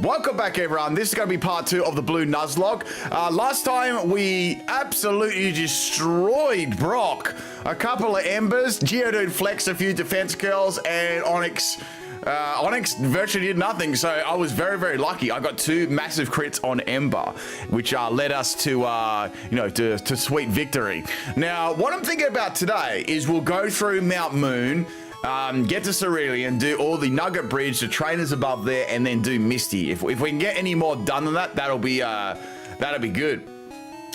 Welcome back, everyone. This is going to be part 2 of the blue Nuzlocke. Last time we absolutely destroyed Brock. A couple of embers, Geodude flexed a few defense curls, and Onyx virtually did nothing. So I was very, very lucky. I got 2 massive crits on Ember, which led us to, to sweet victory. Now, what I'm thinking about today is we'll go through Mount Moon, get to Cerulean, do all the Nugget Bridge, the trainers above there, and then do Misty. If we can get any more done than that, that'll be good.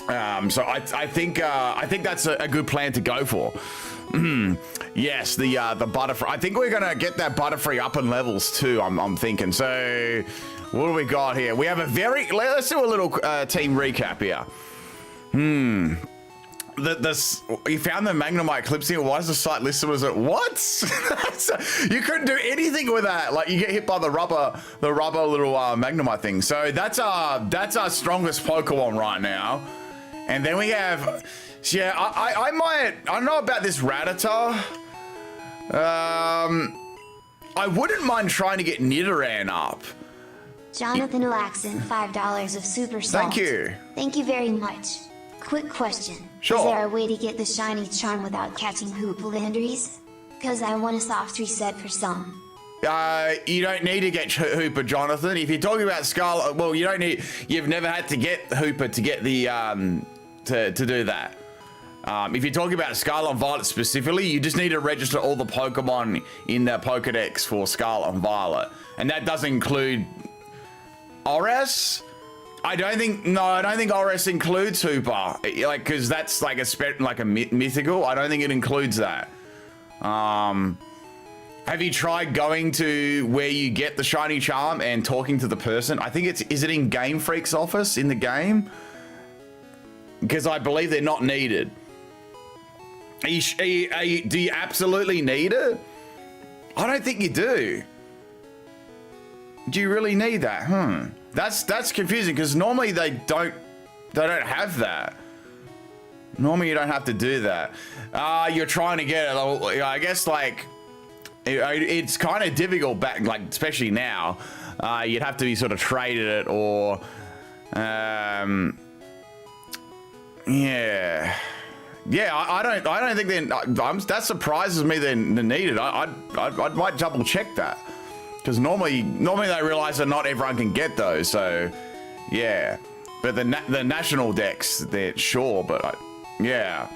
So I think that's a good plan to go for. Yes, the Butterfree. I think we're gonna get that Butterfree up in levels too. I'm thinking. So what do we got here? We have a let's do a little team recap here. You found the Magnemite Eclipsing. Why is the site listed as it? What? You couldn't do anything with that. Like, you get hit by the rubber little Magnemite thing. So that's our strongest Pokemon right now. And then we have, yeah, I don't know about this Rattata. I wouldn't mind trying to get Nidoran up. Jonathan Laxon, $5 of super salt. Thank you. Thank you very much. Quick question. Sure. Is there a way to get the shiny charm without catching Hoopa Cause I want a soft reset for some. You don't need to get Hoopa, Jonathan. If you're talking about Scarlet, well, you've never had to get Hoopa to get the, to do that. If you're talking about Scarlet and Violet specifically, you just need to register all the Pokemon in the Pokedex for Scarlet and Violet. And that doesn't include Oras. I don't think Oras includes Hoopa, like, because that's like a mythical. I don't think it includes that. Have you tried going to where you get the shiny charm and talking to the person? I think is it in Game Freak's office in the game? Because I believe they're not needed. Do you absolutely need it? I don't think you do. Do you really need that? That's confusing, because normally they don't have that. Normally you don't have to do that. You're trying to get it. I guess, like, it's kind of difficult back, like, especially now. You'd have to be sort of traded it, or yeah. I don't think that surprises me they're needed. I might double check that. Because normally they realize that not everyone can get those, so yeah. But the national decks, they're sure, but yeah.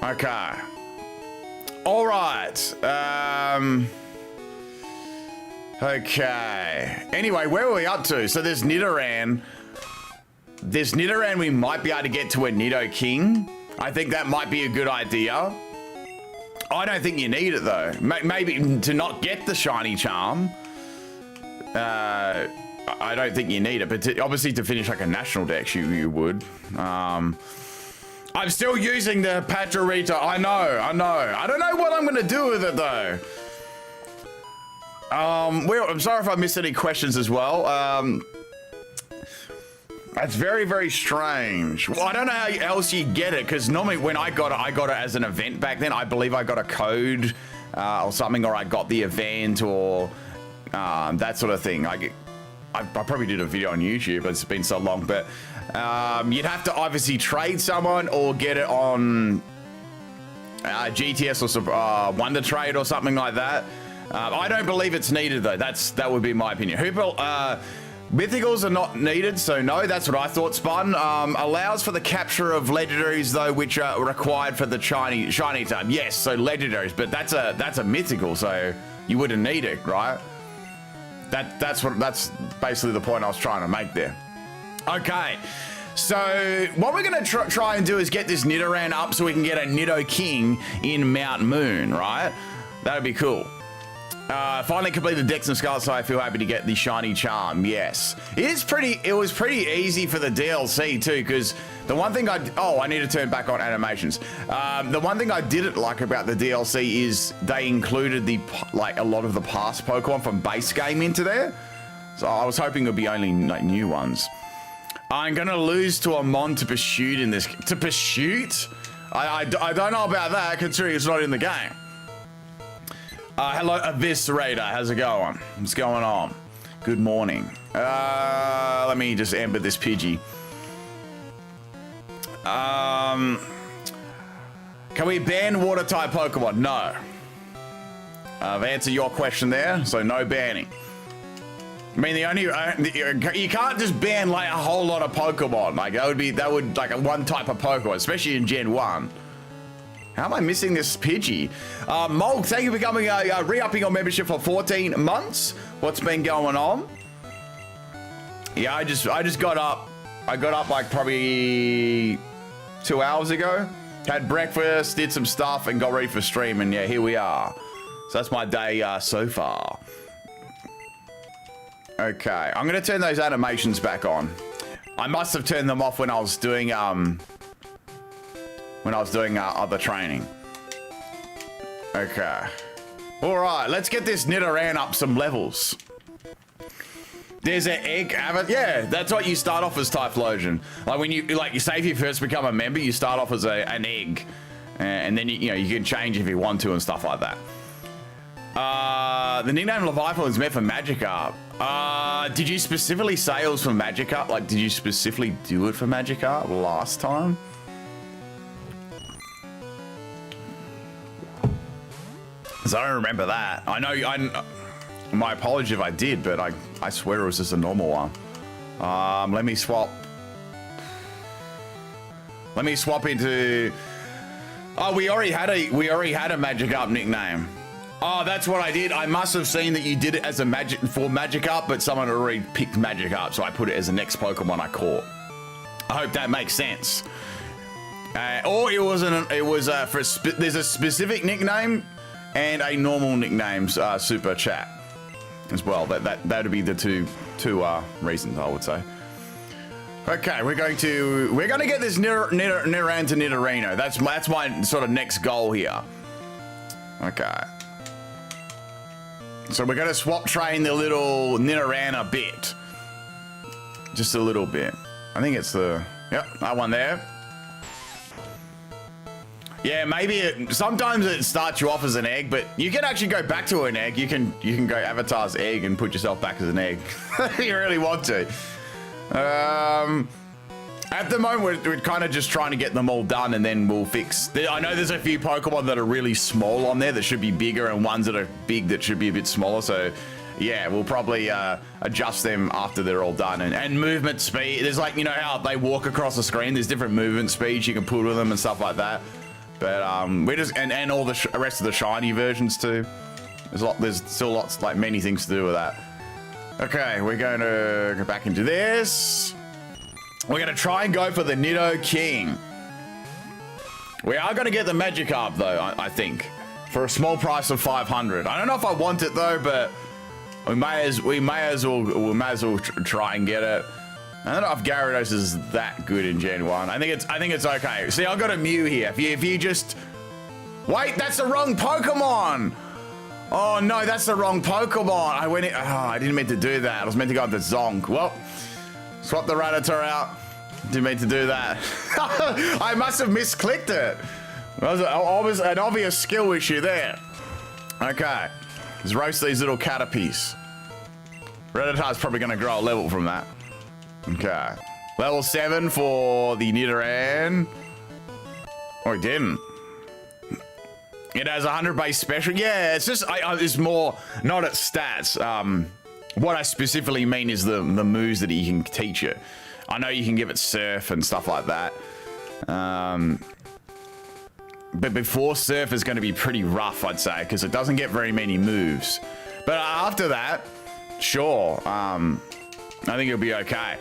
Okay. All right. Okay. Anyway, where were we up to? So there's Nidoran. We might be able to get to a Nidoking. I think that might be a good idea. I don't think you need it, though. Maybe to not get the shiny charm. I don't think you need it, but obviously to finish like a national dex, you would. I'm still using the Patrarita. I know. I don't know what I'm going to do with it, though. I'm sorry if I missed any questions as well. That's very, very strange. Well, I don't know how else you get it, because normally when I got it as an event back then. I believe I got a code or something, or I got the event, or that sort of thing. I probably did a video on YouTube, but it's been so long. But you'd have to obviously trade someone or get it on GTS or Wonder Trade or something like that. I don't believe it's needed, though. That would be my opinion. Mythicals are not needed, so no, that's what I thought, Spun. Allows for the capture of legendaries, though, which are required for the shiny time. Yes, so legendaries, but that's a mythical, so you wouldn't need it, right? That's basically the point I was trying to make there. Okay, so what we're gonna try and do is get this Nidoran up so we can get a Nidoking in Mount Moon, right? That'd be cool. Finally completed Dex and Scarlet, so I feel happy to get the shiny charm. Yes, it was pretty easy for the DLC too, because the one thing I need to turn back on animations. The one thing I didn't like about the DLC is they included a lot of the past Pokemon from base game into there. So I was hoping it would be only like new ones. I'm gonna lose to a Mon to Pursuit in this. To Pursuit? I don't know about that, considering it's not in the game. Hello, Eviscerator. How's it going? What's going on? Good morning. Let me just embed this Pidgey. Can we ban water type Pokemon? No. I've answered your question there, so no banning. I mean, you can't just ban like a whole lot of Pokemon. Like that would like a one type of Pokemon, especially in Gen 1. How am I missing this Pidgey? Mulk, thank you for coming, re-upping your membership for 14 months. What's been going on? Yeah, I just got up. I got up like probably 2 hours ago. Had breakfast, did some stuff, and got ready for stream. And yeah, here we are. So that's my day so far. Okay, I'm gonna turn those animations back on. I must have turned them off when I was doing other training. Okay. All right, let's get this Nidoran up some levels. There's an egg. Yeah, that's what you start off as, Typhlosion. Like when you say if you first become a member, you start off as an egg, and then you can change if you want to and stuff like that. The nickname Leviathan is meant for Magikarp. Did you specifically say it was for Magikarp? Like, did you specifically do it for Magikarp last time? So I don't remember that. I know. My apology if I did, but I swear it was just a normal one. Let me swap. Let me swap into. Oh, we already had a Magikarp nickname. Oh, that's what I did. I must have seen that you did it as a Magikarp, but someone had already picked Magikarp, so I put it as the next Pokemon I caught. I hope that makes sense. Or it wasn't. It was there's a specific nickname and a normal nicknames super chat as well. That'd be the two reasons, I would say. Okay, we're gonna get this Nidoran to Nidorino. That's my sort of next goal here. Okay. So we're gonna swap train the little Nidoran a bit. Just a little bit. I think it's that one there. Yeah, maybe sometimes it starts you off as an egg, but you can actually go back to an egg. You can go avatar's egg and put yourself back as an egg if you really want to. At the moment, we're kind of just trying to get them all done, and then we'll fix. I know there's a few Pokemon that are really small on there that should be bigger, and ones that are big that should be a bit smaller. So, yeah, we'll probably adjust them after they're all done. And movement speed. There's like, you know how they walk across the screen. There's different movement speeds you can put with them and stuff like that. But we just and all the rest of the shiny versions too. There's still lots, like many things to do with that. Okay, we're going to go back into this. We're going to try and go for the Nido King. We are going to get the Magikarp though, I think, for a small price of 500. I don't know if I want it though, but we may as well try and get it. I don't know if Gyarados is that good in Gen 1. I think it's okay. See, I've got a Mew here. If you just wait, that's the wrong Pokemon. Oh no, that's the wrong Pokemon. I didn't mean to do that. I was meant to go with the Zonk. Well, swap the Rattata out. Didn't mean to do that. I must have misclicked it. That was an obvious skill issue there. Okay, let's roast these little Caterpies. Rattata's probably going to grow a level from that. Okay, level 7 for the Nidoran. Oh, it didn't. It has 100 base special. Yeah, it's just it's more not at stats. What I specifically mean is the moves that you can teach it. I know you can give it Surf and stuff like that. But before Surf is going to be pretty rough, I'd say, because it doesn't get very many moves. But after that, sure, I think it'll be okay.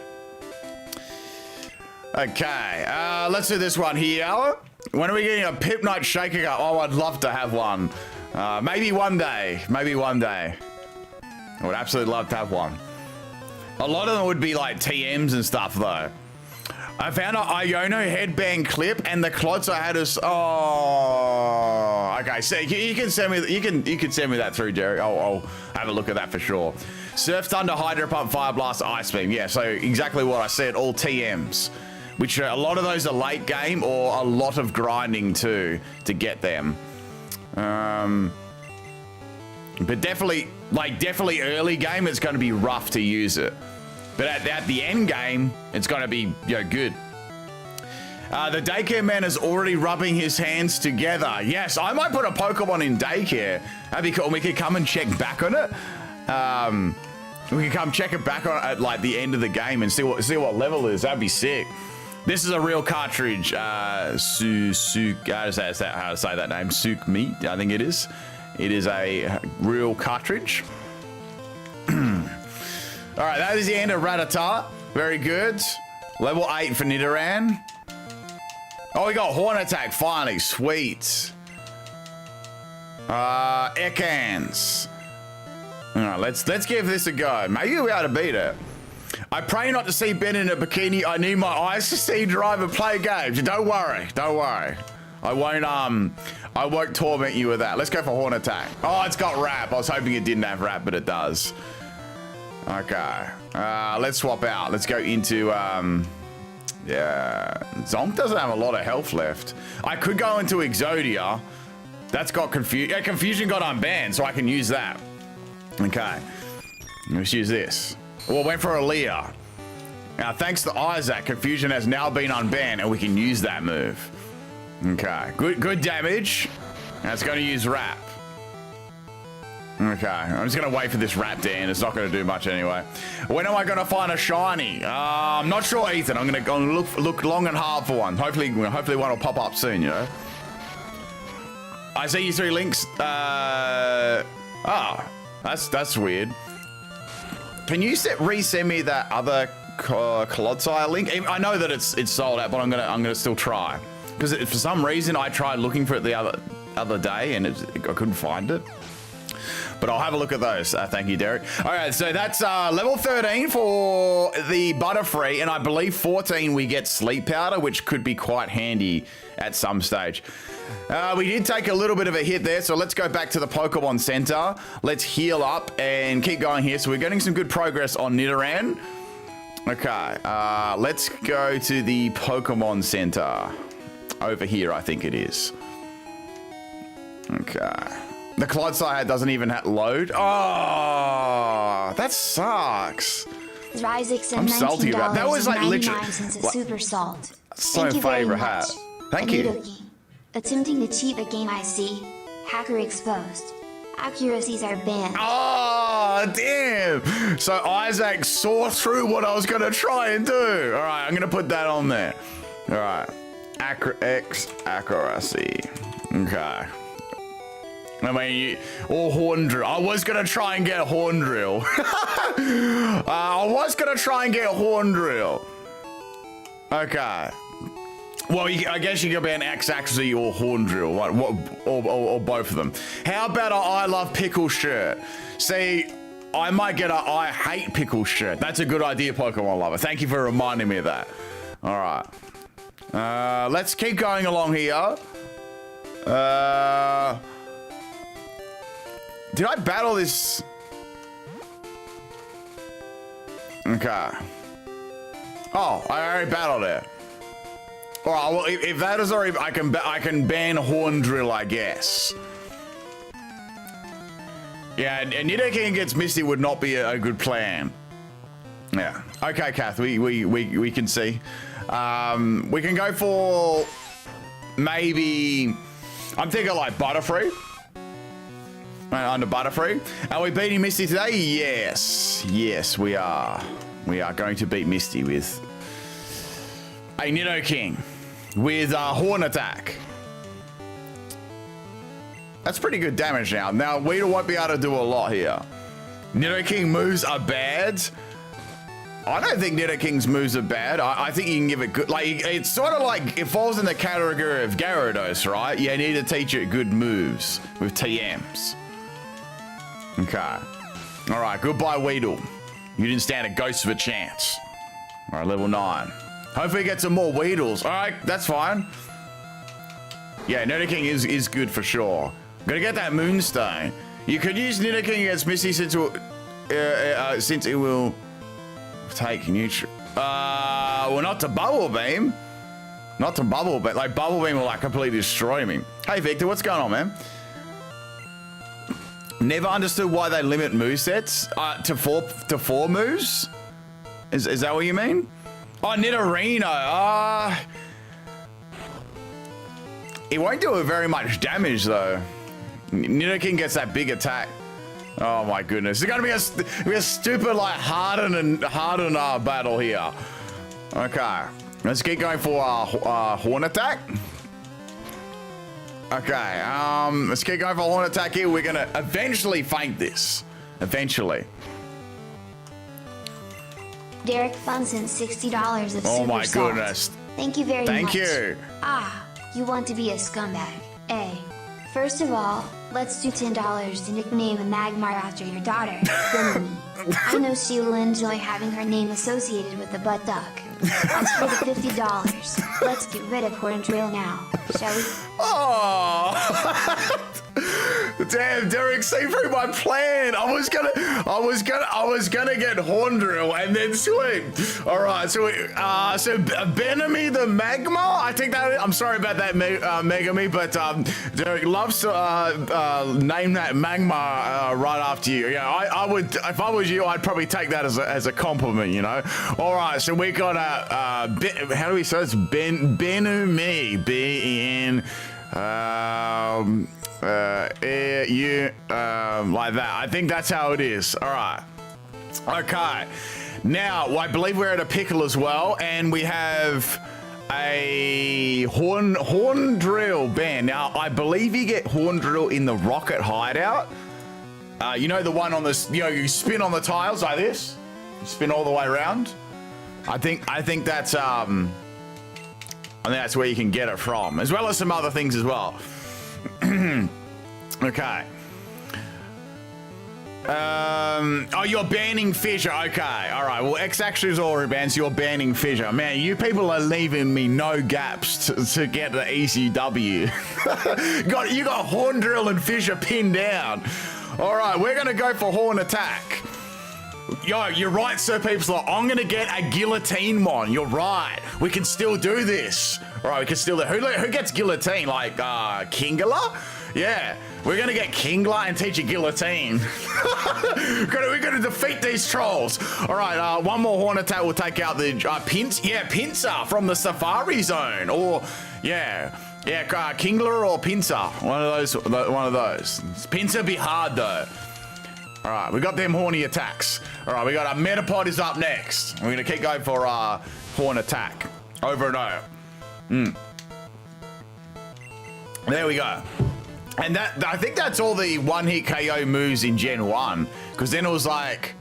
Okay, let's do this one here. When are we getting a PIMPNITE Shaker Cup? Oh, I'd love to have one. Maybe one day. Maybe one day. I would absolutely love to have one. A lot of them would be like TMs and stuff, though. I found an Iono headband clip, and the clots I had is. Oh, okay. So you can send me. You can send me that through, Jerry. I'll have a look at that for sure. Surf, Thunder, Hydro Pump, Fire Blast, Ice Beam. Yeah. So exactly what I said. All TMs. Which a lot of those are late game or a lot of grinding too to get them. But definitely Like, definitely early game, it's going to be rough to use it. But at the end game, it's going to be, good. The daycare man is already rubbing his hands together. Yes, I might put a Pokemon in daycare. That'd be cool. We could come and check back on it. We could come check it back on at like the end of the game and see what level it is. That'd be sick. This is a real cartridge. How to say that name? Suk Meat, I think it is. It is a real cartridge. All right, that is the end of Rattata. Very good. Level 8 for Nidoran. Oh, we got Horn Attack finally. Sweet. Ekans. All right, let's give this a go. Maybe we'll be able to beat it. I pray not to see Ben in a bikini. I need my eyes to see, drive, and play games. Don't worry. Don't worry. I won't torment you with that. Let's go for Horn Attack. Oh, it's got Wrap. I was hoping it didn't have Wrap, but it does. Okay. Let's swap out. Let's go into, yeah. Zonk doesn't have a lot of health left. I could go into Exodia. That's got Confusion. Yeah, Confusion got unbanned, so I can use that. Okay. Let's use this. Well, went for Aaliyah. Now, thanks to Isaac, Confusion has now been unbanned, and we can use that move. Okay. Good damage. Now it's going to use Wrap. Okay. I'm just going to wait for this Wrap to end. It's not going to do much anyway. When am I going to find a shiny? I'm not sure, Ethan. I'm going to look long and hard for one. Hopefully one will pop up soon, I see you 3 links. That's weird. Can you resend me that other Colodsire link? I know that it's sold out, but I'm gonna still try, because for some reason I tried looking for it the other day and I couldn't find it. But I'll have a look at those. Thank you, Derek. All right, so that's level 13 for the Butterfree, and I believe 14 we get Sleep Powder, which could be quite handy at some stage. We did take a little bit of a hit there, so let's go back to the Pokemon Center. Let's heal up and keep going here. So we're getting some good progress on Nidoran. Okay, let's go to the Pokemon Center. Over here, I think it is. Okay. The Clodsire doesn't even load. Oh, that sucks. I'm salty about that. That was like literally super salt. So favorite hat. Thank you. Attempting to cheat the game, I see. Hacker exposed. Accuracies are banned. Oh, damn. So Isaac saw through what I was going to try and do. All right, I'm going to put that on there. All right. Accuracy. Okay. I mean, or Horn Drill. I was going to try and get Horn Drill. Okay. Well, I guess you could be an X-Accuracy or Horn Drill, or both of them. How about I love pickle shirt? See, I might get I hate pickle shirt. That's a good idea, Pokemon lover. Thank you for reminding me of that. All right. Let's keep going along here. Did I battle this? Okay. Oh, I already battled it. All right. Well, if that is already, I can ban Horn Drill, I guess. Yeah, and Nidoking against Misty would not be a good plan. Yeah. Okay, Kath. We can see. We can go for maybe. I'm thinking like Butterfree. Under Butterfree. Are we beating Misty today? Yes. Yes, we are. We are going to beat Misty with a Nidoking with Horn Attack. That's pretty good damage now. Now, Weedle won't be able to do a lot here. Nidoking moves are bad. I don't think Nidoking's moves are bad. I think you can give it good. Like, it's sort of like, it falls in the category of Gyarados, right? You need to teach it good moves with TMs. Okay. All right, goodbye, Weedle. You didn't stand a ghost of a chance. All right, level 9. Hopefully get some more Weedles. All right, that's fine. Yeah, Nidoking is good for sure. Gotta get that Moonstone. You could use Nidoking against Misty since it will take neutral. Well, not to Bubble Beam. Not to Bubble Beam. Like, Bubble Beam will like completely destroy me. Hey, Victor, what's going on, man? Never understood why they limit movesets to four moves. Is that what you mean? Oh, Nidorino. It won't do very much damage though. Nidoking gets that big attack. Oh my goodness. It's gonna be a stupid like harden battle here. Okay. Let's keep going for horn attack. Okay, let's keep going for horn attack here. We're gonna eventually feint this. Eventually. Derek Fun sent $60 of Oh my super goodness. salt. Thank you very much. Thank you. Ah, you want to be a scumbag. First of all, let's do $10 to nickname a Magmar after your daughter, Benemy. I know she'll enjoy having her name associated with the butt duck. As for the $50, let's get rid of Horndrill now, shall we? Oh, damn! Derek, see through my plan. I was gonna get Horndrill and then swing. All right, so Benemy the Magma. I think that. I'm sorry about that, Megami, but Derek loves to name that Magma right after you. Yeah, I would if I was you. I'd probably take that as a compliment. You know. All right, so we got how do we say it's Benemy? B-E-N. Like that. I think that's how it is. All right. Okay. Now, I believe we're at a pickle as well, and we have a Horndrill band. Now, I believe you get Horndrill in the Rocket Hideout. You know the one on this, you spin on the tiles like this? You spin all the way around? I think that's that's where you can get it from, as well as some other things as well. Okay. Oh, you're banning Fissure. Okay, all right. Well, X actually is already banned, so you're banning Fissure. Man, you people are leaving me no gaps to get the easy W. You got Horndrill and Fissure pinned down. All right, we're gonna go for Horn Attack. Yo, you're right, Sir Peepslot. I'm gonna get a Guillotine Mon. You're right. We can still do this. All right, we can still do. Who gets Guillotine? Like Kingler? Yeah, we're gonna get Kingler and teach a Guillotine. we're gonna defeat these trolls. All right, one more Horn Attack will take out the Pinsir from the Safari Zone, or Kingler or Pinsir. One of those. Pinsir be hard though. All right, we got them horny attacks. All right, we got our Metapod is up next. We're gonna keep going for Horn Attack over and over. There we go. And I think that's all the one-hit KO moves in Gen 1, because then it was like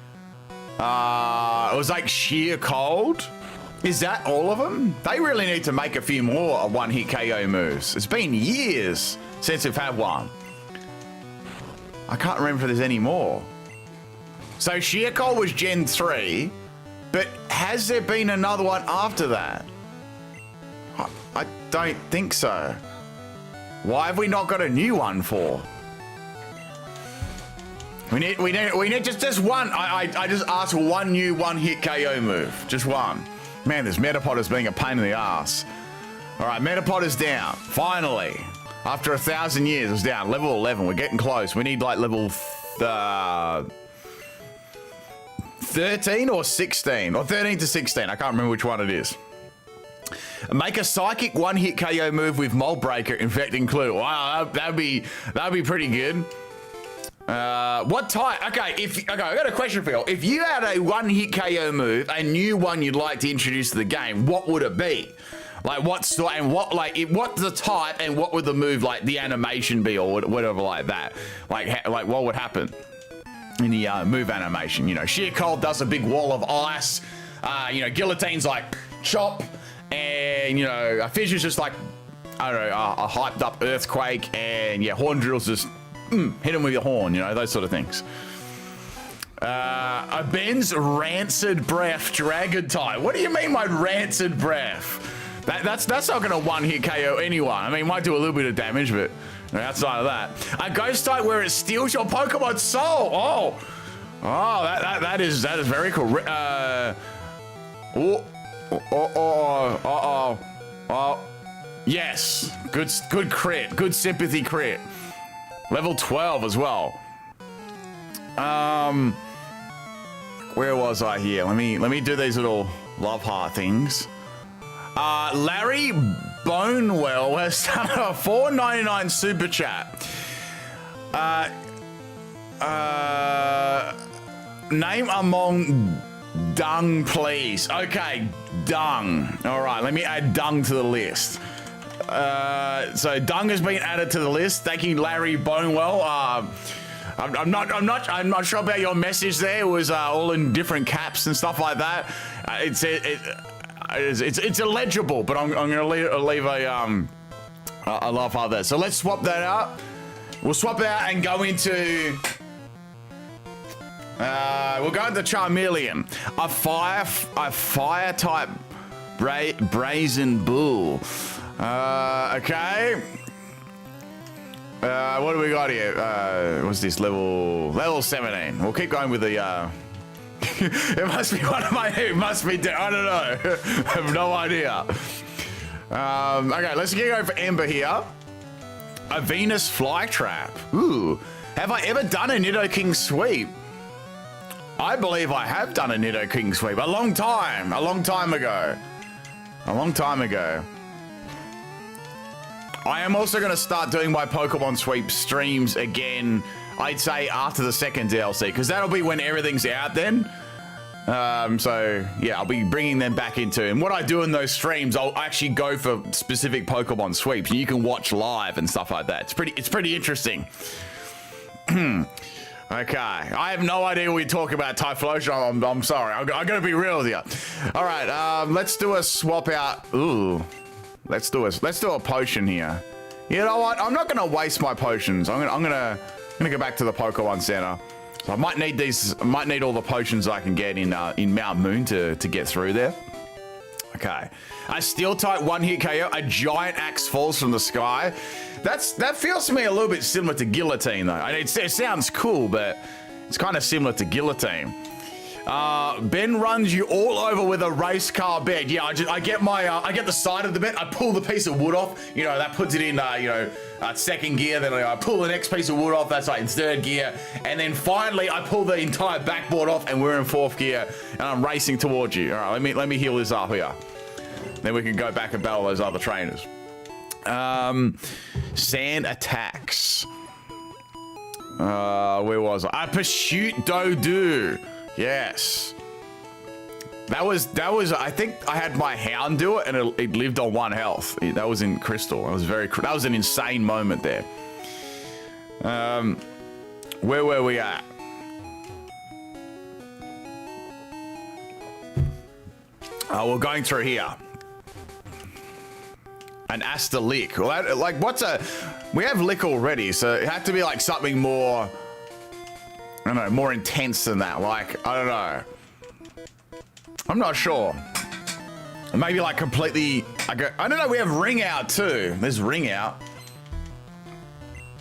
Sheer Cold. Is that all of them? They really need to make a few more one-hit KO moves. It's been years since we've had one. I can't remember if there's any more. So Sheer Cold was Gen 3, but has there been another one after that? I don't think so. Why have we not got a new one for? We need just one. I just asked for one new one-hit KO move. Just one. Man, this Metapod is being a pain in the ass. All right, Metapod is down. Finally. After 1,000 years, it's down. Level 11. We're getting close. We need like level 13 or 16. Or 13 to 16. I can't remember which one it is. Make a psychic one-hit KO move with Mold Breaker, Infecting Clue. Wow, that'd be pretty good. What type? Okay, I got a question for you. If you had a one-hit KO move, a new one you'd like to introduce to the game, what would it be? Like what's the type and what would the move, like the animation be, or whatever like that? Like what would happen in the move animation? You know, Sheer Cold does a big wall of ice. Guillotine's like chop, and Fissure's just like I don't know, a hyped up earthquake, and Horndrill's just hit him with your horn. Those sort of things. A Ben's Rancid Breath Dragon type. What do you mean by Rancid Breath? That's not gonna one-hit KO anyone. I mean, it might do a little bit of damage, but outside of that, a ghost type where it steals your Pokemon's soul. That is very cool. Yes, good crit, good sympathy crit. Level 12 as well. Where was I here? Let me do these little love heart things. Larry Bonewell has done a $4.99 super chat. Name among dung, please. Okay, dung. All right, let me add dung to the list. So dung has been added to the list. Thank you, Larry Bonewell. I'm not sure about your message there. It was all in different caps and stuff like that. It's illegible, but I'm gonna leave a love heart there. So let's swap that out. We'll swap it out and go into. We'll go into Charmeleon, a fire type brazen bull. Okay. What do we got here? What's this level 17? We'll keep going with the. It must be one of my. It must be. I don't know. I have no idea. Okay, let's get going for Ember here. A Venus flytrap. Ooh, have I ever done a Nidoking sweep? I believe I have done a Nidoking sweep a long time ago. I am also going to start doing my Pokemon sweep streams again, I'd say after the second DLC, because that'll be when everything's out then. So yeah, I'll be bringing them back into, and what I do in those streams, I'll actually go for specific Pokemon sweeps, and you can watch live and stuff like that. It's pretty interesting. Okay, I have no idea what you're talking about, Typhlosion. I'm sorry. I'm gonna be real with you. All right, let's do a swap out. Ooh, let's do a potion here. You know what? I'm not gonna waste my potions. I'm gonna go back to the Pokemon Center. So I might need these. I might need all the potions I can get in Mount Moon to get through there. Okay, a Steel type one-hit KO. A giant axe falls from the sky. That feels to me a little bit similar to Guillotine, though. I mean, it sounds cool, but it's kind of similar to Guillotine. Ben runs you all over with a race car bed. Yeah, I get the side of the bed. I pull the piece of wood off. You know, that puts it in, second gear. Then I pull the next piece of wood off. That's like in third gear. And then finally, I pull the entire backboard off, and we're in fourth gear. And I'm racing towards you. All right, let me heal this up here. Then we can go back and battle those other trainers. Sand attacks. Where was I? Pursuit Dodu. Yes. That was. I think I had my hound do it, and it lived on 1 health. That was in Crystal. That was an insane moment there. Where were we at? We're going through here. An Asta Lick. Well, like, we have Lick already, so it had to be like something more, I don't know, more intense than that. Like, I don't know. I'm not sure. Maybe like completely, I don't know, we have Ring Out too. There's Ring Out.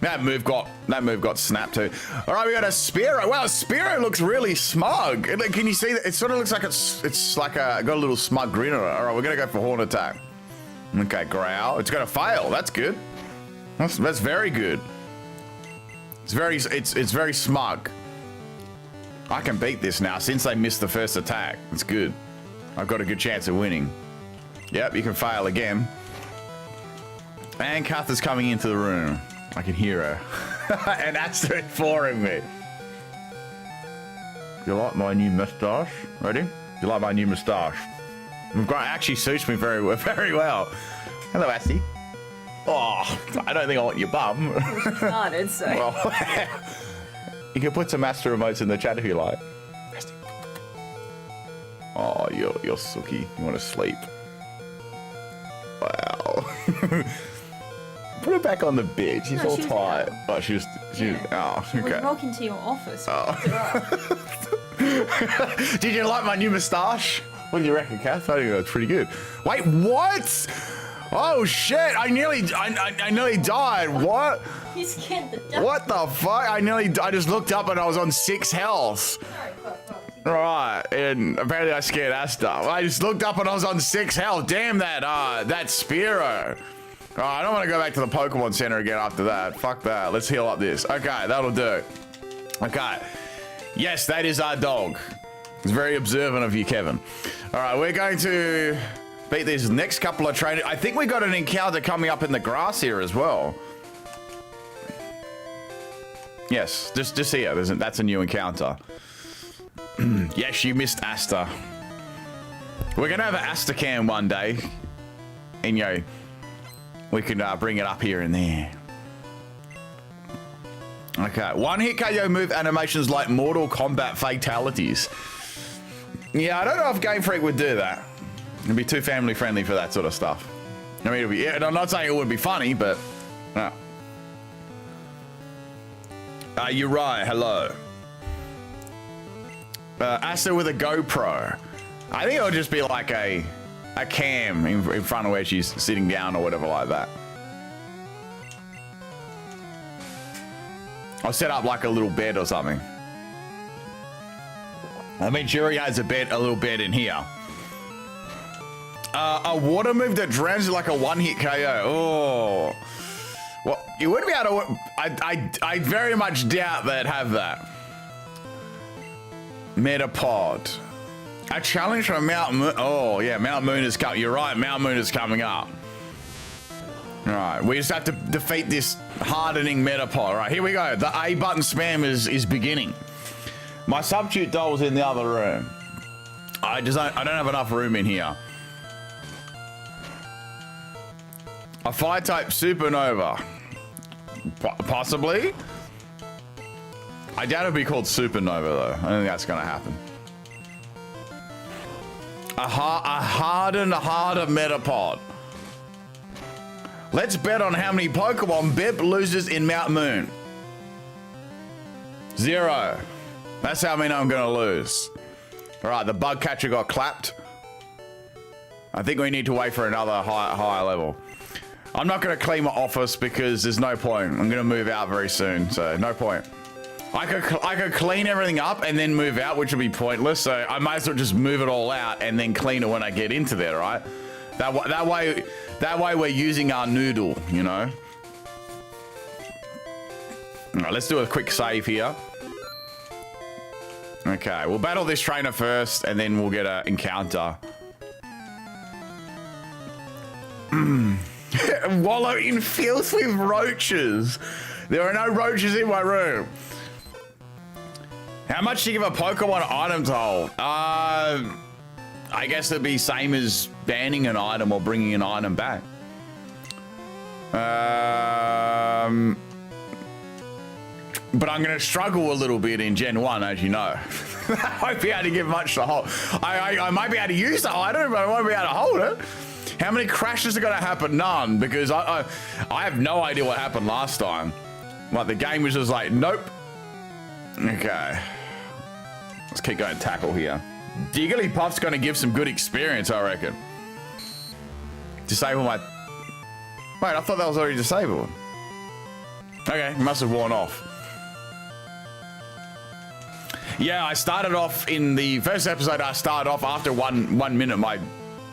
That move got snapped too. All right, we got a Spearow. Wow, Spearow looks really smug. Can you see that? It sort of looks like it's like got a little smug grin on it. All right, we're gonna go for Horn Attack. Okay, Growl. It's gonna fail. That's good. That's very good. It's very smug. I can beat this now since they missed the first attack. It's good. I've got a good chance of winning. Yep, you can fail again. And Kath is coming into the room. I can hear her. And that's informing me. You like my new moustache? Ready? You like my new moustache? It actually suits me very well. Hello, Assie. Oh, I don't think I want your bum. Well, she started, so. Well, you can put some master emotes in the chat if you like. Assie. Oh, you're sooky. You want to sleep. Wow. Put her back on the bed. She's all tired. Oh, she was. Oh, okay. We're walking to your office. Oh. Did you like my new moustache? What do you reckon, Kath? I think that's pretty good. Wait, what? Oh shit! I nearly died. What? You scared the dog. What the fuck? I just looked up and I was on 6 health. Right, and apparently I scared Asta. I just looked up and I was on 6 health. Damn that Spearow. Oh, I don't want to go back to the Pokemon Center again after that. Fuck that. Let's heal up this. Okay, that'll do. Okay. Yes, that is our dog. It's very observant of you, Kevin. All right, we're going to beat these next couple of trainers. I think we got an encounter coming up in the grass here as well. Yes, just here. That's a new encounter. Yes, you missed Asta. We're going to have an Asta cam one day. And, you know, we can bring it up here and there. Okay, one hit KO move animations like Mortal Kombat fatalities. Yeah, I don't know if Game Freak would do that. It'd be too family friendly for that sort of stuff. I mean, yeah, I'm not saying it would be funny, but no. You're right. Hello. Asta with a GoPro. I think it'll just be like a cam in front of where she's sitting down or whatever like that. I'll set up like a little bed or something. I mean, she already has a little bed in here. A water move that drowns you like a one-hit KO. Oh. Well, you wouldn't be able to... I very much doubt they'd have that. Metapod. A challenge from Mount Moon. Oh, yeah, Mount Moon is coming. You're right, Mount Moon is coming up. All right, we just have to defeat this hardening Metapod. All right, here we go. The A button spam is beginning. My substitute doll's in the other room. I don't have enough room in here. A fire type supernova. Possibly. I doubt it'd be called supernova though. I don't think that's gonna happen. A harder Metapod. Let's bet on how many Pokemon Bip loses in Mount Moon. 0. That's how many I'm gonna lose. All right, the bug catcher got clapped. I think we need to wait for another higher level. I'm not gonna clean my office because there's no point. I'm gonna move out very soon, so no point. I could clean everything up and then move out, which would be pointless. So I might as well just move it all out and then clean it when I get into there, right? That way we're using our noodle, you know. All right, let's do a quick save here. Okay, we'll battle this trainer first, and then we'll get an encounter. Wallow in filth with roaches. There are no roaches in my room. How much do you give a Pokemon item to hold? I guess it'd be same as banning an item or bringing an item back. But I'm going to struggle a little bit in Gen 1, as you know. I won't be able to give much to hold. I might be able to use the item, but I won't be able to hold it. How many crashes are going to happen? None, because I have no idea what happened last time. Like, the game was just like, nope. Okay. Let's keep going tackle here. Jigglypuff's going to give some good experience, I reckon. Disable my... Wait, I thought that was already disabled. Okay, must have worn off. Yeah, I started off in the first episode. I started off after one minute. My,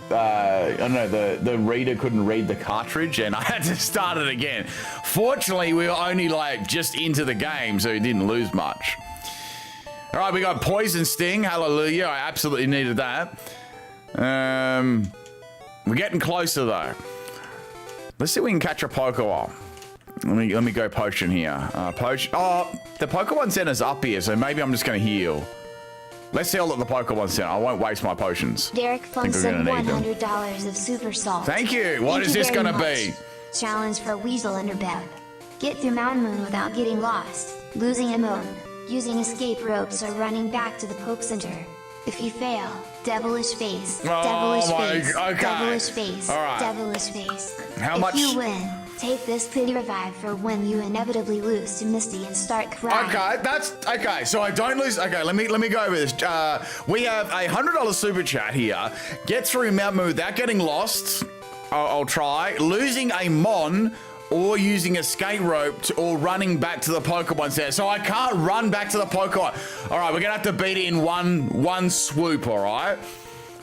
I don't know, the reader couldn't read the cartridge, and I had to start it again. Fortunately, we were only like just into the game, so we didn't lose much. All right, we got Poison Sting. Hallelujah! I absolutely needed that. We're getting closer though. Let's see if we can catch a Pokeball. Let me go potion here. Potion. Oh, the Pokemon Center's up here, so maybe I'm just gonna heal. Let's heal at the Pokemon Center. I won't waste my potions. Derek Funk sent $100 of Super Salt. Thank you. What is this gonna be? Challenge for Weasel under Beb. Get through Mountain Moon without getting lost, losing a moon, using escape ropes, or running back to the Poke Center. If you fail, devilish face, devilish face, okay. Devilish face, All right. devilish face. How much? If you win, take this pity revive for when you inevitably lose to Misty and start crying. Okay, that's okay. So I don't lose. Okay, let me go over this. We have a $100 super chat here. Get through Mount Moon without getting lost. I'll try. Losing a Mon or using escape rope or running back to the Pokemon Center. So I can't run back to the Pokemon. All right, we're gonna have to beat it in one swoop. All right,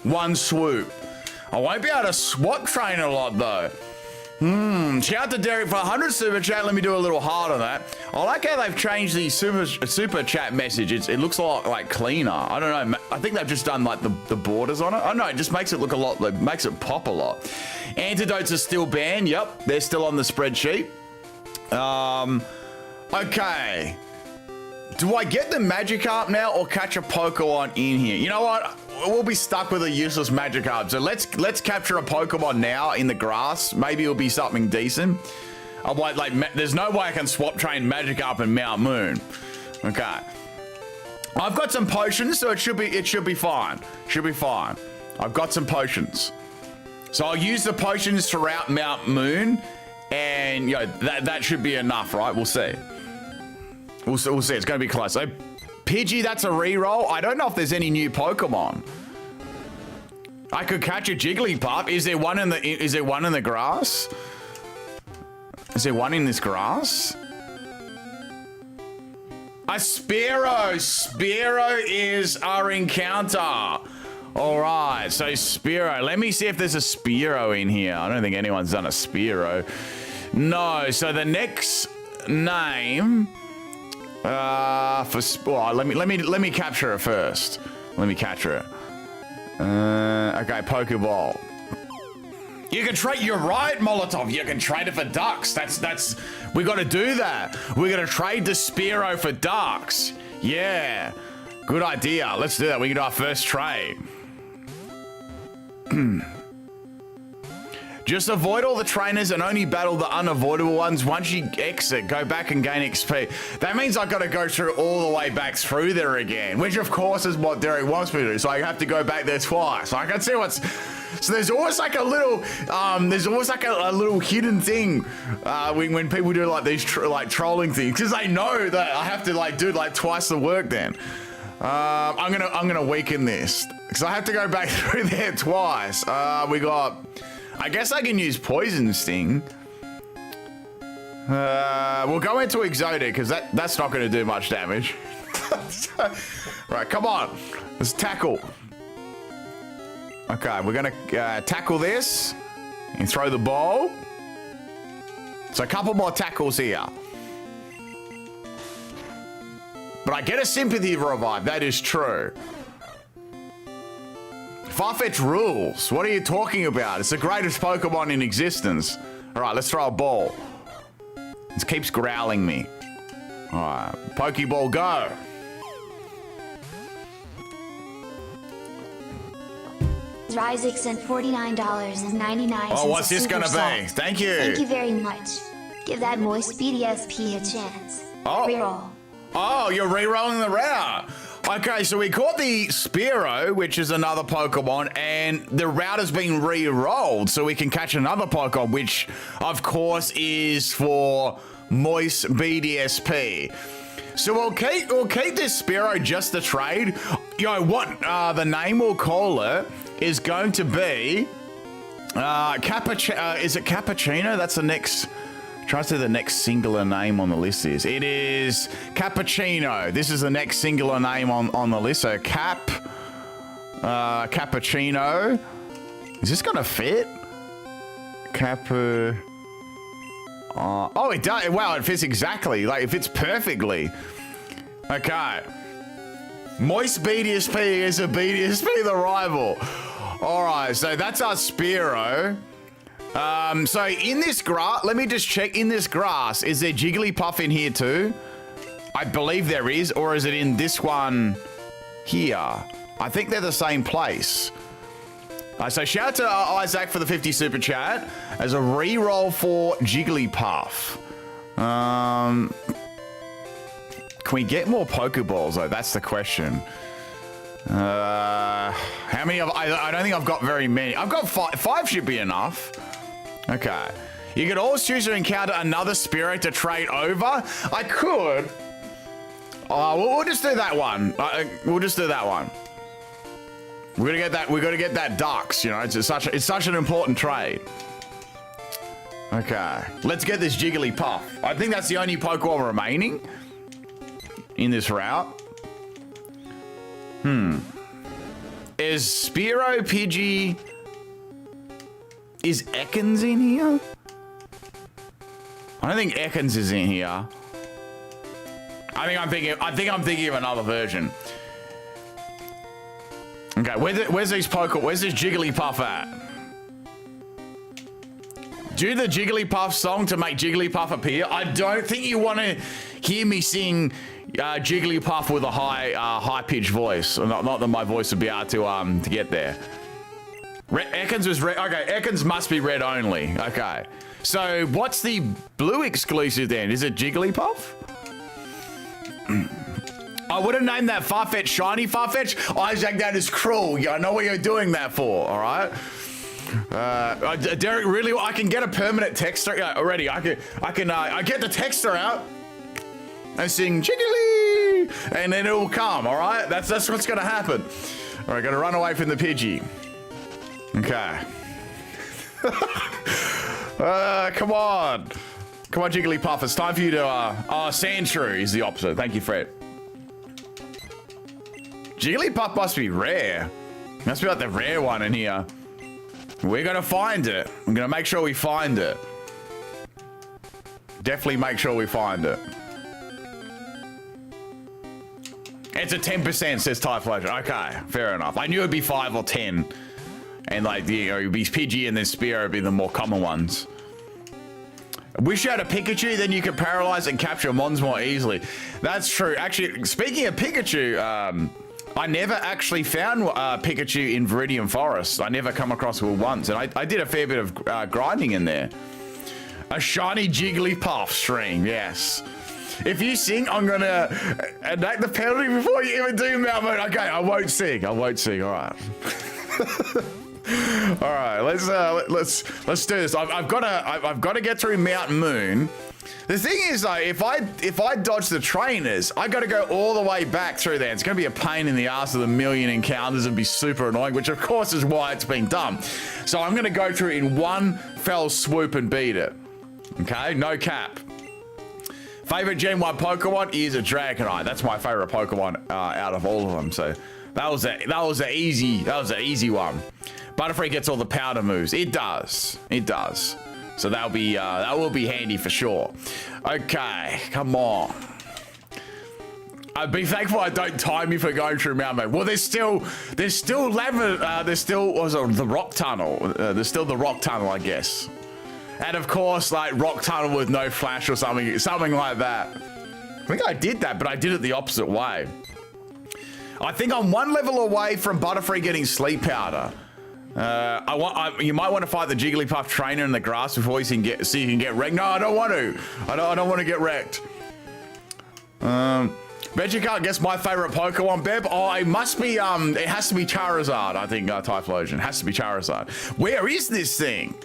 one swoop. I won't be able to SWAT train a lot though. Shout out to Derek for 100 super chat. Let me do a little heart on that. I like how they've changed the super chat message. It looks a lot like cleaner. I don't know. I think they've just done like the borders on it. I don't know. It just makes it look a lot. Like, makes it pop a lot. Antidotes are still banned. Yep, they're still on the spreadsheet. Okay. Do I get the Magikarp now or catch a Pokemon in here? You know what? We'll be stuck with a useless Magikarp. So let's capture a Pokemon now in the grass. Maybe it'll be something decent. There's no way I can swap train Magikarp and Mount Moon. Okay. I've got some potions, so it should be fine. Should be fine. I've got some potions. So I'll use the potions throughout Mount Moon, and you know that should be enough, right? We'll see. We'll see. It's going to be close. So, Pidgey, that's a reroll. I don't know if there's any new Pokemon. I could catch a Jigglypuff. Is there one in the grass? Is there one in this grass? A Spearow. Spearow is our encounter. All right. So Spearow. Let me see if there's a Spearow in here. I don't think anyone's done a Spearow. No. So the next name. Let me capture it first. Let me capture it. Okay, Pokeball. You can trade. You're right, Molotov. You can trade it for ducks. That's. We got to do that. We got to trade the Spearow for ducks. Yeah, good idea. Let's do that. We can do our first trade. Just avoid all the trainers and only battle the unavoidable ones. Once you exit, go back and gain XP. That means I've got to go through all the way back through there again, which of course is what Derek wants me to do. So I have to go back there twice. I can see what's... So there's always like a little, a little hidden thing when people do like these trolling things, because they know that I have to like do like twice the work then. I'm gonna weaken this because I have to go back through there twice. We got... I guess I can use Poison Sting. We'll go into Exotic because that's not going to do much damage. Right, come on. Let's tackle. Okay, we're going to tackle this and throw the ball. So a couple more tackles here. But I get a Sympathy Revive. That is true. Farfetch rules. What are you talking about? It's the greatest Pokemon in existence. All right, let's throw a ball. It keeps growling me. All right, Pokeball, go. Ryzik sent $49.99. Oh, what's this gonna be? Thank you. Thank you very much. Give that moist BDSP a chance. Oh. Reroll. Oh, you're re-rolling the route. Okay, so we caught the Spearow, which is another Pokemon, and the route has been re-rolled, so we can catch another Pokemon, which, of course, is for Moist BDSP. So we'll keep this Spearow just to trade. You know what? The name we'll call it is going to be is it Cappuccino? That's the next. Try to see the next singular name on the list is. It is Cappuccino. This is the next singular name on the list. So Cappuccino. Is this gonna fit? Oh, it does. Wow, it fits exactly. Like, it fits perfectly. Okay. Moist BDSP is a BDSP the rival. All right, so that's our Spearow. So in this grass, let me just check. In this grass, is there Jigglypuff in here too? I believe there is, or is it in this one here? I think they're the same place. So shout out to Isaac for the 50 super chat as a reroll for Jigglypuff. Can we get more Pokeballs though? That's the question. How many of I don't think I've got very many. I've got five. Five should be enough. Okay. You could always choose to encounter another Spearow to trade over. I could. We'll just do that one. We'll just do that one. We're gonna get that. We're gonna get that Ducks. You know, it's such an important trade. Okay. Let's get this Jigglypuff. I think that's the only Pokemon remaining in this route. Is Spearow, Pidgey... Is Ekans in here? I don't think Ekans is in here. I think I'm thinking of another version. Okay, where's this Jigglypuff at? Do the Jigglypuff song to make Jigglypuff appear. I don't think you want to hear me sing Jigglypuff with a high-pitched voice. Not that my voice would be able to get there. Ekans was red. Okay, Ekans must be red only. Okay. So what's the blue exclusive then? Is it Jigglypuff? I would have named that Farfetch Shiny Farfetch. Isaac, that is cruel. Yeah, I know what you're doing that for, all right? Derek, really, I can get a permanent texter already. I get the texter out and sing Jiggly, and then it will come, all right? That's what's gonna happen. All right, gotta run away from the Pidgey. Okay. Come on. Come on, Jigglypuff. It's time for you to, Sandshrew is the opposite. Thank you, Fred. Jigglypuff must be rare. Must be like the rare one in here. We're gonna find it. I'm gonna make sure we find it. Definitely make sure we find it. It's a 10%, says Typhlosion. Okay, fair enough. I knew it'd be 5 or 10. And like, it'd be Pidgey and then Spearow would be the more common ones. Wish you had a Pikachu, then you could paralyze and capture mons more easily. That's true. Actually, speaking of Pikachu, I never actually found Pikachu in Viridian Forest. I never come across it once, and I did a fair bit of grinding in there. A shiny Jigglypuff stream, yes. If you sing, I'm gonna enact the penalty before you even do Mount Moon. Okay, I won't sing. All right. All right, let's do this. I've got to get through Mount Moon. The thing is though, if I dodge the trainers, I got to go all the way back through there. It's going to be a pain in the ass with a million encounters and be super annoying, which of course is why it's been done. So I'm going to go through in one fell swoop and beat it. Okay, no cap. Favorite Gen 1 Pokemon is a Dragonite. That's my favorite Pokemon out of all of them. So that was an easy one. Butterfree gets all the powder moves. It does. So that will be handy for sure. Okay, come on. I'd be thankful I don't time you for going through Mount Moon. Well, there's still lava. There's still the rock tunnel. There's still the rock tunnel, I guess. And of course, like rock tunnel with no flash or something like that. I think I did that, but I did it the opposite way. I think I'm one level away from Butterfree getting sleep powder. You might want to fight the Jigglypuff trainer in the grass before you can get wrecked. No, I don't want to. I don't want to get wrecked. Bet you can't guess my favorite Pokemon, Beb. Oh, it must be, it has to be Charizard, I think, Typhlosion. Has to be Charizard. Where is this thing?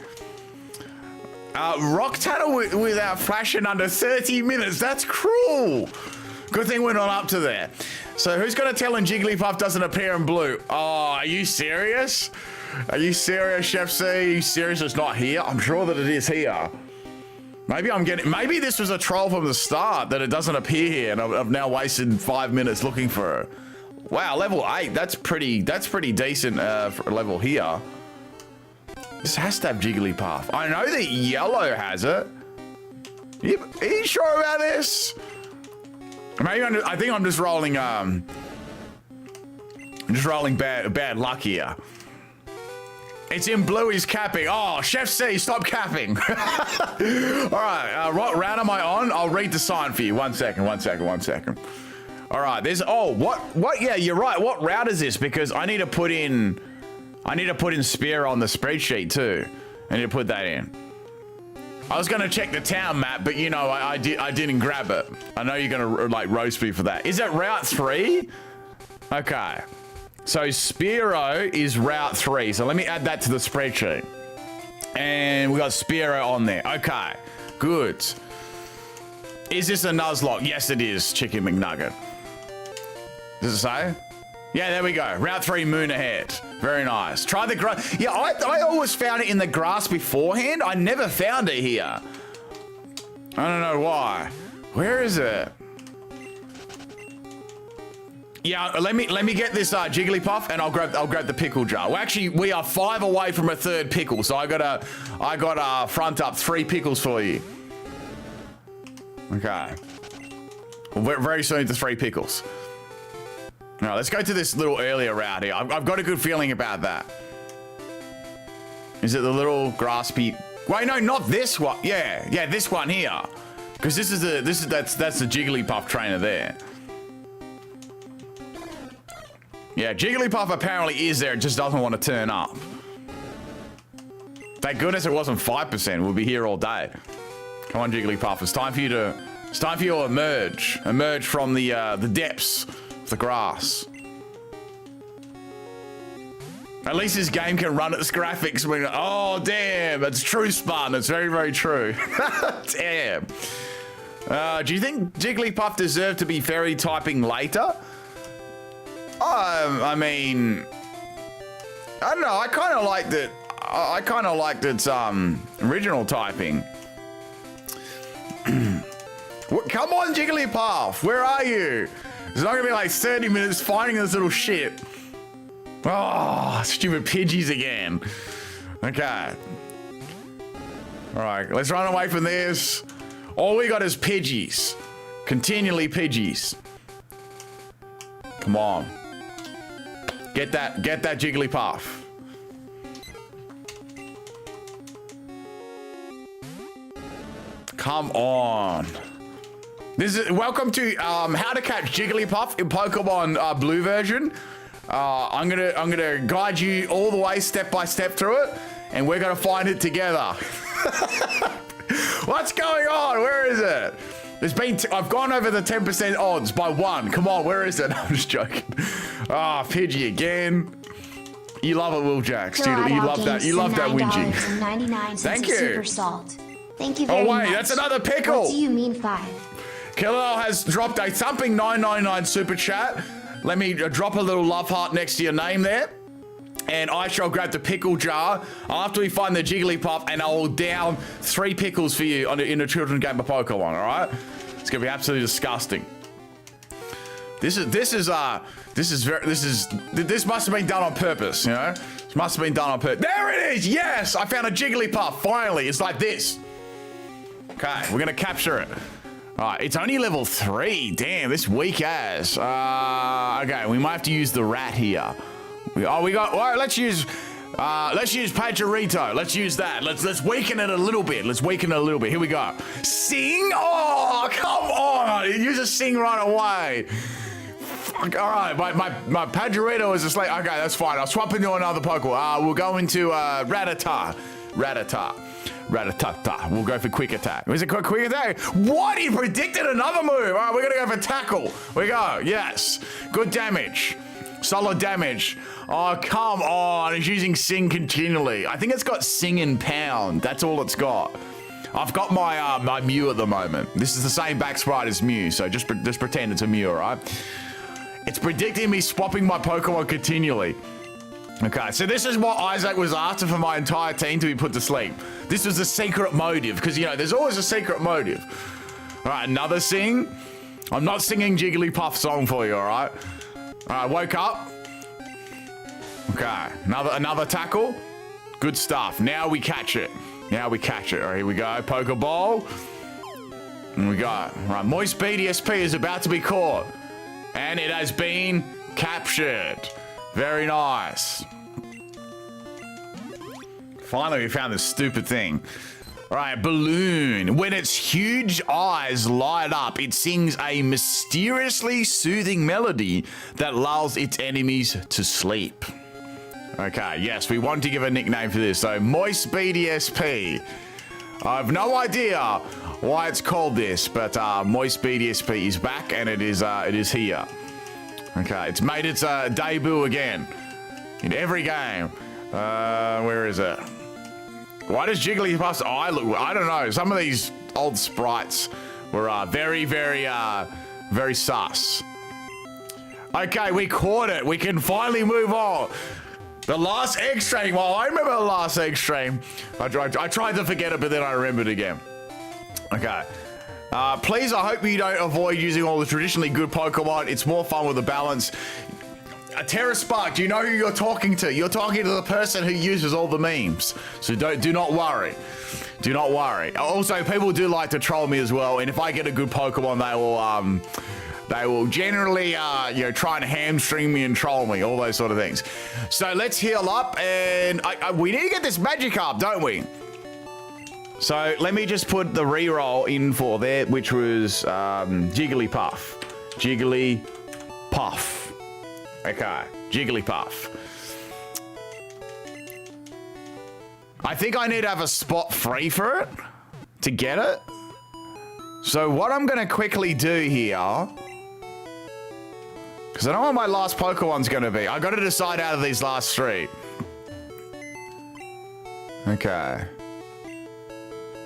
Rock Tunnel without flashing under 30 minutes. That's cruel. Good thing we're not up to there. So who's going to tell him Jigglypuff doesn't appear in blue? Oh, are you serious? Are you serious, Chef C? Are you serious it's not here? I'm sure that it is here. Maybe this was a troll from the start that it doesn't appear here and I've now wasted 5 minutes looking for it. Wow, level 8. That's pretty decent for a level here. This has to have Jigglypuff. I know that yellow has it. Are you sure about this? Maybe I think I'm just rolling bad luck here. It's in blue, he's capping. Oh, Chef C, stop capping. All right, what round am I on? I'll read the sign for you. One second. All right, what? Yeah, you're right. What route is this? Because I need to put in Spearow on the spreadsheet too. I need to put that in. I was gonna check the town map, but you know, I didn't grab it. I know you're gonna like roast me for that. Is it Route 3? Okay. So Spearow is Route 3. So let me add that to the spreadsheet. And we got Spearow on there. Okay, good. Is this a Nuzlocke? Yes, it is, Chicken McNugget. Does it say? Yeah, there we go. Route 3, moon ahead. Very nice. Try the grass. Yeah, I always found it in the grass beforehand. I never found it here. I don't know why. Where is it? Yeah, let me get this Jigglypuff and I'll grab the pickle jar. Well, actually, we are 5 away from a third pickle, so I gotta front up 3 pickles for you. Okay. Well, very soon to 3 pickles. All right, let's go to this little earlier route here. I've got a good feeling about that. Is it the little graspy? Wait, no, not this one. Yeah, this one here. Because that's the Jigglypuff trainer there. Yeah, Jigglypuff apparently is there. It just doesn't want to turn up. Thank goodness it wasn't 5%. We'll be here all day. Come on, Jigglypuff. It's time for you to emerge. Emerge from the depths of the grass. At least this game can run its graphics. Oh, damn. It's true, Spartan. It's very, very true. Damn. Do you think Jigglypuff deserved to be fairy typing later? I mean, I don't know. I kind of liked it. I kind of liked its original typing. Come on, Jigglypuff. Where are you? It's not going to be like 30 minutes finding this little shit. Oh, stupid Pidgeys again. Okay. All right, let's run away from this. All we got is Pidgeys. Continually Pidgeys. Come on. Get that Jigglypuff. Come on. This is welcome to how to catch Jigglypuff in Pokemon Blue version. I'm gonna guide you all the way step by step through it, and we're gonna find it together. What's going on? Where is it? I've gone over the 10% odds by 1. Come on, where is it? I'm just joking. Ah, Pidgey again. You love it, Will Jax. You love that. You love that whinging. Thank you. Super salt. Thank you very much. Oh wait, that's another pickle. What do you mean 5? Killer has dropped a thumping 999 super chat. Let me drop a little love heart next to your name there. And I shall grab the pickle jar after we find the Jigglypuff, and I will down 3 pickles for you in a children's game of Pokemon, all right? It's gonna be absolutely disgusting. This must have been done on purpose, you know? This must have been done on purpose. There it is, yes! I found a Jigglypuff, finally. It's like this. Okay, we're gonna capture it. All right, it's only level 3. Damn, this weak ass. Okay, we might have to use the rat here. Well, let's use Pachorito. Let's use that. Let's weaken it a little bit. Here we go. Sing? Oh, come on. Use a sing right away. Fuck, all right, my Pachorito is asleep. Okay, that's fine. I'll swap into another Pokemon. We'll go into Rattata. Rattata. We'll go for quick attack. Is it quick attack? What? He predicted another move. All right, we're going to go for tackle. We go. Yes. Good damage. Solid damage. Oh, come on. It's using Sing continually. I think it's got Sing and Pound. That's all it's got. I've got my my Mew at the moment. This is the same back sprite as Mew, so just pretend it's a Mew, all right? It's predicting me swapping my Pokemon continually. Okay, so this is what Isaac was after for my entire team to be put to sleep. This was a secret motive, because, you know, there's always a secret motive. All right, another sing. I'm not singing Jigglypuff song for you, all right? All right, woke up. Okay, another tackle. Good stuff. Now we catch it. All right, here we go. Pokeball. And we go. All right, Moist BDSP is about to be caught. And it has been captured. Very nice. Finally, we found this stupid thing. All right, balloon. When its huge eyes light up, it sings a mysteriously soothing melody that lulls its enemies to sleep. Okay, yes, we want to give a nickname for this. So, Moist BDSP. I have no idea why it's called this, but Moist BDSP is back, and it is here. Okay, it's made its debut again in every game. Where is it? Why does Jigglypuff's eye look? I don't know. Some of these old sprites were very, very, very sus. Okay, we caught it. We can finally move on. The last egg stream. Well, I remember the last egg stream. I tried to forget it, but then I remembered again. Okay. Please, I hope you don't avoid using all the traditionally good Pokemon. It's more fun with the balance. Terra Spark, do you know who you're talking to? You're talking to the person who uses all the memes. So do not worry. Do not worry. Also, people do like to troll me as well, and if I get a good Pokemon, they will generally, try and hamstring me and troll me, all those sort of things. So let's heal up, and we need to get this Magikarp, don't we? So let me just put the reroll in for there, which was Jigglypuff. Jigglypuff. Okay, Jigglypuff. I think I need to have a spot free for it to get it. So what I'm going to quickly do here, because I know what my last Pokemon's going to be. I got to decide out of these last three. Okay.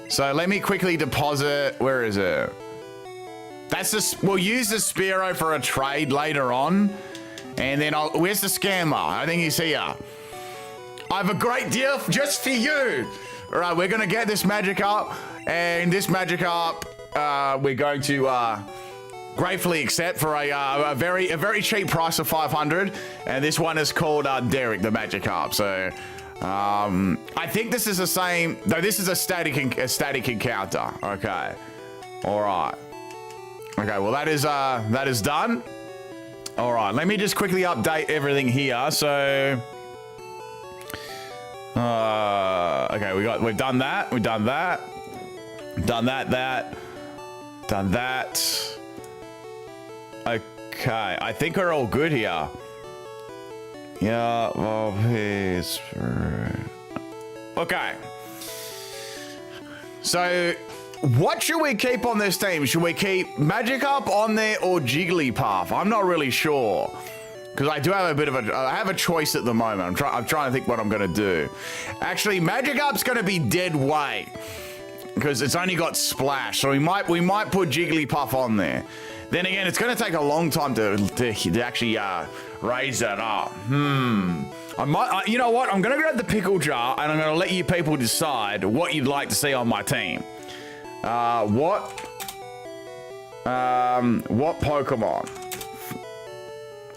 So let me quickly deposit. Where is it? That's this. We'll use the Spearow for a trade later on. And then where's the scammer? I think he's here. I have a great deal just for you. All right, we're gonna get this Magikarp, and this Magikarp, we're going to gratefully accept for a very cheap price of 500. And this one is called Derek the Magikarp. So I think this is the same. No, this is a static encounter. Okay. All right. Okay. Well, that is done. All right, let me just quickly update everything here. So, okay, we've done that, done that, done that. Okay, I think we're all good here. Yeah, well, please. Okay. So, what should we keep on this team? Should we keep Magikarp on there or Jigglypuff? I'm not really sure. Because I do have a bit of I have a choice at the moment. I'm trying to think what I'm going to do. Actually, Magikarp's going to be dead weight. Because it's only got Splash. So we might put Jigglypuff on there. Then again, it's going to take a long time to actually raise that up. You know what? I'm going to grab the pickle jar and I'm going to let you people decide what you'd like to see on my team. What Pokemon?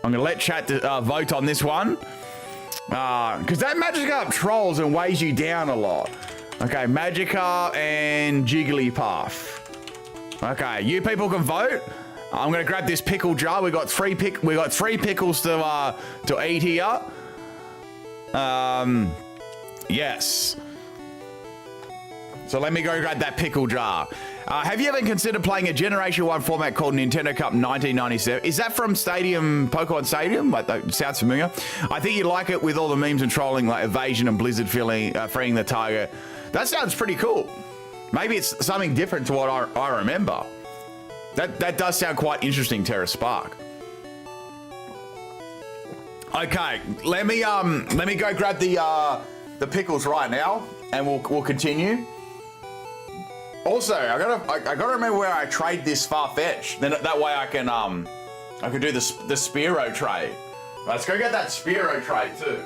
I'm gonna let chat vote on this one. Because that Magikarp trolls and weighs you down a lot. Okay, Magikarp and Jigglypuff. Okay, you people can vote. I'm gonna grab this pickle jar. We got three pickles to eat here. Yes. So let me go grab that pickle jar. Have you ever considered playing a Generation 1 format called Nintendo Cup 1997? Is that from Pokemon Stadium? Like, that sounds familiar. I think you'd like it with all the memes and trolling, like evasion and Blizzard freeing the target. That sounds pretty cool. Maybe it's something different to what I remember. That does sound quite interesting, Terra Spark. Okay, let me go grab the pickles right now, and we'll continue. Also, I gotta remember where I trade this Farfetch. Then that way I can do the Spearow trade. Let's go get that Spearow trade too.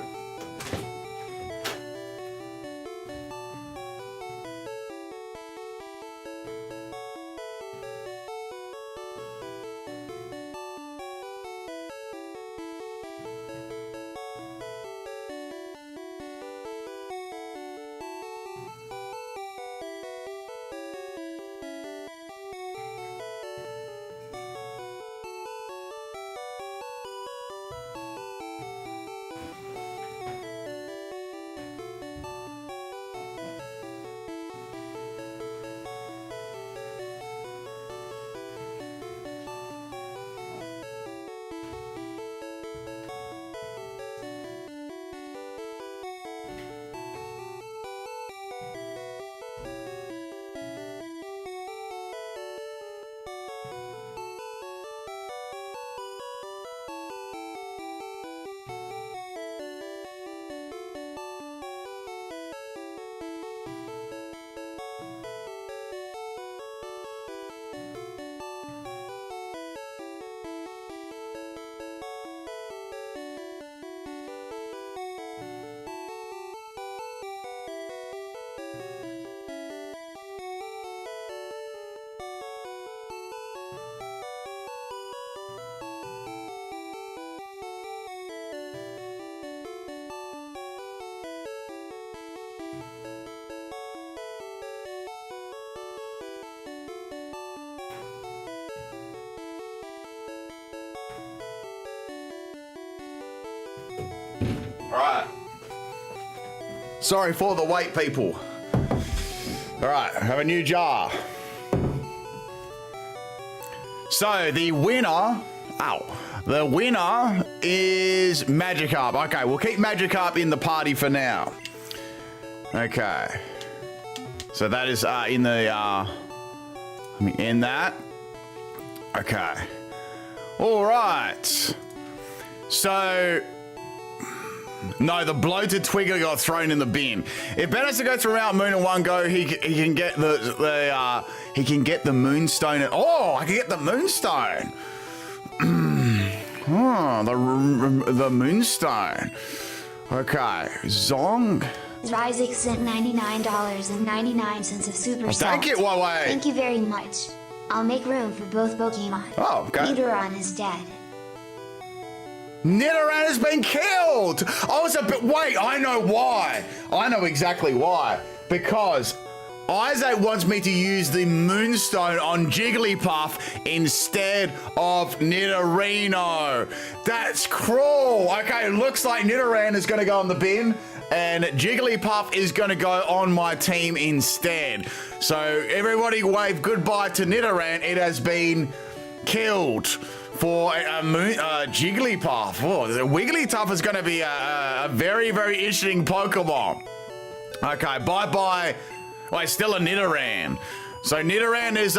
Sorry for the wait, people. All right, I have a new jar. So the winner, the winner is Magikarp. Okay, we'll keep Magikarp in the party for now. Okay. So that is in the, let me end that. Okay. All right. So, no, the bloated Twigger got thrown in the bin. If Ben has to go through Mount Moon in one go, he can get he can get the Moonstone. Oh, I can get the Moonstone. Oh, the Moonstone. Okay, Zong. Ryzik sent $99.99 of super Thank you, Huawei. Thank you very much. I'll make room for both Pokemon. Oh, okay. Nidoran is dead. Nidoran has been killed! I was a bit. Wait, I know why. I know exactly why. Because Isaac wants me to use the Moonstone on Jigglypuff instead of Nidorino. That's cruel. Okay, looks like Nidoran is going to go on the bin and Jigglypuff is going to go on my team instead. So everybody wave goodbye to Nidoran. It has been killed for Jigglypuff. Oh, Wigglytuff is going to be a very, very interesting Pokemon. Okay, bye-bye. Wait, still a Nidoran. So Nidoran is,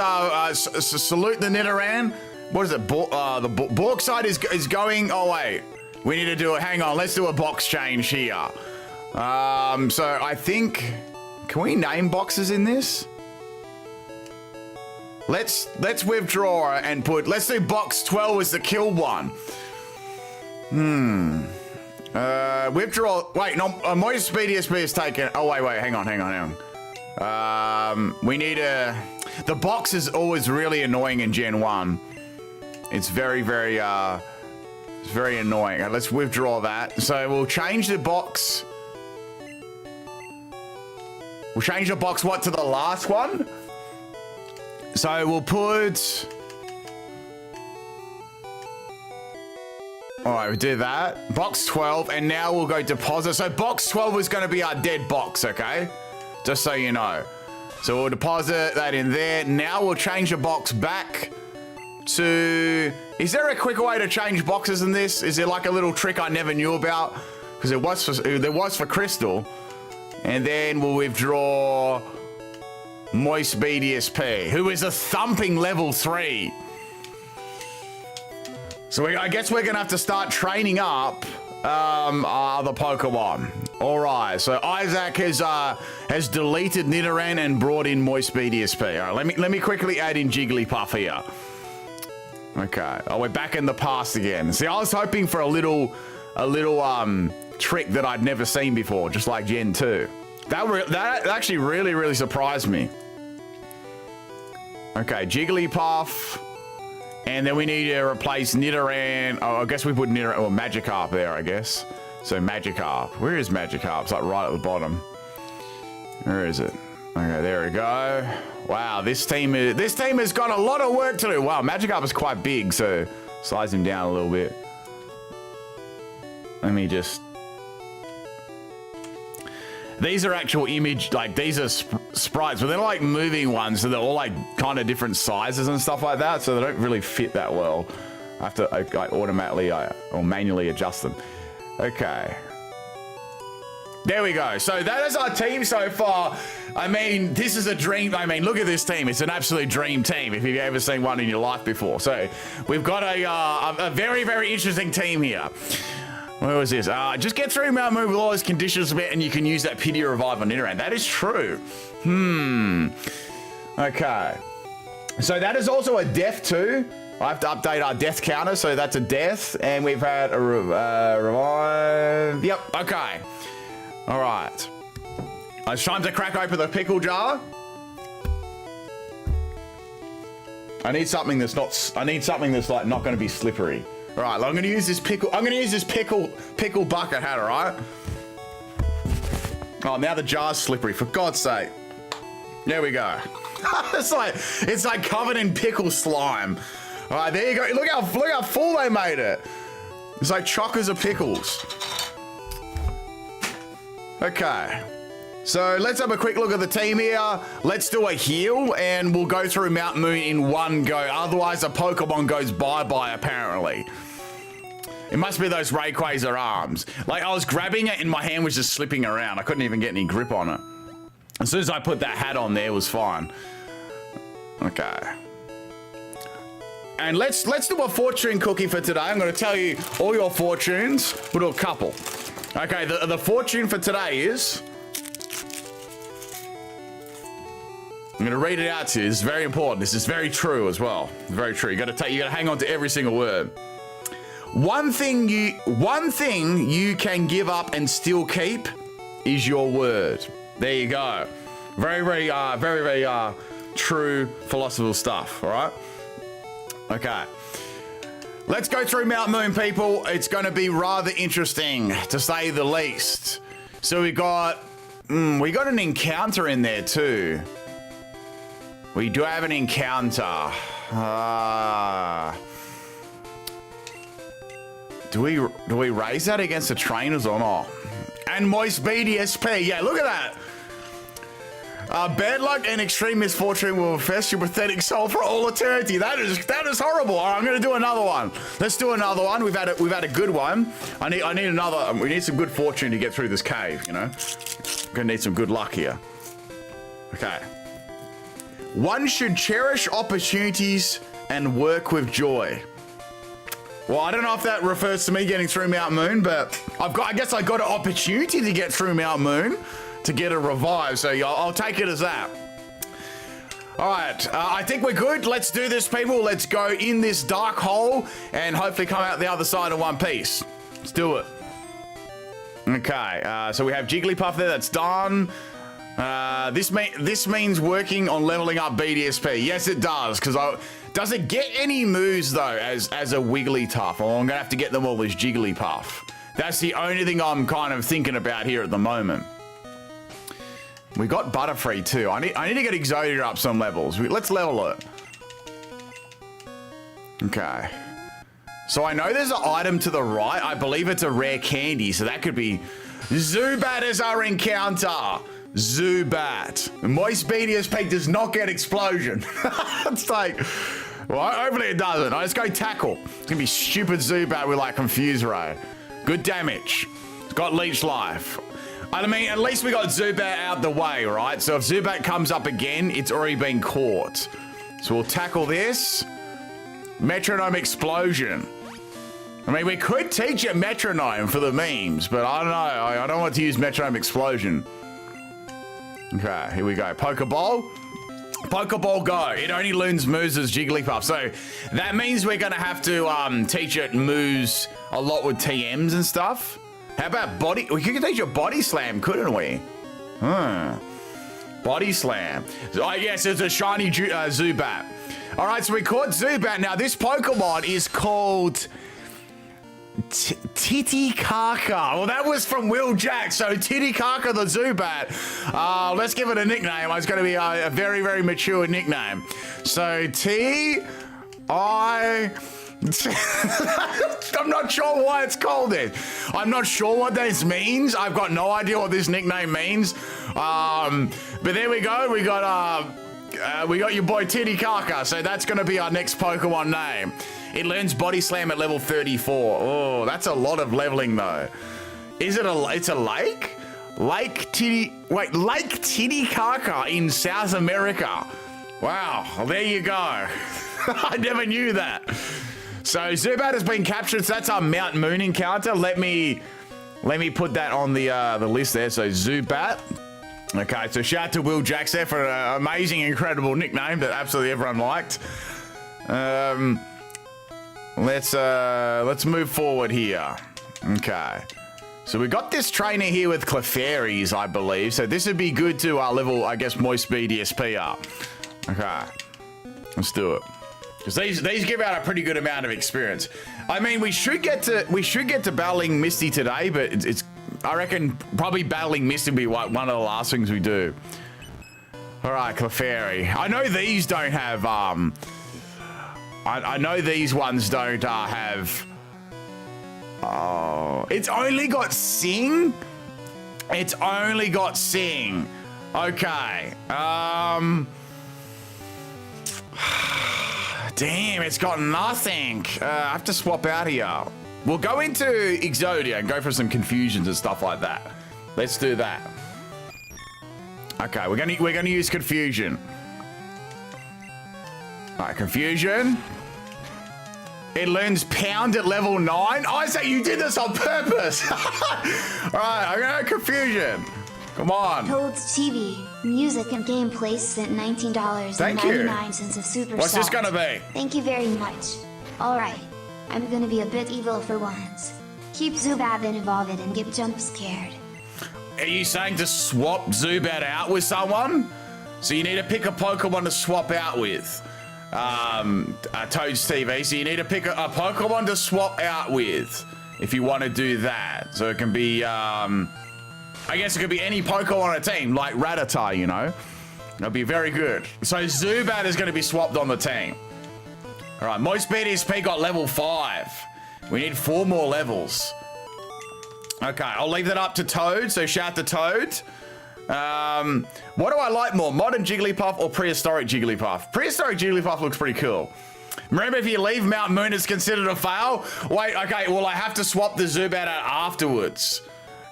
salute the Nidoran. What is it? The Borkside is going, oh wait. We need to do it, hang on, let's do a box change here. So I think, can we name boxes in this? Let's withdraw and put, let's do box 12 as the kill one. Withdraw, wait, no, Moist Speed ESP is taken. Oh, wait, hang on. We need the box is always really annoying in Gen 1. It's very, very, it's very annoying. Let's withdraw that. So we'll change the box. We'll change the box, what, to the last one? So we'll put... All right, we do that. Box 12, and now we'll go deposit. So box 12 is going to be our dead box, okay? Just so you know. So we'll deposit that in there. Now we'll change the box back to... Is there a quicker way to change boxes in this? Is there like a little trick I never knew about? Because there was for Crystal. And then we'll withdraw Moist BDSP, who is a thumping level 3. So I guess we're gonna have to start training up our other Pokemon. All right, so Isaac has deleted Nidoran and brought in Moist BDSP. All right, let me quickly add in Jigglypuff here. Okay, oh, we're back in the past again. See, I was hoping for a little trick that I'd never seen before, just like Gen 2. That actually really surprised me. Okay, Jigglypuff. And then we need to replace Nidoran. Oh, I guess we put Nidoran or Magikarp there, I guess. So Magikarp. Where is Magikarp? It's like right at the bottom. Where is it? Okay, there we go. Wow, this team has got a lot of work to do. Wow, Magikarp is quite big, so size him down a little bit. Let me just... These are actual image, like these are sprites, but they're like moving ones, so they're all like kind of different sizes and stuff like that, so they don't really fit that well. I have to like automatically or manually adjust them. Okay. There we go. So that is our team so far. I mean, this is a dream. I mean, look at this team. It's an absolute dream team if you've ever seen one in your life before. So we've got a very interesting team here. Where was this? Just get through Mount Moon with all those conditions a bit and you can use that Pity Revive on Nidoran. That is true. Okay. So that is also a death too. I have to update our death counter, so that's a death. And we've had a revive. Yep, okay. All right. It's time to crack open the pickle jar. I need something that's like not going to be slippery. All right, I'm going to use this pickle. I'm going to use this pickle bucket hat. All right. Oh, now the jar's slippery. For God's sake. There we go. it's like covered in pickle slime. All right, there you go. Look how full they made it. It's like chockers of pickles. Okay. So let's have a quick look at the team here. Let's do a heal and we'll go through Mount Moon in one go. Otherwise, a Pokemon goes bye-bye, apparently. It must be those Rayquaza arms. Like, I was grabbing it and my hand was just slipping around. I couldn't even get any grip on it. As soon as I put that hat on there, it was fine. Okay. And let's do a fortune cookie for today. I'm going to tell you all your fortunes. We'll do a couple. Okay, the fortune for today is... I'm going to read it out to you. This is very important. This is very true as well. Very true. You got to hang on to every single word. One thing you can give up and still keep is your word. There you go. Very true philosophical stuff. All right. Okay. Let's go through Mount Moon, people. It's going to be rather interesting, to say the least. So we got an encounter in there too. We do have an encounter. Do we raise that against the trainers or not? And Moist BDSP. Yeah, look at that. Bad luck and extreme misfortune will infest your pathetic soul for all eternity. That is horrible. All right, I'm gonna do another one. Let's do another one. We've had a good one. I need another. We need some good fortune to get through this cave. You know, we're gonna need some good luck here. Okay. One should cherish opportunities and work with joy. Well, I don't know if that refers to me getting through Mount Moon, but I guess I got an opportunity to get through Mount Moon to get a revive, so I'll take it as that. All right, I think we're good. Let's do this, people. Let's go in this dark hole and hopefully come out the other side in one piece. Let's do it. Okay, so we have Jigglypuff there. That's done. This means working on leveling up BDSP. Yes, it does. Does it get any moves though as a Wigglytuff? Or I'm gonna have to get them all as Jigglypuff. That's the only thing I'm kind of thinking about here at the moment. We got Butterfree too. I need to get Exodia up some levels. Let's level it. Okay. So I know there's an item to the right. I believe it's a rare candy, so that could be Zubat as our encounter. Zubat. Moist BDSP does not get explosion. It's like, well, hopefully it doesn't. Let's go tackle. It's gonna be stupid Zubat with like Confuse Ray. Good damage. It's got leech life. I mean, at least we got Zubat out the way, right? So if Zubat comes up again, it's already been caught. So we'll tackle this. Metronome explosion. I mean, we could teach it metronome for the memes, but I don't know. I don't want to use metronome explosion. Okay, here we go. Pokeball. Pokeball go. It only learns moves as Jigglypuff. So that means we're going to have to teach it moves a lot with TMs and stuff. How about body? We could teach it body slam, couldn't we? Body slam. Oh, yes, it's a shiny Zubat. All right, so we caught Zubat. Now, this Pokemon is called Titicaca. Well, that was from Will Jack. So Titicaca the Zubat. Let's give it a nickname. It's going to be a very, very mature nickname. So I'm not sure why it's called it. I'm not sure what this means. I've got no idea what this nickname means. But there we go. We got your boy Titicaca. So that's going to be our next Pokemon name. It learns Body Slam at level 34. Oh, that's a lot of leveling though. Is it it's a lake? Lake Titicaca in South America. Wow, well, there you go. I never knew that. So Zubat has been captured. So that's our Mount Moon encounter. Let me put that on the list there. So Zubat. Okay, so shout out to Will Jacks there for an amazing, incredible nickname that absolutely everyone liked. Let's move forward here. Okay. So we got this trainer here with Clefairies, I believe. So this would be good to level, I guess, Moist BDSP up. Okay. Let's do it. Because these give out a pretty good amount of experience. I mean, we should get to battling Misty today, but it's I reckon probably battling Misty will be one of the last things we do. All right, Clefairy. I know these don't have I know these ones don't have. Oh, it's only got Sing. It's only got sing. Okay. Damn, it's got nothing. I have to swap out here. We'll go into Exodia and go for some confusions and stuff like that. Let's do that. Okay, we're gonna use confusion. All right, confusion. It learns pound at level 9. Isaac, you did this on purpose. All right, I'm gonna confusion. Come on. Toad's TV, music and gameplay sent $19.99 of super What's this salt. gonna be? Thank you very much. Alright, I'm gonna be a bit evil for once. Keep Zubat involved and get jump scared. Are you saying to swap Zubat out with someone? So you need to pick a Pokemon to swap out with. Toad's TV. So you need to pick a Pokemon to swap out with if you want to do that. So it can be, I guess it could be any Pokemon on a team, like Rattata, you know? That'll be very good. So Zubat is going to be swapped on the team. All right, most BDSP got level 5. We need 4 more levels. Okay, I'll leave that up to Toad, so shout to Toad. What do I like more, modern Jigglypuff or prehistoric Jigglypuff? Prehistoric Jigglypuff looks pretty cool. Remember, if you leave Mount Moon, it's considered a fail? Wait, okay, well, I have to swap the Zubat out afterwards.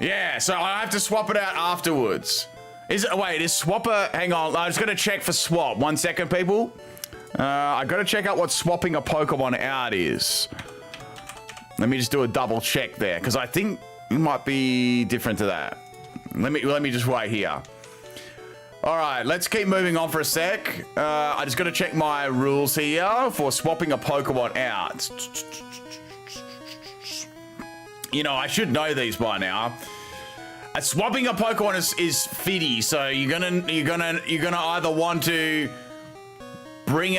Yeah, so I have to swap it out afterwards. Is swapper, hang on, I'm just gonna check for swap. 1 second, people. I gotta check out what swapping a Pokemon out is. Let me just do a double check there, because I think it might be different to that. Let me just wait here. All right, let's keep moving on for a sec. I just gotta check my rules here for swapping a Pokemon out. You know, I should know these by now. Swapping a Pokemon is fitty, so you're gonna either want to bring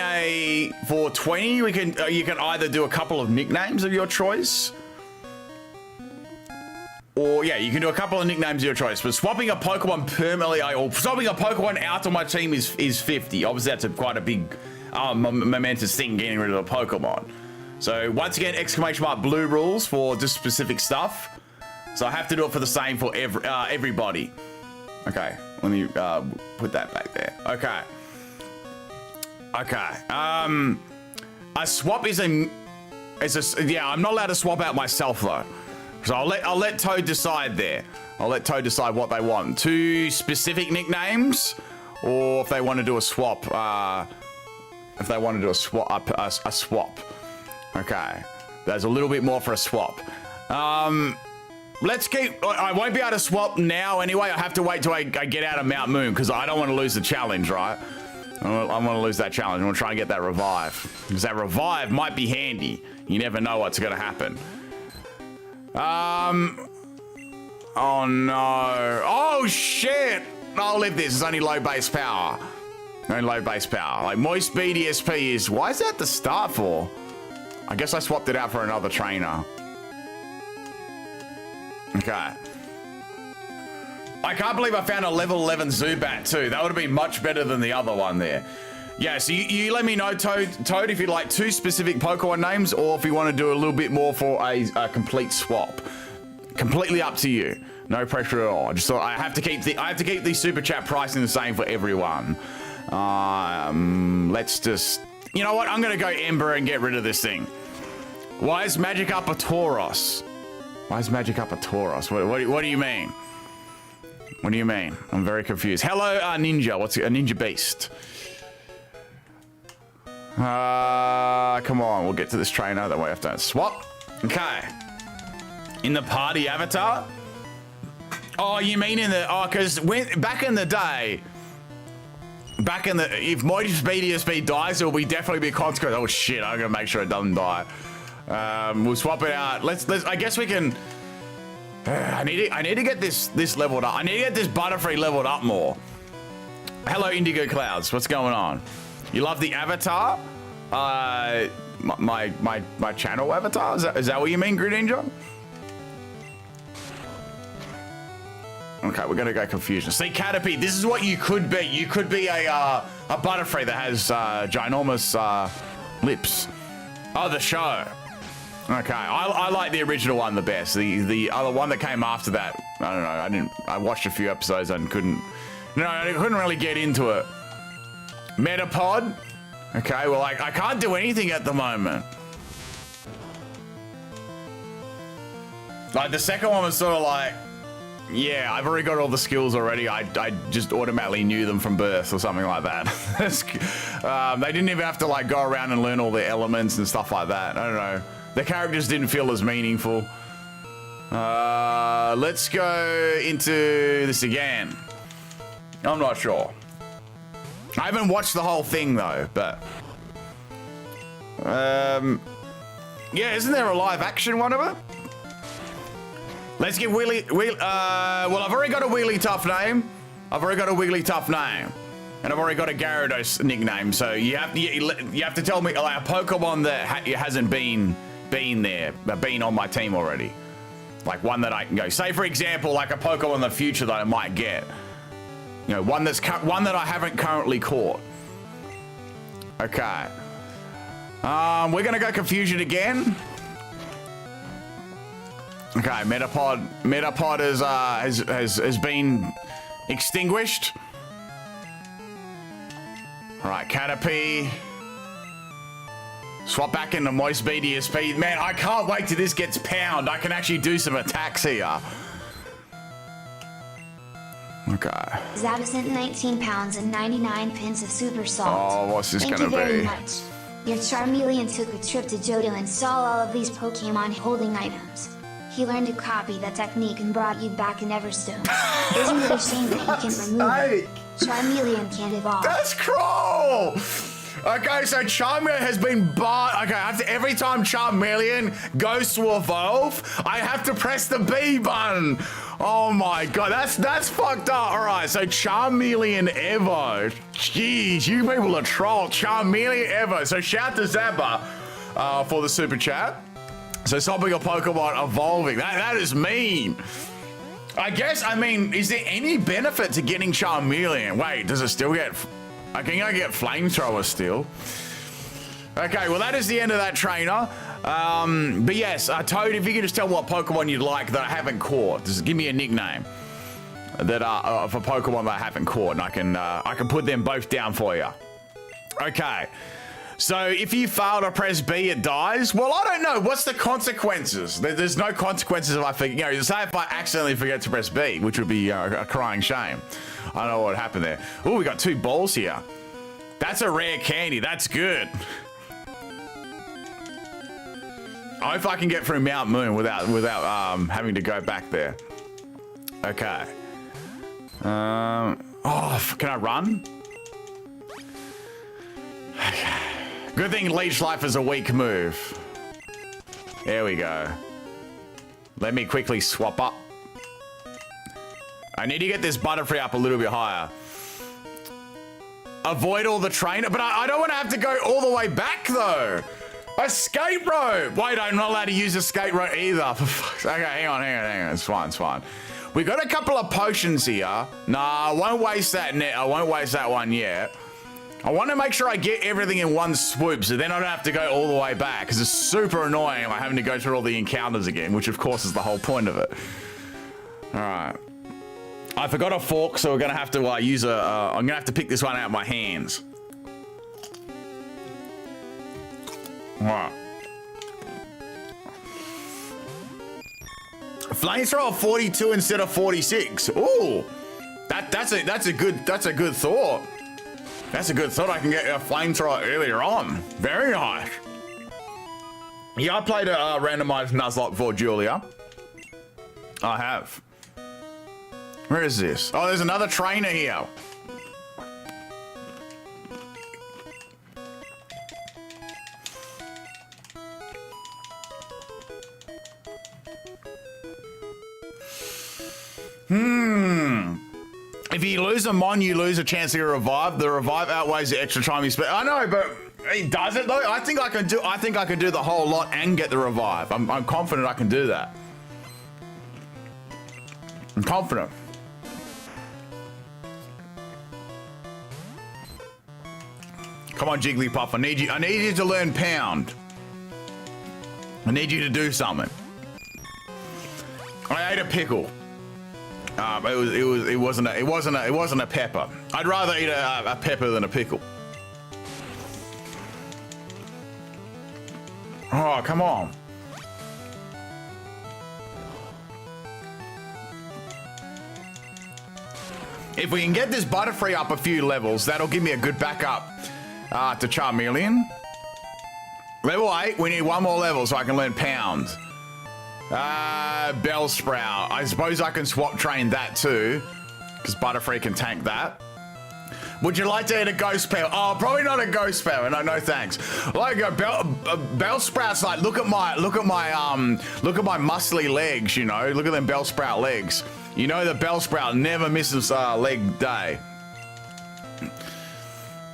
for 20. You can either do a couple of nicknames of your choice, or yeah, you can do a couple of nicknames of your choice. But swapping a Pokemon permanently, or swapping a Pokemon out on my team is 50. Obviously, that's quite a big momentous thing, getting rid of a Pokemon. So once again, exclamation mark blue rules for just specific stuff. So I have to do it for the same for everybody. Okay, let me put that back there. Okay. A swap is yeah, I'm not allowed to swap out myself though. So I'll let Toad decide there. I'll let Toad decide what they want. 2 specific nicknames, or if they want to do a swap. If they want to do a swap. Okay, there's a little bit more for a swap. Let's keep. I won't be able to swap now anyway. I have to wait till I get out of Mount Moon because I don't want to lose the challenge, right? I want to lose that challenge. I want to try and get that revive because that revive might be handy. You never know what's going to happen. Oh no. Oh shit. I'll live this. It's only low base power. Only low base power. Like Moist BDSP is. Why is that the start for? I guess I swapped it out for another trainer. Okay. I can't believe I found a level 11 Zubat too. That would have been much better than the other one there. Yeah, so you let me know, Toad, if you'd like 2 specific Pokemon names or if you want to do a little bit more for a complete swap. Completely up to you. No pressure at all. I just thought I have to keep the super chat pricing the same for everyone. Let's just, you know what? I'm gonna go Ember and get rid of this thing. Why is Magikarp a Tauros? Why is Magikarp a Tauros? What do you mean? What do you mean? I'm very confused. Hello, Ninja. What's a Ninja Beast? Come on. We'll get to this trainer. That way I have to swap. Okay. In the party avatar? Oh, you mean in the... Oh, because back in the day... If Moist BDSP dies, it will definitely be a consequence. Oh, shit. I'm going to make sure it doesn't die. We'll swap it out. Let's I guess we can... I need to get this leveled up. I need to get this Butterfree leveled up more. Hello, Indigo Clouds. What's going on? You love the avatar? My channel avatar? Is that what you mean, Greninja? Okay, we're gonna go Confusion. See, Caterpie, this is what you could be. You could be a Butterfree that has ginormous lips. Oh, the show. Okay, I like the original one the best. The other one that came after that, I don't know. I watched a few episodes and couldn't really get into it. Metapod. Okay, well, I can't do anything at the moment. Like, the second one was sort of like, yeah, I've already got all the skills already. I just automatically knew them from birth or something like that. They didn't even have to, like, go around and learn all the elements and stuff like that. I don't know. The characters didn't feel as meaningful. Let's go into this again. I'm not sure. I haven't watched the whole thing, though, but... yeah, isn't there a live action one of it? Let's get well, I've already got a Wheelie Tough name. And I've already got a Gyarados nickname. So you have to tell me like a Pokemon that hasn't been on my team already. Like one that I can go. Say for example, like a Pokemon in the future that I might get. You know, one that I haven't currently caught. Okay. We're gonna go Confusion again. Okay, Metapod has been extinguished. All right, Caterpie. Swap back into Moist BDSP. Man, I can't wait till this gets pound. I can actually do some attacks here. Okay. Zabasent 19 pounds and 99 pence of super salt. Oh, what's this Thank gonna you very be? much. Your Charmeleon took a trip to Johto and saw all of these Pokemon holding items. He learned to copy that technique and brought you back in Everstone. Isn't it a shame that you can remove it? Charmeleon can't evolve. That's cruel! Okay, so Charmeleon has been barred. Okay, every time Charmeleon goes to evolve, I have to press the B button. Oh my god, that's fucked up. All right, so Charmeleon Evo. Jeez, you people are troll. Charmeleon Evo. So shout to Zappa for the super chat. So stopping your Pokemon evolving. That is mean. I guess, I mean, is there any benefit to getting Charmeleon? Wait, does it still get... I can go get Flamethrower still. Okay, well, that is the end of that trainer. But yes, Toad, if you could just tell me what Pokemon you'd like that I haven't caught. Just give me a nickname that for Pokemon that I haven't caught, and I can put them both down for you. Okay. So if you fail to press B, it dies. Well, I don't know. What's the consequences? There's no consequences if I forget. You know, say if I accidentally forget to press B, which would be a crying shame. I don't know what happened there. Oh, we got 2 balls here. That's a rare candy. That's good. I hope I can get through Mount Moon without having to go back there. Okay. Oh, can I run? Okay. Good thing Leech Life is a weak move. There we go. Let me quickly swap up. I need to get this Butterfree up a little bit higher. Avoid all the trainer, but I don't want to have to go all the way back though. Escape rope. Wait, I'm not allowed to use escape rope either. Okay, hang on. It's fine. We got a couple of potions here. Nah, I won't waste that net. I won't waste that one yet. I want to make sure I get everything in one swoop, so then I don't have to go all the way back, because it's super annoying, like having to go through all the encounters again, which of course is the whole point of it. All right. I forgot a fork, so we're gonna have to use a. I'm gonna have to pick this one out of my hands. All right. Flamethrower 42 instead of 46. Ooh, that's a good thought. That's a good thought. I can get a Flamethrower earlier on. Very nice. Yeah, I played a randomized Nuzlocke for Julia. I have. Where is this? Oh, there's another trainer here. If you lose a Mon, you lose a chance to get a revive. The revive outweighs the extra time you spend. I know, but it does it though. I think I can do the whole lot and get the revive. I'm confident I can do that. I'm confident. Come on, Jigglypuff. I need you to learn Pound. I need you to do something. I ate a pickle. It wasn't a pepper. I'd rather eat a pepper than a pickle. Oh, come on. If we can get this Butterfree up a few levels, that'll give me a good backup to Charmeleon. Level 8, we need one more level so I can learn Pound. Bellsprout. I suppose I can swap train that too, because Butterfree can tank that. Would you like to eat a ghost pepper? Oh, probably not a ghost pepper. No thanks. Like a Bellsprout's like, look at my muscly legs. You know, look at them Bellsprout legs. You know the Bellsprout never misses a leg day.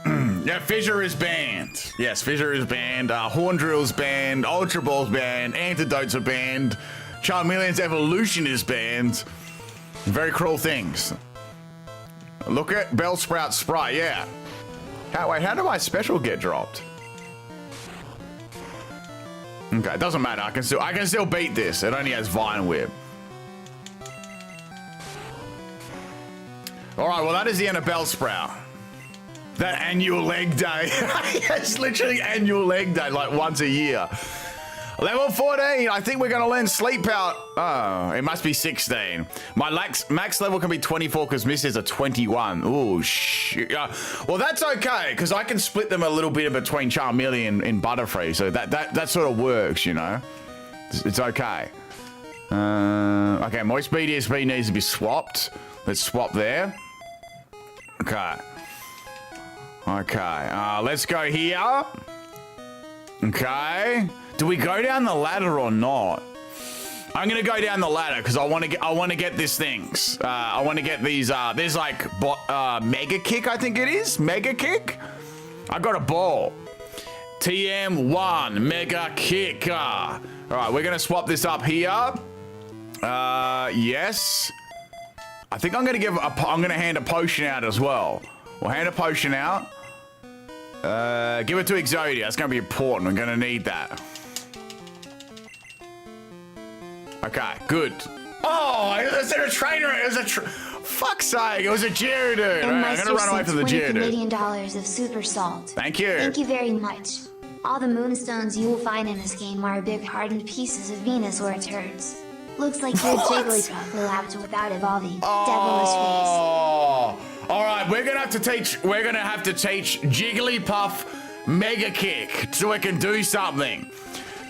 Yeah, Fissure is banned. Yes, Fissure is banned. Horn Drill's banned. Ultra Ball's banned. Antidotes are banned. Charmeleon's Evolution is banned. Very cruel things. Look at Bellsprout Sprite, yeah. Wait, how do my special get dropped? Okay, it doesn't matter. I can still beat this. It only has Vine Whip. All right, well that is the end of Bellsprout. That annual leg day. It's literally annual leg day, like once a year. Level 14, I think we're gonna learn Sleep Power. Oh, it must be 16. My max level can be 24 because Misty's a 21. Oh, shit. Well, that's okay, because I can split them a little bit between Charmeleon and Butterfree, so that sort of works, you know? It's okay. Okay, Moist BDSP needs to be swapped. Let's swap there. Okay. Okay, let's go here. Okay. Do we go down the ladder or not? I'm gonna go down the ladder because I want to get these things. I want to get these. There's like Mega Kick, I think it is. Mega Kick. I got a ball. TM1 Mega Kick. All right, we're gonna swap this up here. Yes. I think I'm gonna hand a potion out as well. We'll hand a potion out. Give it to Exodia. It's gonna be important. We're gonna need that. Okay, good. Oh, is there a trainer? It was fuck's sake, it was a Geodude. And I'm gonna run away from the Geodude. $20 Canadian of Super Salt. Thank you. Thank you very much. All the moonstones you will find in this game are big hardened pieces of Venus or turds. Looks like your Jigglypuff collapsed without evolving. Devilish face. Oh, all right. We're gonna have to teach Jigglypuff Mega Kick so it can do something.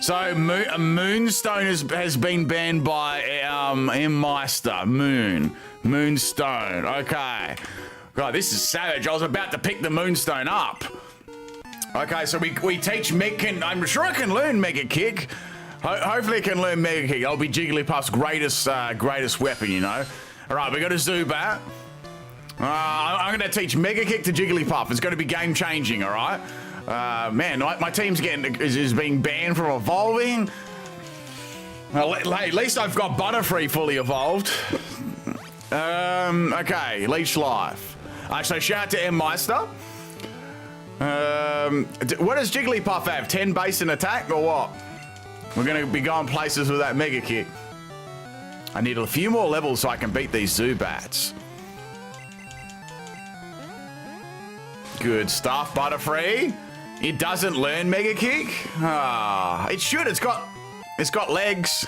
So a Moonstone has been banned by M-Meister. Moonstone. Okay. God, this is savage. I was about to pick the Moonstone up. Okay, so we teach I'm sure I can learn Mega Kick. Hopefully I can learn Mega Kick. I'll be Jigglypuff's greatest weapon, you know. All right, we got a Zubat. I'm going to teach Mega Kick to Jigglypuff. It's going to be game changing, all right? Man, my team's is being banned from evolving. Well, at least I've got Butterfree fully evolved. Okay, Leech Life. So shout out to M-Meister. What does Jigglypuff have? 10 base and attack or what? We're going to be going places with that Mega Kick. I need a few more levels so I can beat these Zubats. Good stuff, Butterfree. It doesn't learn Mega Kick. It should. It's got legs.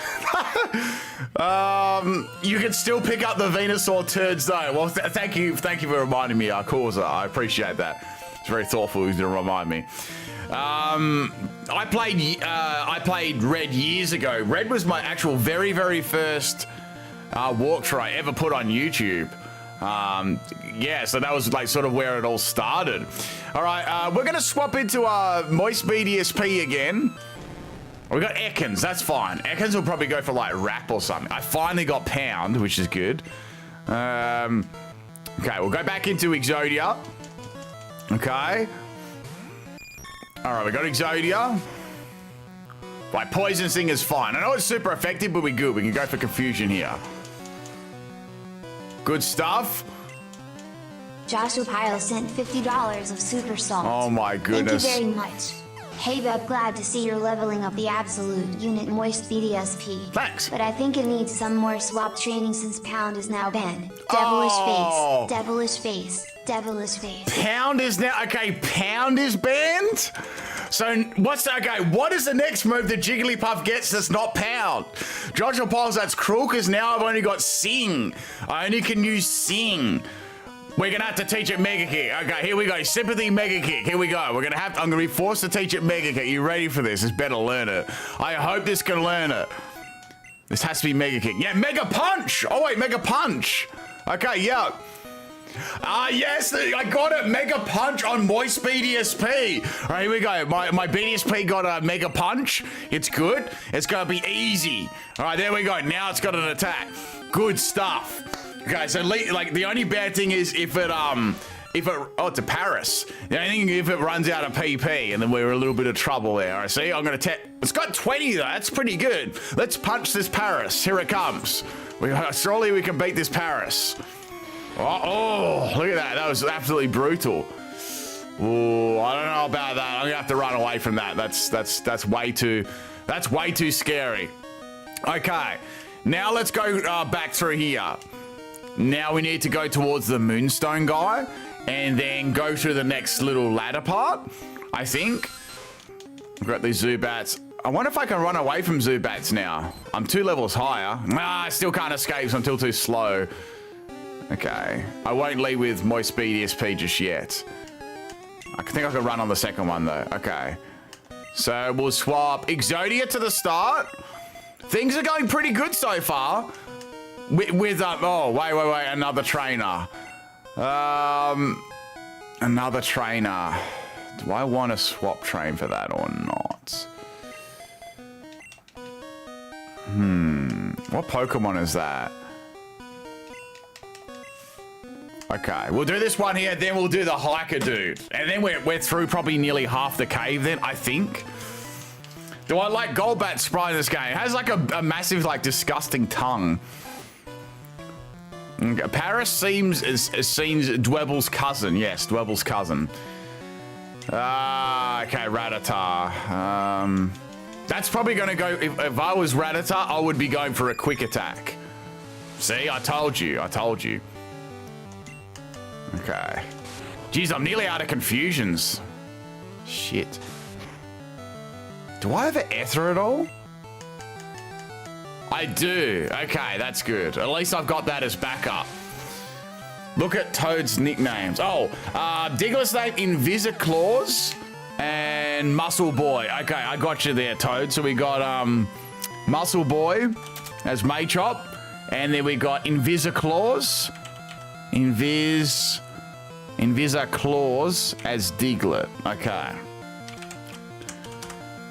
You can still pick up the Venusaur turds though. Well, thank you for reminding me, Causa. I appreciate that. It's very thoughtful of you to remind me. I played Red years ago. Red was my actual very first walkthrough I ever put on YouTube. Yeah, so that was like sort of where it all started. All right, we're gonna swap into Moist BDSP again. We got Ekans, that's fine. Ekans will probably go for like Rap or something. I finally got Pound, which is good. Okay, we'll go back into Exodia. Okay. All right, we got Exodia. Like Poison Sting is fine. I know it's super effective, but we're good. We can go for Confusion here. Good stuff. Joshua Pyle sent $50 of Super Salt. Oh my goodness. Thank you very much. Hey Beb, glad to see you're leveling up the absolute unit moist BDSP. Thanks. But I think it needs some more swap training since Pound is now banned. Devilish Oh. face, devilish face, devilish face. Pound is now, okay, Pound is banned? So what is the next move that Jigglypuff gets that's not Pound? Joshua Piles, that's cruel because now I've only got Sing. I only can use Sing. We're gonna have to teach it Mega Kick. Okay, here we go. Sympathy Mega Kick. Here we go. I'm gonna be forced to teach it Mega Kick. You ready for this? It's better learn it. I hope this can learn it. This has to be Mega Kick. Yeah, Mega Punch. Oh wait, Mega Punch. Okay, yeah. Yes, I got it. Mega Punch on Moist BDSP. All right, here we go. My BDSP got a Mega Punch. It's good. It's gonna be easy. All right, there we go. Now it's got an attack. Good stuff. Okay, so like the only bad thing is if it oh, it's a Paris. The only thing if it runs out of PP, and then we're in a little bit of trouble there. I see. I'm gonna it's got 20 though. That's pretty good. Let's punch this Paris. Here it comes. Surely we can beat this Paris. Oh, look at that. That was absolutely brutal. Oh, I don't know about that. I'm gonna have to run away from that. That's way too scary. Okay, now let's go back through here. Now we need to go towards the Moonstone guy and then go through the next little ladder part, I think. We've got these Zubats. I wonder if I can run away from Zubats now. I'm 2 levels higher. I still can't escape, so I'm still too slow. Okay, I won't lead with Moist BDSP just yet. I think I can run on the second one though. Okay, so we'll swap Exodia to the start. Things are going pretty good so far. Oh wait, another trainer. Another trainer. Do I want to swap train for that or not? What Pokemon is that? Okay, we'll do this one here, then we'll do the hiker dude. And then we're through probably nearly half the cave then, I think. Do I like Golbat's sprite in this game? It has like a massive, like, disgusting tongue. Okay, Paris seems Dwebble's cousin. Yes, Dwebble's cousin. Okay, Rattata. That's probably gonna go, if I was Rattata, I would be going for a quick attack. See, I told you. Okay. Jeez, I'm nearly out of confusions. Shit. Do I have an Ether at all? I do. Okay, that's good. At least I've got that as backup. Look at Toad's nicknames. Oh, Digltt's name, Invisiclaws and Muscle Boy. Okay, I got you there, Toad. So we got Muscle Boy as Machop, and then we got Invisiclaws. Invisiclaws as Diglett. Okay.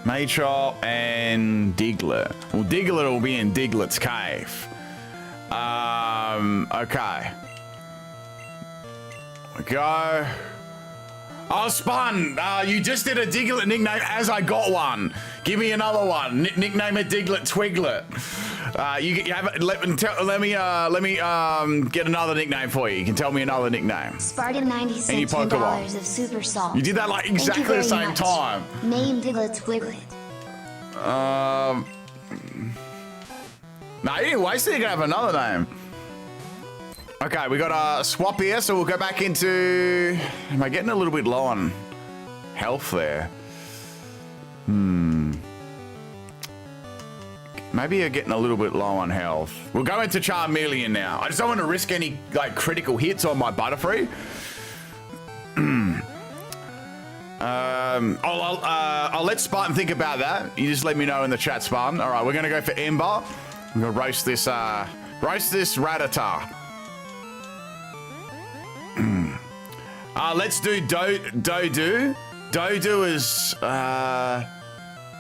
Machop and Diglett. Well, Diglett will be in Diglett's cave. Okay. We go. Oh, Spun! You just did a Diglett nickname as I got one. Give me another one. Nickname it Diglett Twiglet. You have let me get another nickname for you. You can tell me another nickname. Spartan 90 cents $2 of Super Salt. You did that like exactly the same time. Name Diglett Twiglet. No, you didn't waste it. You can have another name. Okay, we got a swap here, so we'll go back into. Am I getting a little bit low on health there? Maybe you're getting a little bit low on health. We'll go into Charmeleon now. I just don't want to risk any like critical hits on my Butterfree. I'll let Spartan think about that. You just let me know in the chat, Spartan. All right, we're gonna go for Ember. I'm gonna roast this Rattata. Let's do Dodu. Dodu is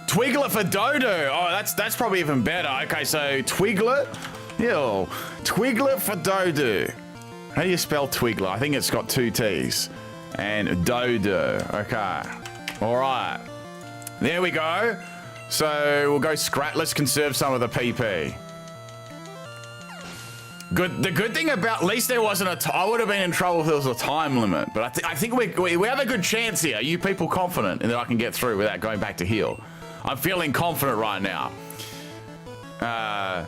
Twiglet for Dodo. Oh, that's probably even better. Okay, so Twiglet. Yo, Twiglet for Dodo. How do you spell Twiglet? I think it's got 2 T's. And Dodo. Okay. All right. There we go. So we'll go Scrat. Let's conserve some of the PP. Good. The good thing about, at least there wasn't I would have been in trouble if there was a time limit. But I think we have a good chance here. Are you people confident that I can get through without going back to heal? I'm feeling confident right now. For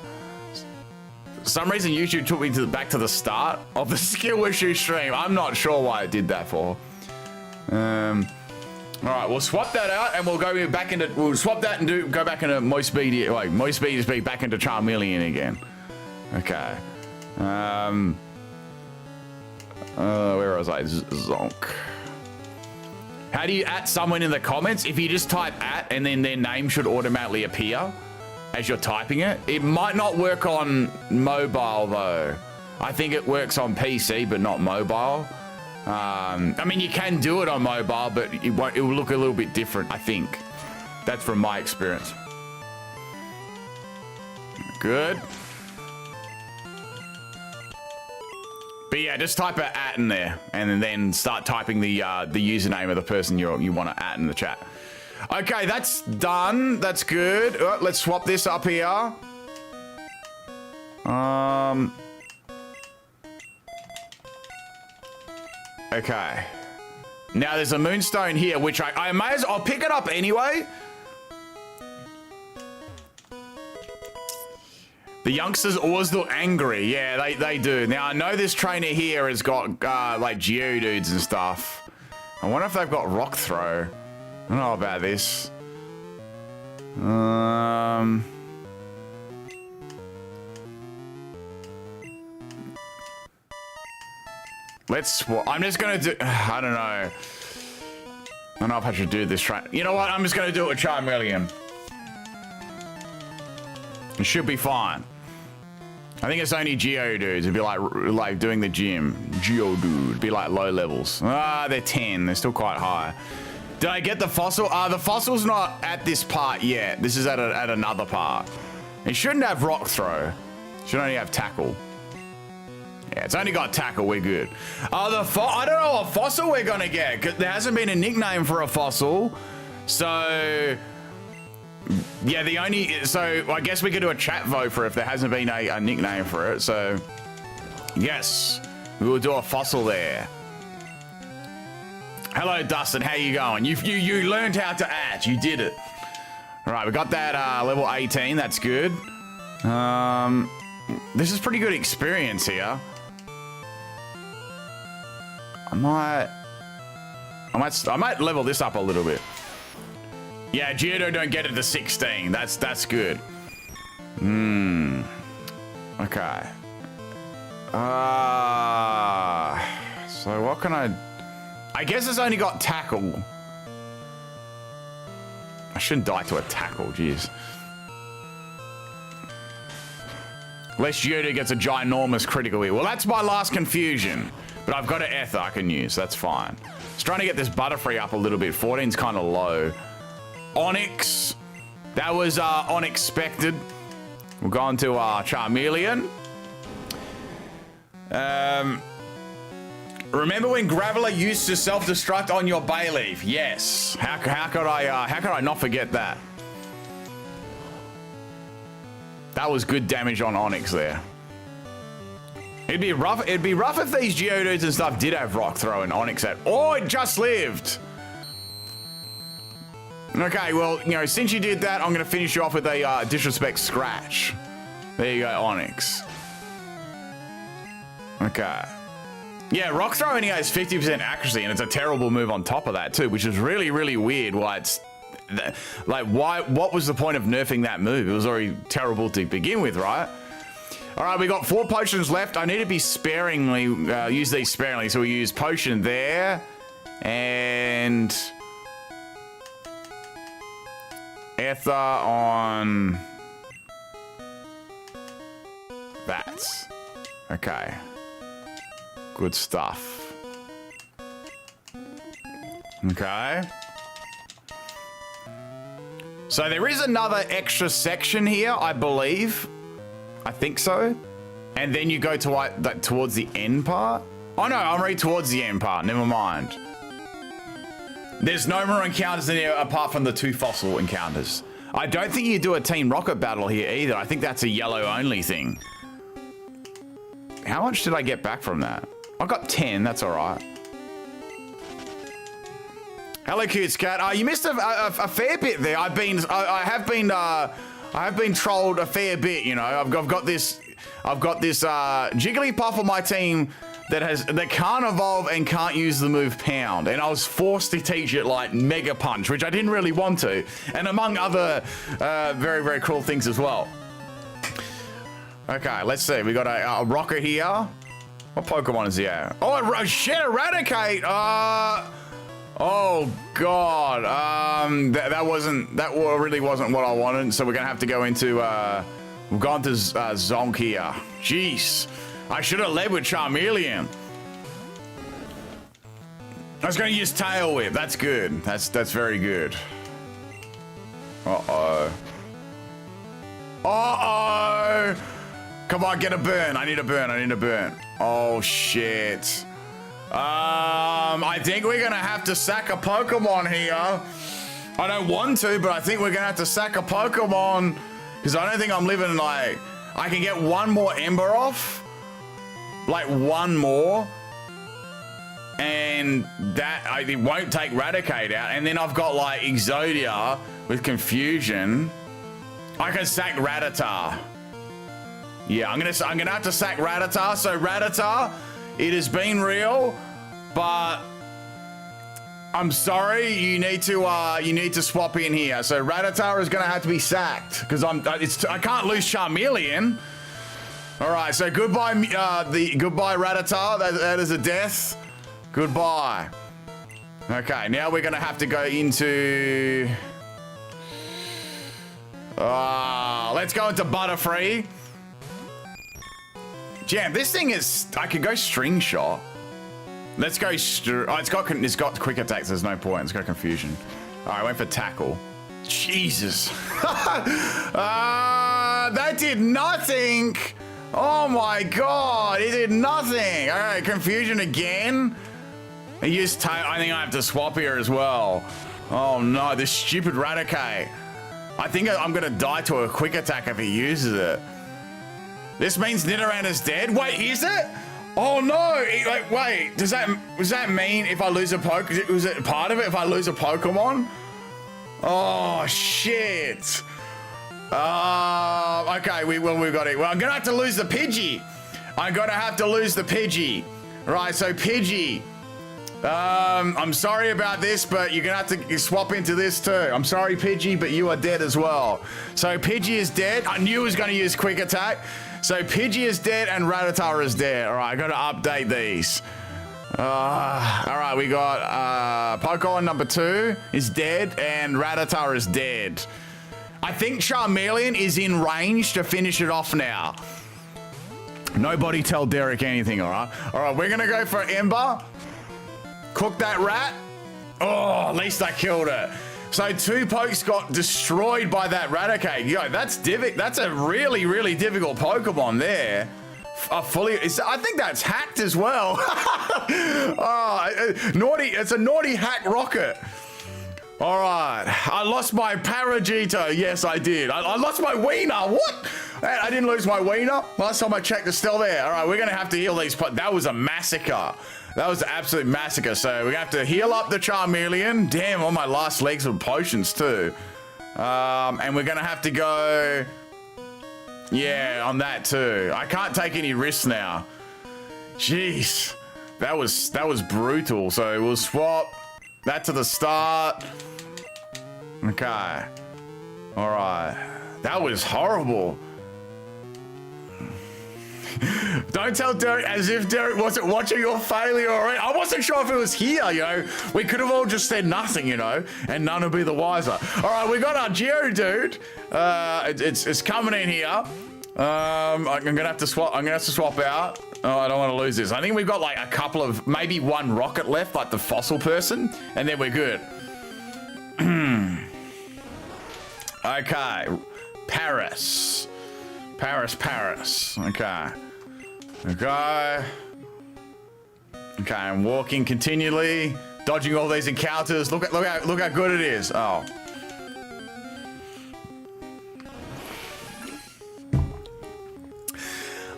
some reason YouTube took me back to the start of the skill issue stream. I'm not sure why it did that for. All right, we'll swap that out and we'll go back into. We'll swap that and go back into Moist Speedy. Wait, Moist Speedy be back into Charmeleon again. Okay. Where was I? Zonk. How do you at someone in the comments? If you just type at and then their name should automatically appear as you're typing it. It might not work on mobile though. I think it works on PC but not mobile. I mean, you can do it on mobile, but it will look a little bit different, I think. That's from my experience. Good. But yeah, just type an at in there and then start typing the username of the person you want to at in the chat. Okay, that's done. That's good. Let's swap this up here. Okay. Now there's a moonstone here, which I may as well, I'll pick it up anyway. The youngsters always look angry. Yeah, they do. Now I know this trainer here has got like Geodudes and stuff. I wonder if they've got Rock Throw. I don't know about this. Let's swap. I'm just gonna do. I don't know. I don't know if I should do this train. You know what? I'm just gonna do it with Charmeleon. It should be fine. I think it's only Geodudes. It'd be like doing the gym. Geodude. It'd be like low levels. They're 10. They're still quite high. Did I get the fossil? The fossil's not at this part yet. This is at another part. It shouldn't have Rock Throw. It should only have Tackle. Yeah, it's only got Tackle. We're good. I don't know what fossil we're gonna get. 'Cause there hasn't been a nickname for a fossil. So yeah, so I guess we could do a chat vote for if there hasn't been a nickname for it. So yes, we will do a fossil there. Hello, Dustin. How you going? You learned how to at. You did it. All right, we got that level 18. That's good. This is pretty good experience here. I might level this up a little bit. Yeah, Geodude don't get it to 16. That's good. Okay. So what can I guess it's only got Tackle. I shouldn't die to a Tackle, jeez. Unless Geodude gets a ginormous critical hit. Well, that's my last confusion. But I've got an Ether I can use. That's fine. Just trying to get this Butterfree up a little bit. 14's kind of low. Onyx. That was unexpected. We'll go on to Charmeleon. Remember when Graveler used to self-destruct on your Bayleaf? Yes. How could I not forget that? That was good damage on Onyx there. It'd be rough if these Geodudes and stuff did have Rock Throw and Onyx at. Oh, it just lived. Okay, well, you know, since you did that, I'm gonna finish you off with a Disrespect Scratch. There you go, Onyx. Okay. Yeah, Rock Throw only has 50% accuracy, and it's a terrible move on top of that too, which is really, really weird. Why it's like, what was the point of nerfing that move? It was already terrible to begin with, right? All right, we got 4 potions left. I need to be sparingly, use these sparingly. So we use potion there and Ether on that. Okay. Good stuff. Okay. So there is another extra section here, I believe. I think so. And then you go to towards the end part. Oh no, I'm already towards the end part. Never mind. There's no more encounters in here apart from the 2 fossil encounters. I don't think you do a Team Rocket battle here either. I think that's a yellow only thing. How much did I get back from that? I got 10. That's all right. Hello, cutes cat. You missed a fair bit there. I have been trolled a fair bit. You know, I've got this Jigglypuff on my team that can't evolve and can't use the move Pound, and I was forced to teach it like Mega Punch, which I didn't really want to, and among other very, very cool things as well. Okay, let's see. We got a Rocket here. What Pokemon is he at? Oh, shit, Eradicate. Oh god. That really wasn't what I wanted. So we're gonna have to go into. We've gone to Zonk here. Jeez. I should have led with Charmeleon. I was going to use Tail Whip. That's good. That's very good. Uh-oh. Uh-oh. Come on, get a burn. I need a burn. I need a burn. Oh, shit. I think we're going to have to sack a Pokemon here. I don't want to, but I think we're going to have to sack a Pokemon because I don't think I'm living like... I can get one more Ember off. Like one more, and it won't take Raticate out, and then I've got like Exodia with Confusion. I can sack Rattata. Yeah, I'm gonna have to sack Rattata. So Rattata, it has been real, but I'm sorry, you need to swap in here. So Rattata is gonna have to be sacked because I can't lose Charmeleon. All right, so goodbye, goodbye Rattata. That is a death. Goodbye. Okay, now we're gonna have to go into. Let's go into Butterfree. Jam, this thing is. I could go String Shot. Let's go. It's got quick attacks. There's no point. It's got Confusion. All right, I went for Tackle. Jesus. That did nothing. Oh my god, it did nothing. All right, Confusion again. I used Tail. I think I have to swap here as well. Oh no, this stupid Raticate. I think I'm gonna die to a quick attack if he uses it. This means Nidoran is dead. Wait, is it? Oh no! Wait, does that mean if I lose a Pokemon? Was it part of it if I lose a Pokemon? Oh shit! Okay, we got it. Well, I'm gonna have to lose the Pidgey. I'm gonna have to lose the Pidgey. Right, so Pidgey. I'm sorry about this, but you're gonna have to swap into this too. I'm sorry, Pidgey, but you are dead as well. So Pidgey is dead. I knew he was gonna use Quick Attack. So Pidgey is dead and Rattata is dead. All right, I gotta update these. All right, we got Pokemon number 2 is dead and Rattata is dead. I think Charmeleon is in range to finish it off now. Nobody tell Derek anything, all right? All right, we're gonna go for Ember. Cook that rat. Oh, at least I killed it. So 2 pokes got destroyed by that Raticate. Yo, that's a really, really difficult Pokemon there. I think that's hacked as well. Naughty, it's a naughty hack rocket. All right, I lost my Paragito. Yes, I did. I lost my Wiener. What? I didn't lose my Wiener. Last time I checked, it's still there. All right, we're gonna have to heal these. That was a massacre. That was an absolute massacre. So we're gonna have to heal up the Charmeleon. Damn, all my last legs were potions too. And we're gonna have to go. Yeah, on that too. I can't take any risks now. Jeez, that was brutal. So we'll swap that to the start. Okay. All right. That was horrible. Don't tell Derek as if Derek wasn't watching your failure already. I wasn't sure if it was here, you know. We could have all just said nothing, you know, and none would be the wiser. All right, we got our Geodude. It's coming in here. I'm gonna have to swap. I'm gonna have to swap out. Oh, I don't want to lose this. I think we've got like a couple of, maybe one rocket left, like the fossil person, and then we're good. Okay, Paris. Okay. Okay, I'm walking continually, dodging all these encounters. Look how good it is. Oh.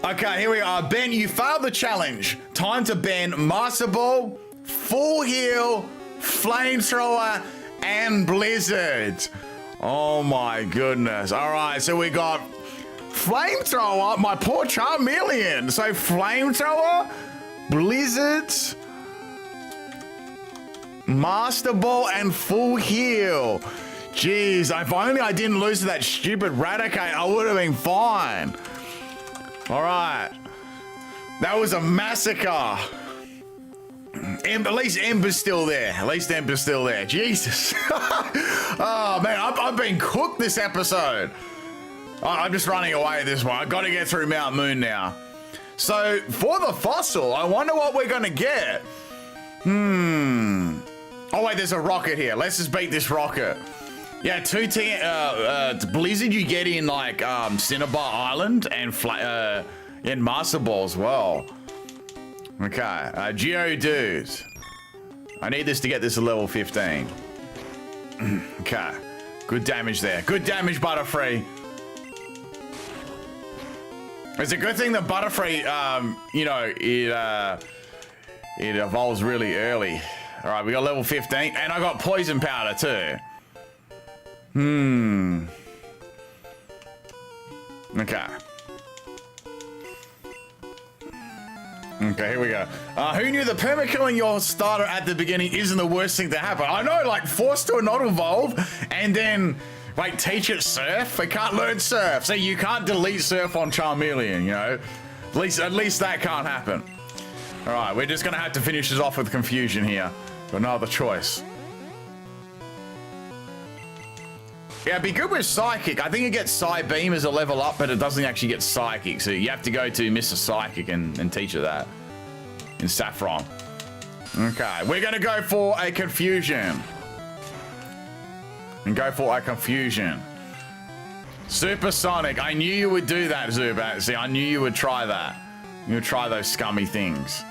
Okay, here we are. Ben, you failed the challenge. Time to ban Master Ball, Full Heal, Flamethrower, and Blizzard. Oh my goodness. All right, so we got Flamethrower, my poor Charmeleon. So Flamethrower, Blizzard, Master Ball, and Full Heal. Jeez, if only I didn't lose to that stupid Raticate, I would have been fine. All right. That was a massacre. At least Ember's still there. At least Ember's still there. Jesus. Oh, man, I've been cooked this episode. I'm just running away at this one. I've got to get through Mount Moon now. So, for the fossil, I wonder what we're going to get. Oh, wait, there's a rocket here. Let's just beat this rocket. Yeah, Blizzard you get in, like, Cinnabar Island and Master Ball as well. Okay, Geodude. I need this to get this to level 15. Okay, good damage there. Good damage, Butterfree. It's a good thing that Butterfree, you know, it evolves really early. All right, we got level 15, and I got Poison Powder too. Okay. Okay, here we go. Who knew the perma-killing your starter at the beginning isn't the worst thing to happen? I know, like, forced to not evolve, and then, like, teach it Surf? It can't learn Surf. So you can't delete Surf on Charmeleon, you know? At least that can't happen. All right, we're just gonna have to finish this off with Confusion here. Got no other choice. Yeah, it'd be good with Psychic. I think it gets Psy Beam as a level up, but it doesn't actually get Psychic. So you have to go to Mr. Psychic and teach her that in Saffron. Okay, we're going to go for a Confusion. And go for a Confusion. Supersonic. I knew you would do that, Zubat. See, I knew you would try that. You would try those scummy things.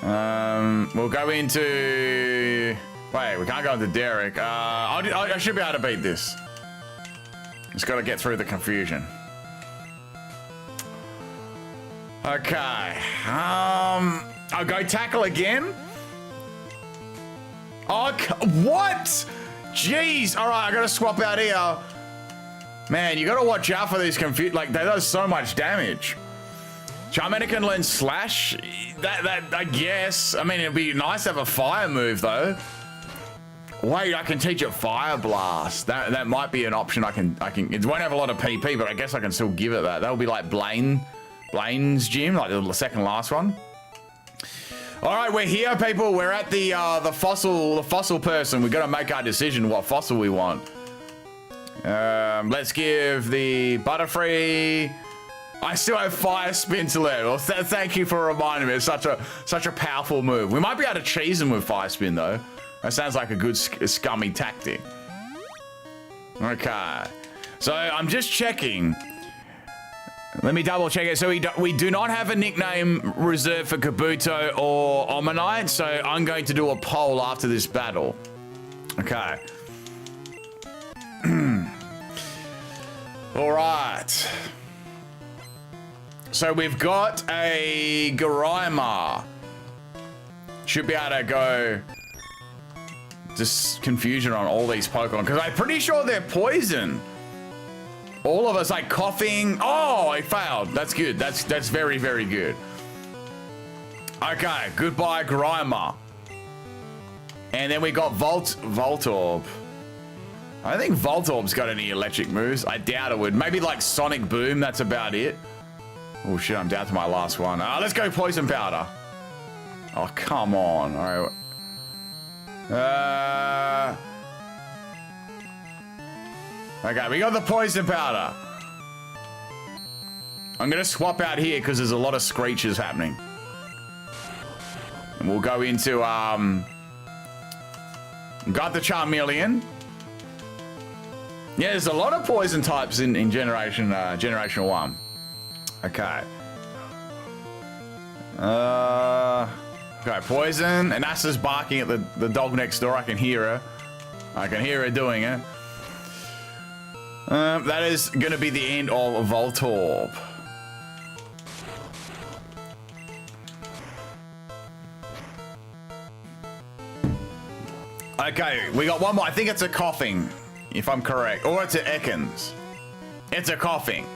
We'll go into... Wait, we can't go into Derek. I should be able to beat this. Just got to get through the Confusion. Okay. I'll go Tackle again. Oh, what? Jeez. All right, I got to swap out here. Man, you got to watch out for these Like, they do so much damage. Charmander can learn Slash. That I guess. I mean, it'd be nice to have a fire move, though. Wait, I can teach it Fire Blast. That might be an option. I can. It won't have a lot of PP, but I guess I can still give it that. That would be like Blaine's gym, like the second last one. All right, we're here, people. We're at the fossil person. We got to make our decision what fossil we want. Let's give the Butterfree. I still have Fire Spin to learn. Well, thank you for reminding me. It's such a powerful move. We might be able to cheese him with Fire Spin though. That sounds like a good scummy tactic. Okay. So I'm just checking. Let me double check it. So we do not have a nickname reserved for Kabuto or Omanite. So I'm going to do a poll after this battle. Okay. All right. So we've got a Garaima. Should be able to go... Just Confusion on all these Pokemon, because I'm pretty sure they're poison. All of us, like, coughing. Oh, I failed. That's good. That's very, very good. Okay, goodbye, Grimer. And then we got Voltorb. I don't think Voltorb's got any electric moves. I doubt it would. Maybe like Sonic Boom, that's about it. Oh shit, I'm down to my last one. Let's go Poison Powder. Oh, come on. All right. Okay, we got the Poison Powder. I'm gonna swap out here because there's a lot of screeches happening. And we'll go into, got the Charmeleon. Yeah, there's a lot of poison types in Generation 1. Okay. Okay, poison. And Asa's barking at the dog next door. I can hear her. I can hear her doing it. That is going to be the end of Voltorb. Okay, we got one more. I think it's a coughing, if I'm correct. Or it's a Ekans. It's a coughing.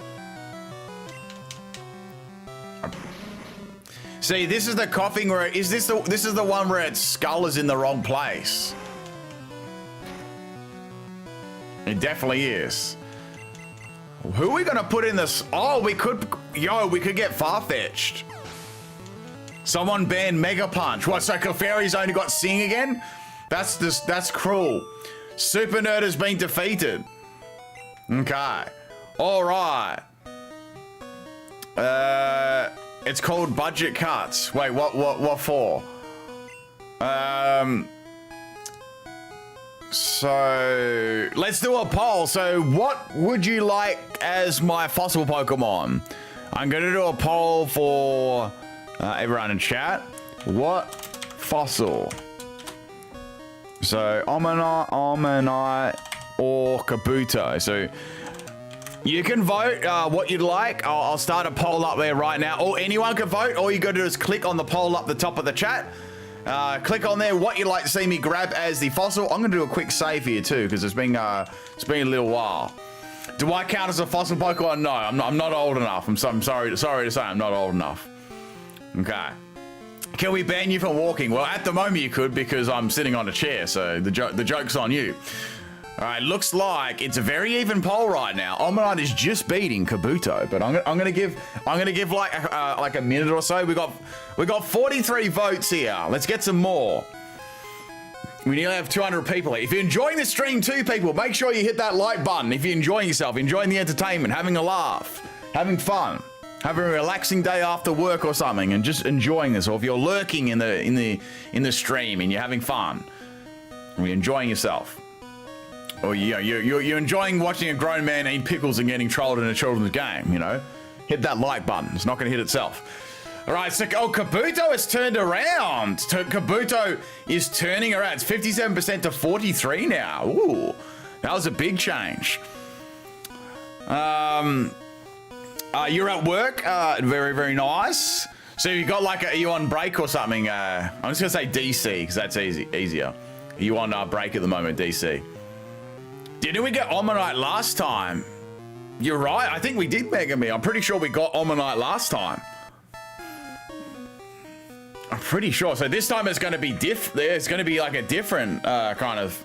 See, this is the coughing where this is the one where its skull is in the wrong place. It definitely is. Who are we gonna put in this? Oh, we could get Farfetched. Someone banned Mega Punch. What, so Clefairy's only got Sing again? That's cruel. Super Nerd has been defeated. Okay. All right. It's called budget cuts. Wait, what for? So let's do a poll. So what would you like as my fossil Pokemon? I'm gonna do a poll for everyone in chat. What fossil? So Omanyte, or Kabuto. So you can vote what you'd like. I'll start a poll up there right now. Or anyone can vote. All you gotta do is click on the poll up the top of the chat. Click on there what you'd like to see me grab as the fossil. I'm gonna do a quick save here too, because it's been a little while. Do I count as a fossil Pokemon? No, I'm not old enough. I'm sorry to say I'm not old enough. Okay. Can we ban you from walking? Well, at the moment you could, because I'm sitting on a chair, so the joke's on you. All right, looks like it's a very even poll right now. Omanyte is just beating Kabuto, but I'm gonna give like a minute or so. We got 43 votes here. Let's get some more. We nearly have 200 people here. If you're enjoying the stream too, people, make sure you hit that like button. If you're enjoying yourself, enjoying the entertainment, having a laugh, having fun, having a relaxing day after work or something, and just enjoying this, or if you're lurking in the stream and you're having fun, and you're enjoying yourself. Or you're enjoying watching a grown man eat pickles and getting trolled in a children's game, you know? Hit that like button. It's not going to hit itself. All right, so Kabuto has turned around. Kabuto is turning around. It's 57% to 43 now. Ooh, that was a big change. You're at work. Very, very nice. So you got like, are you on break or something? I'm just going to say DC because that's easier. Are you on break at the moment, DC? Didn't we get Omanyte last time? You're right. I think we did Mega Me. I'm pretty sure we got Omanyte last time. I'm pretty sure. So this time it's going to be It's going to be like a different kind of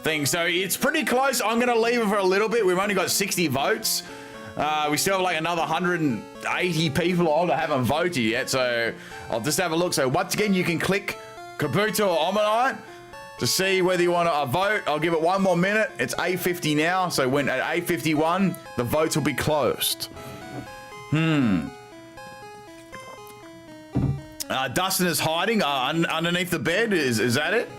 thing. So it's pretty close. I'm going to leave it for a little bit. We've only got 60 votes. We still have like another 180 people on that haven't voted yet. So I'll just have a look. So once again, you can click Kabuto or Omanyte to see whether you want to vote. I'll give it one more minute. It's 8:50 now, so when at 8:51, the votes will be closed. Dustin is hiding underneath the bed. Is that it?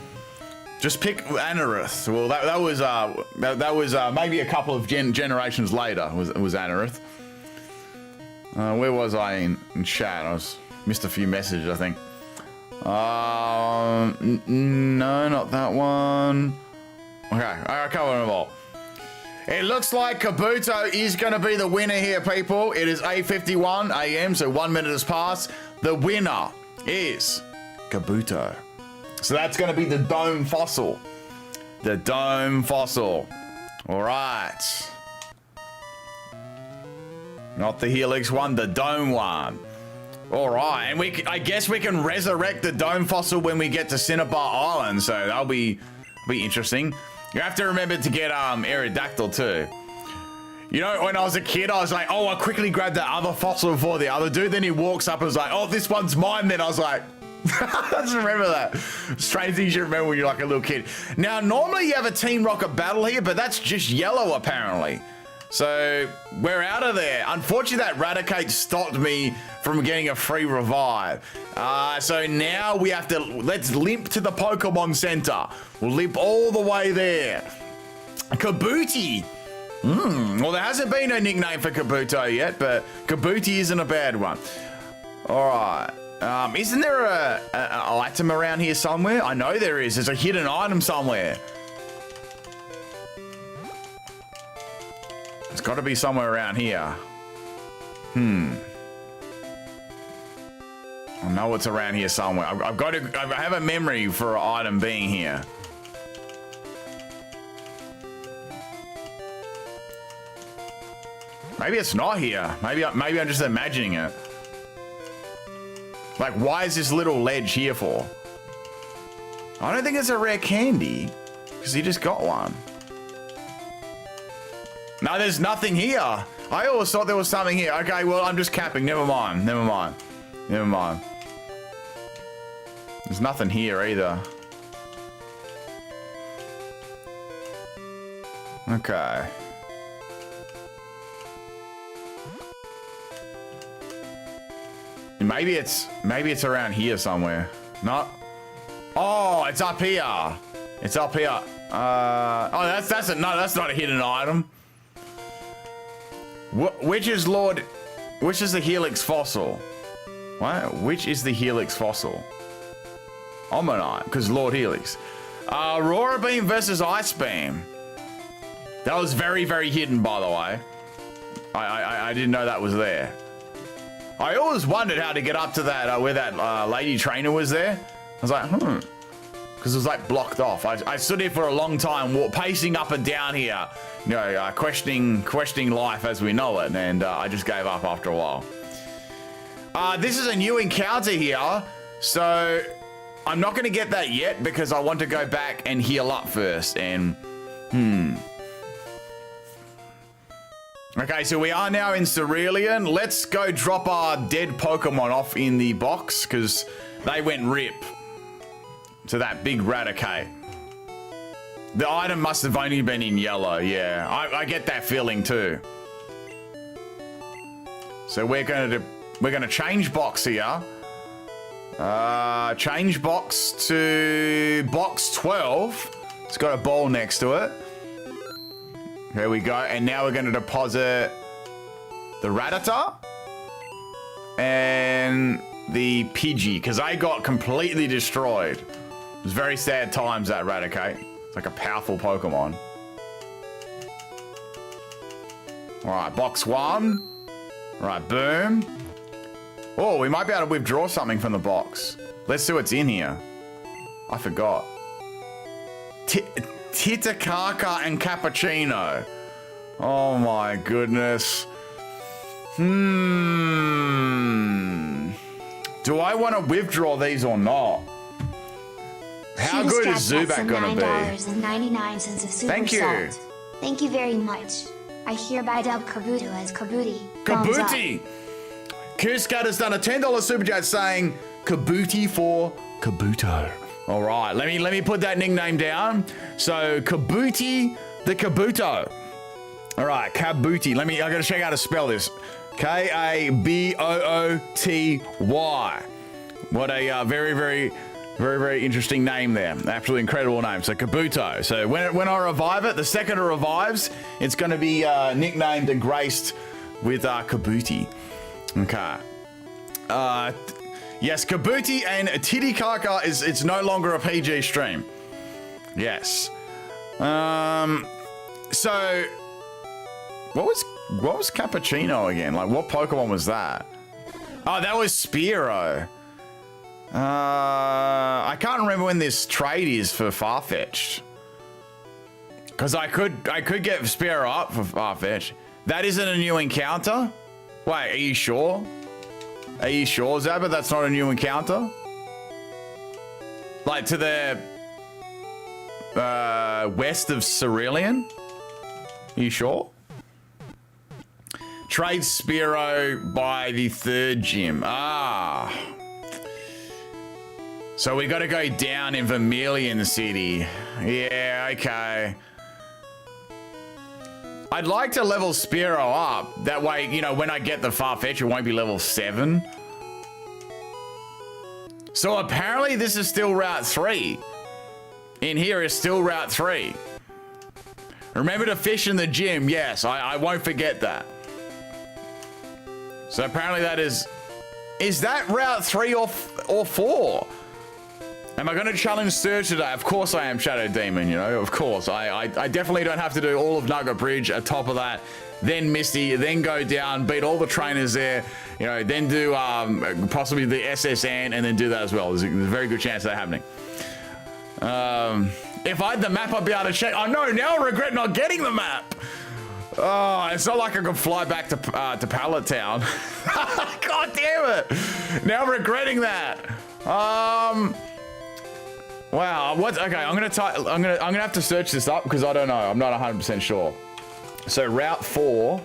Just pick Anorith. Well, that was maybe a couple of generations later. Was Anorith? Where was I in chat? I missed a few messages, I think. No, not that one. Okay, I covered them all. It looks like Kabuto is going to be the winner here, people. It is 8:51 a.m., so 1 minute has passed. The winner is Kabuto. So that's going to be the Dome Fossil. The Dome Fossil. All right. Not the Helix one, the Dome one. All right, and I guess we can resurrect the Dome Fossil when we get to Cinnabar Island, so that'll be interesting. You have to remember to get Aerodactyl too. You know, when I was a kid, I was like, oh, I quickly grabbed that other fossil before the other dude. Then he walks up and was like, oh, this one's mine. Then I was like, I just remember that. Strange things you remember when you're like a little kid. Now, normally you have a Team Rocket battle here, but that's just yellow apparently. So we're out of there. Unfortunately, that Raticate stopped me from getting a free revive. So now we have to, let's limp to the Pokemon Center. We'll limp all the way there. Kabuti. Well, there hasn't been a nickname for Kabuto yet, but Kabuti isn't a bad one. All right. Isn't there an item around here somewhere? I know there is. There's a hidden item somewhere. It's got to be somewhere around here. I know it's around here somewhere. I have a memory for an item being here. Maybe it's not here. Maybe I'm just imagining it. Like, why is this little ledge here for? I don't think it's a rare candy, because he just got one. No, there's nothing here. I always thought there was something here. Okay, well, I'm just capping. Never mind. Never mind. Never mind. There's nothing here either. Okay. Maybe it's around here somewhere. Not. Oh, it's up here. It's up here. Oh, that's not a hidden item. Which is the Helix fossil? What? Which is the Helix fossil? Omnite, because Lord Helix. Aurora Beam versus Ice Beam. That was very, very hidden, by the way. I didn't know that was there. I always wondered how to get up to that, where that lady trainer was there. I was like, because it was like blocked off. I stood here for a long time, pacing up and down here, you know, questioning life as we know it, and I just gave up after a while. This is a new encounter here, so I'm not going to get that yet because I want to go back and heal up first, and Okay, so we are now in Cerulean. Let's go drop our dead Pokemon off in the box because they went rip to that big Raticate. The item must have only been in yellow, yeah. I get that feeling too. So we're gonna change box here. Change box to box 12. It's got a ball next to it. There we go, and now we're gonna deposit the Rattata and the Pidgey, because I got completely destroyed. It was very sad times, that Raticate. It's like a powerful Pokemon. All right, box 1. All right, boom. Oh, we might be able to withdraw something from the box. Let's see what's in here. I forgot. Titicaca and Cappuccino. Oh my goodness. Do I want to withdraw these or not? How good is Zubat gonna be? $9.99 of super Thank you. salt. Thank you very much. I hereby dub Kabuto as Kabuti. Kabuti! Kuskat has done a $10 super chat saying Kabuti for Kabuto. All right, let me put that nickname down. So Kabuti the Kabuto. All right, Kabuti. I gotta check out how to spell this. K-A-B-O-O-T-Y. What a very interesting name there. Absolutely incredible name. So Kabuto. So when I revive it, the second it revives, it's gonna be nicknamed and graced with Kabuti. Okay. Yes, Kabuti and Titicaca it's no longer a PG stream. Yes. So what was Cappuccino again? Like, what Pokemon was that? Oh, that was Spearow. I can't remember when this trade is for Farfetch'd. Because I could get Spearow up for Farfetch'd. That isn't a new encounter? Wait, are you sure? Are you sure, Zabba, that's not a new encounter? Like to the west of Cerulean? Are you sure? Trade Spearow by the 3rd gym. Ah. So we gotta go down in Vermilion City. Yeah, okay. I'd like to level Spearow up. That way, you know, when I get the Farfetch, it won't be level 7. So apparently this is still Route 3. In here is still Route 3. Remember to fish in the gym. Yes, I won't forget that. So apparently that is that Route 3 or 4? Am I going to challenge Surge today? Of course I am, Shadow Demon, you know, of course. I definitely don't have to do all of Nugget Bridge at top of that, then Misty, then go down, beat all the trainers there, you know, then do possibly the SSN, and then do that as well. There's a very good chance of that happening. If I had the map, I'd be able to check. Oh no, now I regret not getting the map. Oh, it's not like I can fly back to Pallet Town. God damn it! Now I'm regretting that. Wow. What? Okay, I'm gonna have to search this up because I don't know. I'm not 100% sure. So Route 4,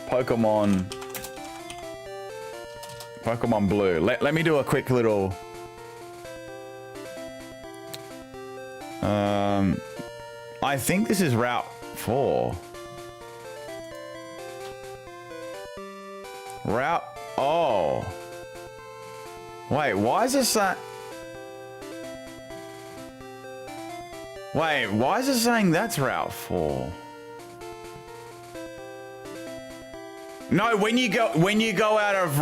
Pokemon Blue. Let me do a quick little. I think this is Route 4. Oh. Wait, why is this that? Wait, why is it saying that's Route 4? No, when you go out of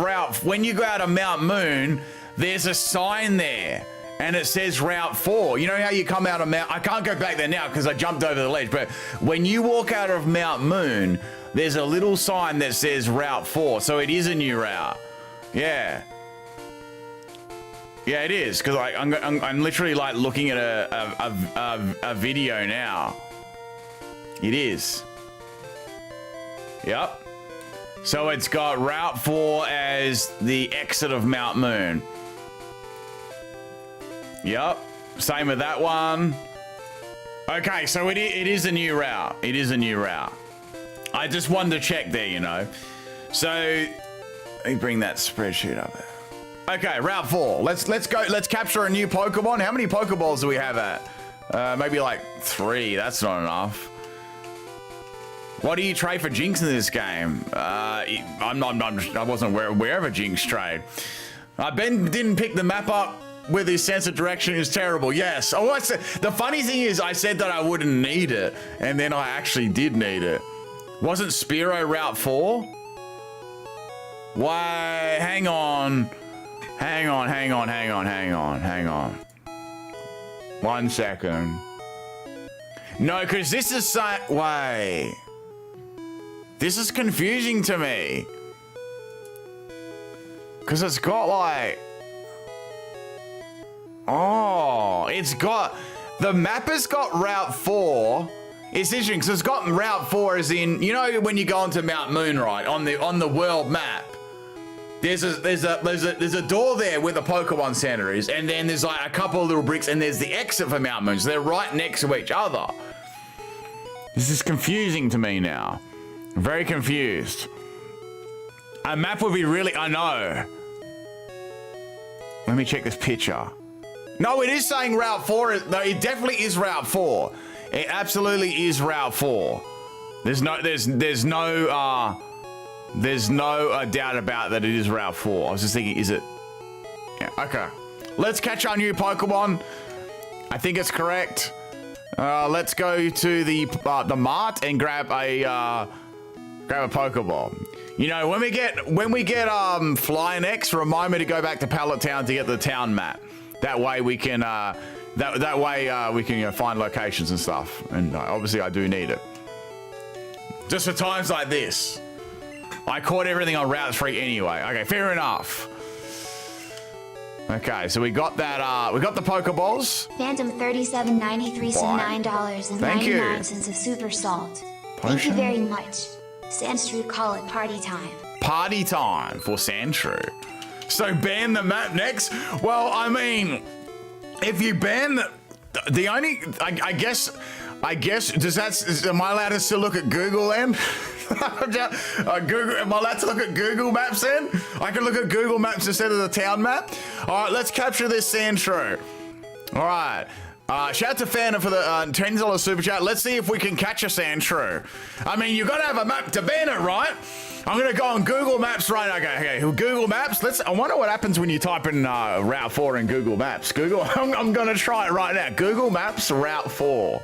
Mount Moon, there's a sign there. And it says Route 4. You know how you come out of I can't go back there now because I jumped over the ledge, but when you walk out of Mount Moon, there's a little sign that says Route 4. So it is a new route. Yeah. Yeah, it is, because I'm literally like looking at a video now. It is. Yep. So it's got Route 4 as the exit of Mount Moon. Yep, same with that one. Okay, so it is a new route. It is a new route. I just wanted to check there, you know. So, let me bring that spreadsheet up there. Okay, Route 4. Let's go. Let's capture a new Pokemon. How many Pokeballs do we have at? Maybe like 3. That's not enough. What do you trade for Jinx in this game? I wasn't aware of a Jinx trade. Ben didn't pick the map up with his sense of direction is terrible. Yes. Oh, the funny thing is I said that I wouldn't need it, and then I actually did need it. Wasn't Spearow Route 4? Why? Hang on. 1 second. No, because this is wait. This is confusing to me. Because it's got like... Oh, it's got... The map has got Route 4. It's interesting because it's got Route 4 as in... You know when you go onto Mount Moon, right? On the world map. There's a door there where the Pokemon Center is, and then there's like a couple of little bricks, and there's the exit for Mount Moon. So they're right next to each other. This is confusing to me now. I'm very confused. A map would be really... I know. Let me check this picture. No, it is saying Route 4. No, it definitely is Route 4. It absolutely is Route 4. There's no doubt about that it is Route 4. I was just thinking, is it? Yeah, okay. Let's catch our new Pokemon. I think it's correct. Let's go to the mart and grab a Pokeball. You know, when we get Flying X, remind me to go back to Pallet Town to get the town map. That way we can we can find locations and stuff. And obviously I do need it. Just for times like this. I caught everything on Route 3 anyway. Okay, fair enough. Okay, so we got that. We got the Pokeballs. Phantom 3793 sent $9.99 of Super Salt. Thank you very much. Sandshrew call it party time. Party time for Sandshrew. So ban the map next? Well, I mean, if you ban the only, I guess, does that, am I allowed to still look at Google then? Google, am I allowed to look at Google Maps then? I can look at Google Maps instead of the town map? All right, let's capture this Sandshrew. All right. Shout out to Phantom for the $10 super chat. Let's see if we can catch a Sandshrew. I mean, you've got to have a map to ban it, right? I'm going to go on Google Maps right now. Okay, Google Maps. I wonder what happens when you type in Route 4 in Google Maps. I'm going to try it right now. Google Maps, Route 4.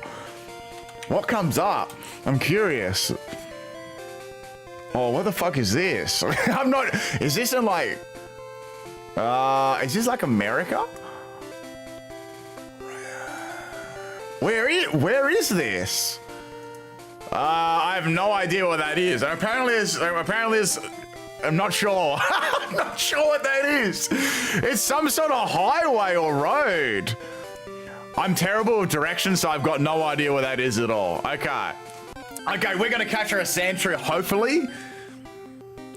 What comes up? I'm curious. Oh, what the fuck is this? I'm not... Is this in like... is this like America? Where is this? I have no idea what that is. And apparently it's I'm not sure. I'm not sure what that is. It's some sort of highway or road. I'm terrible with directions, so I've got no idea what that is at all. Okay. Okay, we're going to capture a Sandshrew, hopefully.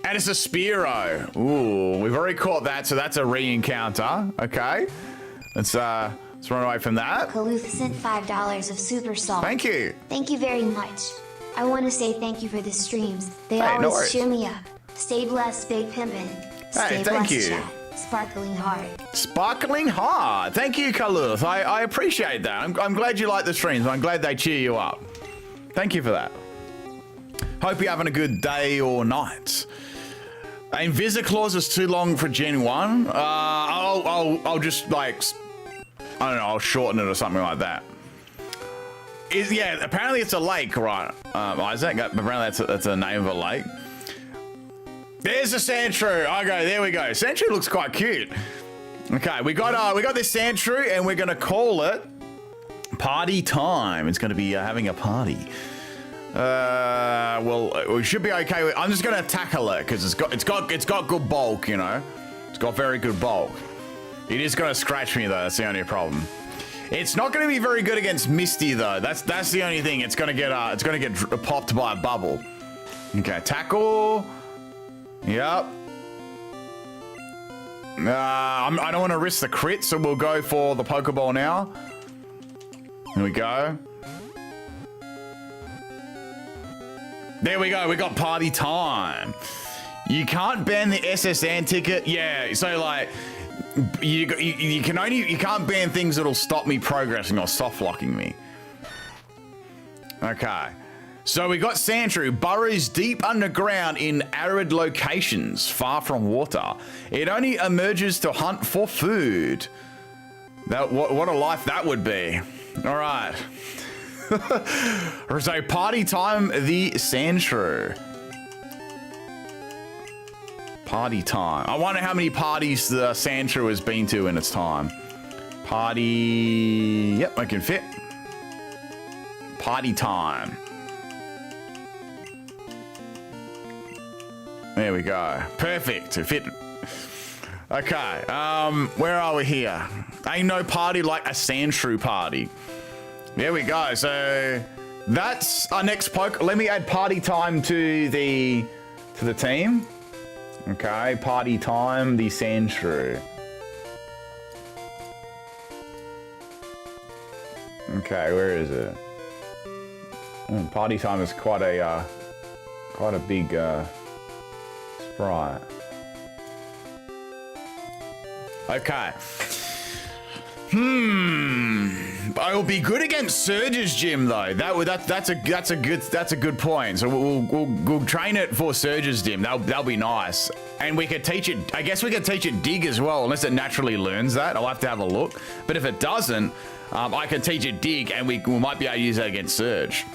And it's a Spearow. Ooh, we've already caught that, so that's a re-encounter. Okay. Let's run away from that. Kaluth sent $5 of super salt. Thank you. Thank you very much. I want to say thank you for the streams. They Hey, no always worries. cheer me up. Stay blessed, Big Pimpin'. Stay thank blessed, you. chat. Sparkling heart. Sparkling hard. Thank you, Kaluth. I appreciate that. I'm glad you like the streams. I'm glad they cheer you up. Thank you for that. Hope you're having a good day or night. Invisiclaws is too long for Gen 1. I'll just like, I don't know, I'll shorten it or something like that. Yeah, apparently it's a lake, right, Isaac? Apparently that's a name of a lake. There's a Sandshrew. Okay, there we go. Sandshrew looks quite cute. Okay, we got this Sandshrew, and we're gonna call it Party Time. It's gonna be having a party. Well, we should be okay with. I'm just gonna tackle it because it's got good bulk, you know. It's got very good bulk. It is gonna scratch me though. That's the only problem. It's not gonna be very good against Misty though. That's the only thing. It's gonna get popped by a bubble. Okay, tackle. Yep. I don't want to risk the crit, so we'll go for the Pokeball now. Here we go. There we go. We got Party Time. You can't ban the SSN ticket. Yeah. So like, you can't ban things that'll stop me progressing or soft locking me. Okay. So we got Sandshrew, burrows deep underground in arid locations, far from water. It only emerges to hunt for food. What a life that would be. All right. So Party Time, the Sandshrew. Party Time. I wonder how many parties the Sandshrew has been to in its time. Party. Yep, I can fit. Party Time. There we go. Perfect. To fit. Okay. Where are we here? Ain't no party like a Sandshrew party. There we go. So that's our next poke. Let me add Party Time to the team. Okay, Party Time, the Sandshrew. Okay, where is it? Party Time is quite a big sprite. Okay. It'll be good against Surge's gym though. That's a good point. So we'll train it for Surge's gym. That'll be nice. And we could teach it. I guess we could teach it dig as well, unless it naturally learns that. I'll have to have a look. But if it doesn't, I can teach it dig, and we might be able to use that against Surge.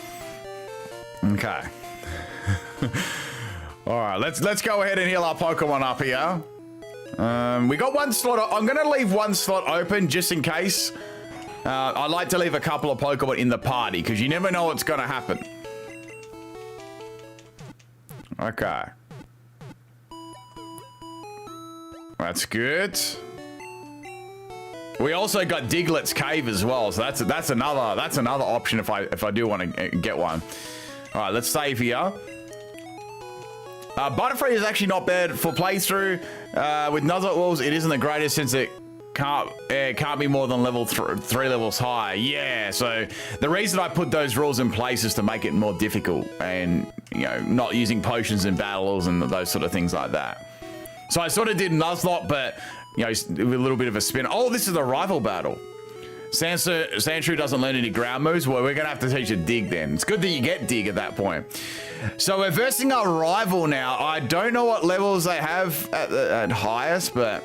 Okay. All right. Let's go ahead and heal our Pokemon up here. We got one slot. I'm going to leave one slot open just in case. I like to leave a couple of Pokemon in the party because you never know what's going to happen. Okay. That's good. We also got Diglett's Cave as well, so that's another option if I do want to get one. All right, let's save here. Butterfree is actually not bad for playthrough. With Nuzlocke rules, it isn't the greatest since it can't be more than level 3 levels high. Yeah, so the reason I put those rules in place is to make it more difficult and, you know, not using potions in battles and those sort of things like that. So I sort of did Nuzlocke, but, you know, with a little bit of a spin. Oh, this is a rival battle. Sandshrew doesn't learn any ground moves. Well, we're going to have to teach it dig then. It's good that you get dig at that point. So we're versing our rival now. I don't know what levels they have at highest, but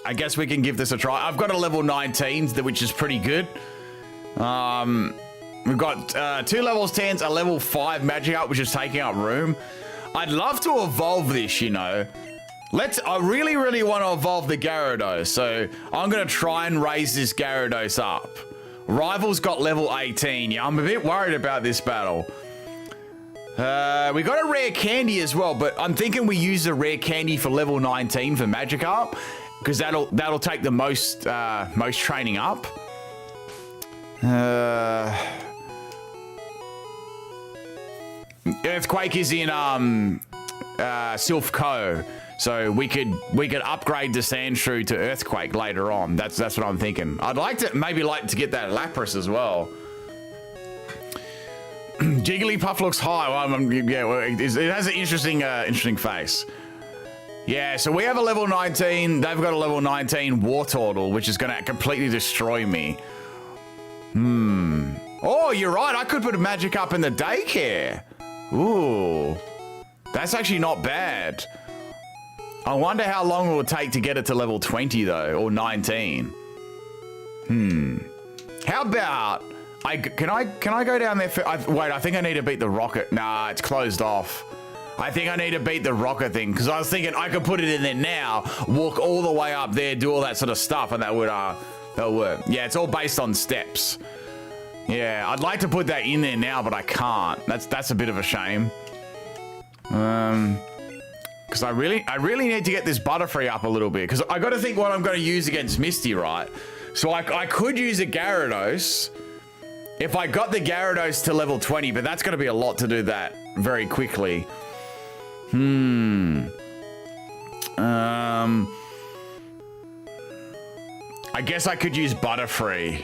I guess we can give this a try. I've got a level 19, which is pretty good. We've got 2 levels 10s, a level 5 Magikarp, which is taking up room. I'd love to evolve this, you know. I really, really want to evolve the Gyarados, so I'm going to try and raise this Gyarados up. Rival's got level 18. Yeah, I'm a bit worried about this battle. We got a rare candy as well, but I'm thinking we use the rare candy for level 19 for Magikarp, because that'll take the most training up. Earthquake is in Sylph Co. So we could upgrade the Sandshrew to Earthquake later on. That's what I'm thinking. I'd like to get that Lapras as well. Jigglypuff looks high. Well, it has an interesting face. Yeah, so we have a level 19. They've got a level 19 Wartortle, which is going to completely destroy me. Oh, you're right. I could put a magic up in the daycare. Ooh, that's actually not bad. I wonder how long it will take to get it to level 20 though, or 19. How about can I go down there? Wait, I think I need to beat the rocket. Nah, it's closed off. I think I need to beat the rocket thing because I was thinking I could put it in there now, walk all the way up there, do all that sort of stuff, and that would work. Yeah, it's all based on steps. Yeah, I'd like to put that in there now, but I can't. That's a bit of a shame. Because I really need to get this Butterfree up a little bit because I got to think what I'm going to use against Misty, right? So I could use a Gyarados if I got the Gyarados to level 20, but that's going to be a lot to do that very quickly. I guess I could use Butterfree.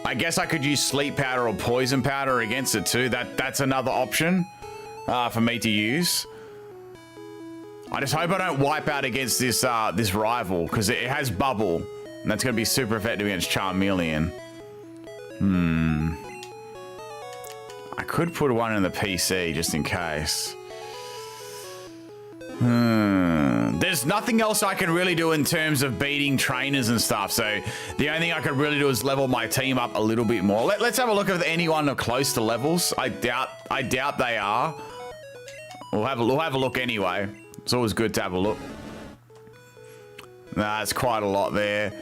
I guess I could use Sleep Powder or Poison Powder against it too. That's another option for me to use. I just hope I don't wipe out against this this rival because it has Bubble, and that's going to be super effective against Charmeleon. I could put one in the PC just in case. There's nothing else I can really do in terms of beating trainers and stuff, so the only thing I could really do is level my team up a little bit more. Let's have a look if anyone close to levels. I doubt they are. We'll have a look anyway. It's always good to have a look. Nah, it's quite a lot there.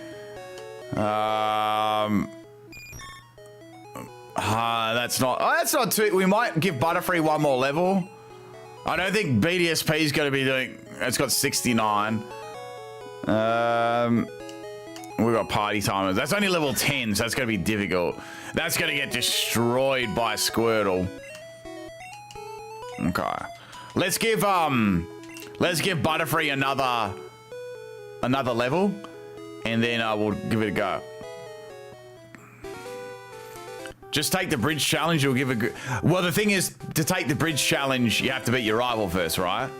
That's not too. We might give Butterfree one more level. I don't think BDSP is going to be doing. It's got 69. We've got Party Timers. That's only level 10, so that's going to be difficult. That's going to get destroyed by Squirtle. Okay, let's give Butterfree another level, and then we'll give it a go. Just take the bridge challenge, you'll give a good... Well, the thing is, to take the bridge challenge, you have to beat your rival first, right?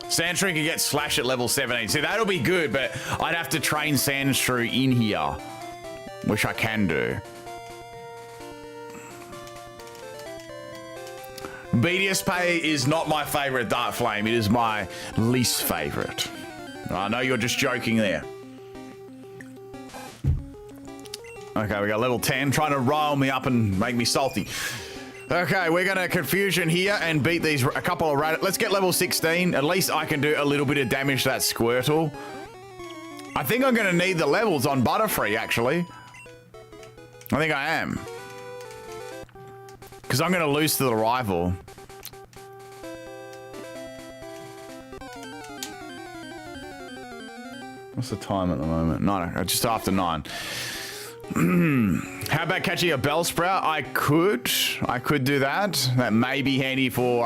Sandshrew can get Slash at level 17. See, that'll be good, but I'd have to train Sandshrew in here, which I can do. BDSP is not my favorite Dark Flame. It is my least favorite. I know you're just joking there. Okay, we got level 10, trying to rile me up and make me salty. Okay, we're gonna Confusion here and beat a couple of Let's get level 16. At least I can do a little bit of damage to that Squirtle. I think I'm gonna need the levels on Butterfree, actually. I think I am. Because I'm gonna lose to the rival. What's the time at the moment? 9, just after 9. How about catching a Bellsprout? I could do that. That may be handy for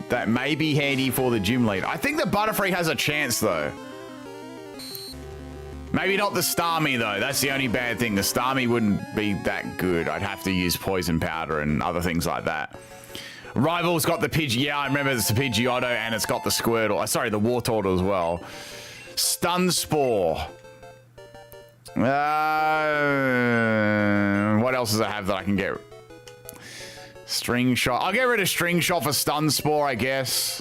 the gym lead. I think the Butterfree has a chance though. Maybe not the Starmie though. That's the only bad thing. The Starmie wouldn't be that good. I'd have to use Poison Powder and other things like that. Rival's got the Pidgey. Yeah, I remember it's the Pidgeotto and it's got the Squirtle. Sorry, the Wartortle as well. Stun Spore. What else does it have that I can get? String Shot. I'll get rid of String Shot for Stun Spore, I guess.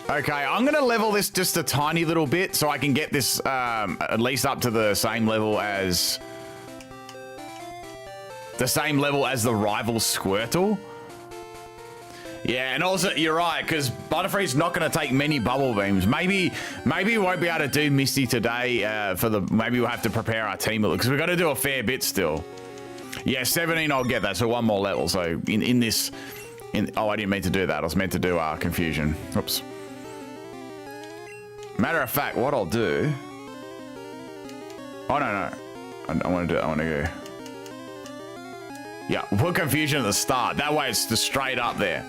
Okay, I'm going to level this just a tiny little bit so I can get this at least up to the same level as... the rival Squirtle. Yeah, and also, you're right, because Butterfree's not going to take many Bubble Beams. Maybe we won't be able to do Misty today maybe we'll have to prepare our team, because we've got to do a fair bit still. Yeah, 17, I'll get that, so one more level. So in this... Oh, I didn't mean to do that. I was meant to do Confusion. Oops. Matter of fact, what I'll do... Oh, no. I want to do it. I want to go... Yeah, put confusion at the start. That way it's just straight up there.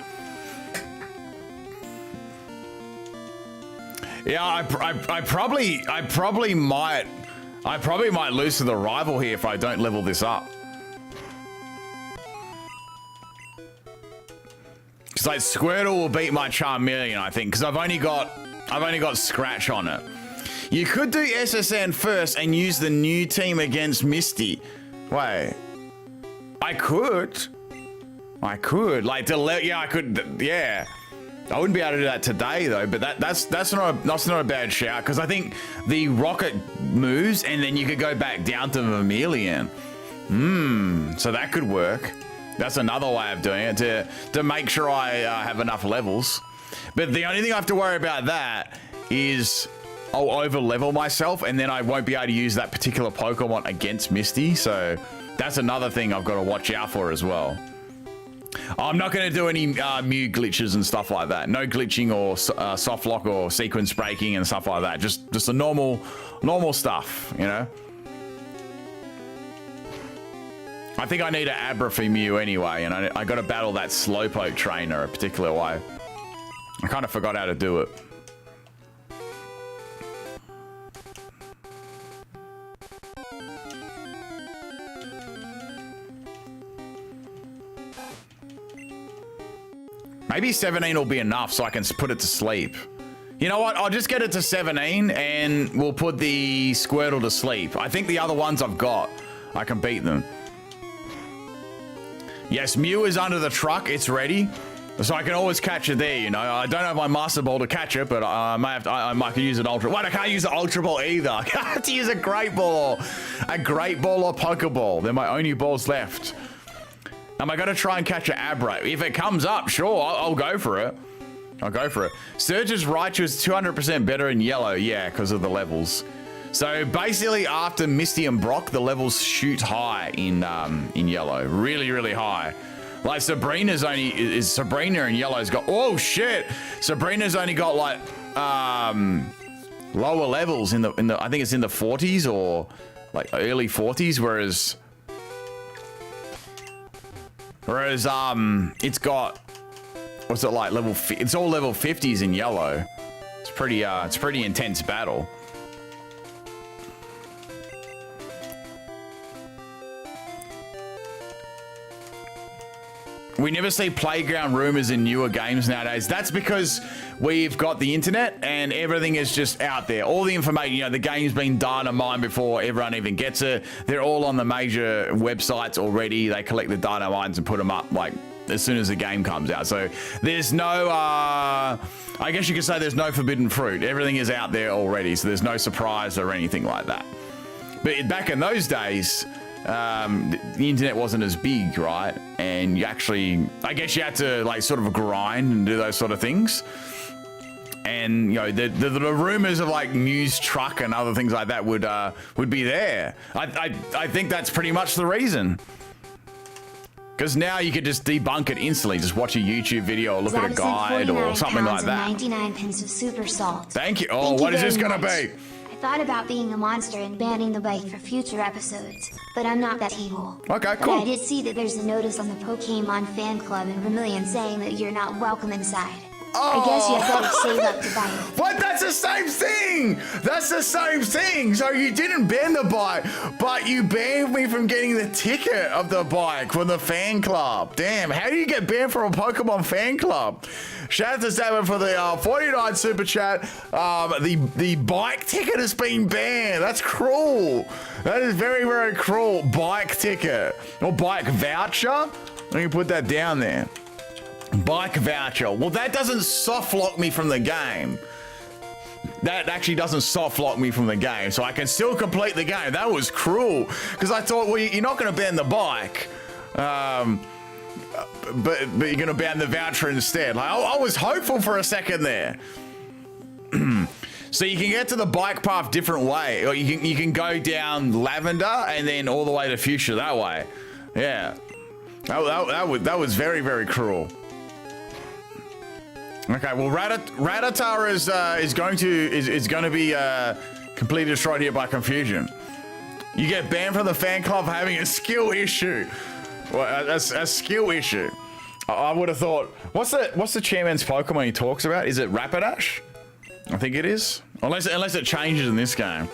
Yeah, I probably might lose to the rival here if I don't level this up. It's like Squirtle will beat my Charmeleon, I think, because I've only got Scratch on it. You could do SSN first and use the new team against Misty. Wait. I could. Like, yeah, I could, yeah. I wouldn't be able to do that today, though, but that's not a bad shout, because I think the Rocket moves, and then you could go back down to Vermilion. So that could work. That's another way of doing it, to make sure I have enough levels. But the only thing I have to worry about that is I'll over-level myself, and then I won't be able to use that particular Pokemon against Misty, so that's another thing I've got to watch out for as well. I'm not going to do any Mew glitches and stuff like that. No glitching or soft lock or sequence breaking and stuff like that. Just the normal stuff, you know? I think I need an Abra for Mew anyway, and I got to battle that Slowpoke trainer a particular way. I kind of forgot how to do it. Maybe 17 will be enough so I can put it to sleep. You know what? I'll just get it to 17 and we'll put the Squirtle to sleep. I think the other ones I've got, I can beat them. Yes, Mew is under the truck. It's ready. So I can always catch it there, you know. I don't have my Master Ball to catch it, but I might use an Ultra. Wait, I can't use the Ultra Ball either. I have to use a Great Ball or Pokeball. They're my only balls left. Am I going to try and catch an Abra? If it comes up, sure, I'll go for it. I'll go for it. Surge's Raichu is 200% better in yellow. Yeah, because of the levels. So basically, after Misty and Brock, the levels shoot high in yellow. Really, really high. Like Sabrina's Sabrina in yellow's got... Oh, shit! Sabrina's only got, like, lower levels in the... I think it's in the 40s or, like, early 40s, whereas... it's got, what's it like, it's all level 50s in yellow. It's pretty intense battle. We never see playground rumors in newer games nowadays. That's because we've got the internet and everything is just out there. All the information, you know, the game's been data mined before everyone even gets it. They're all on the major websites already. They collect the data mines and put them up like as soon as the game comes out. So there's no, I guess you could say there's no forbidden fruit. Everything is out there already. So there's no surprise or anything like that. But back in those days, the internet wasn't as big, right? And you actually, I guess you had to like sort of grind and do those sort of things. And you know, the rumors of like Mew's truck and other things like that would be there. I think that's pretty much the reason. Because now you could just debunk it instantly. Just watch a YouTube video or look at a guide or something like that. 99 pence of super salt. Thank you. Oh, what is this gonna be? I thought about being a monster and banning the bike for future episodes, but I'm not that evil. Okay, But cool. I did see that there's a notice on the Pokemon fan club in Vermilion saying that you're not welcome inside. I guess you had better save up to buy it. What? That's the same thing! That's the same thing! So you didn't ban the bike, but you banned me from getting the ticket of the bike from the fan club. Damn, how do you get banned from a Pokemon fan club? Shout out to Savin for the 49 super chat. The bike ticket has been banned. That's cruel. That is very, very cruel. Bike ticket. Or bike voucher. Let me put that down there. Bike voucher. Well, that doesn't soft lock me from the game. That actually doesn't soft lock me from the game, so I can still complete the game. That was cruel, because I thought, well, you're not going to ban the bike, but you're going to ban the voucher instead. Like, I was hopeful for a second there. So you can get to the bike path different way, or you can go down Lavender and then all the way to Fuchsia that way. Yeah, that was very, very cruel. Okay, well, Rattata is going to be completely destroyed here by confusion. You get banned from the fan club for having a skill issue. Well, a skill issue. I would have thought. What's the chairman's Pokemon he talks about? Is it Rapidash? I think it is. Unless it changes in this game.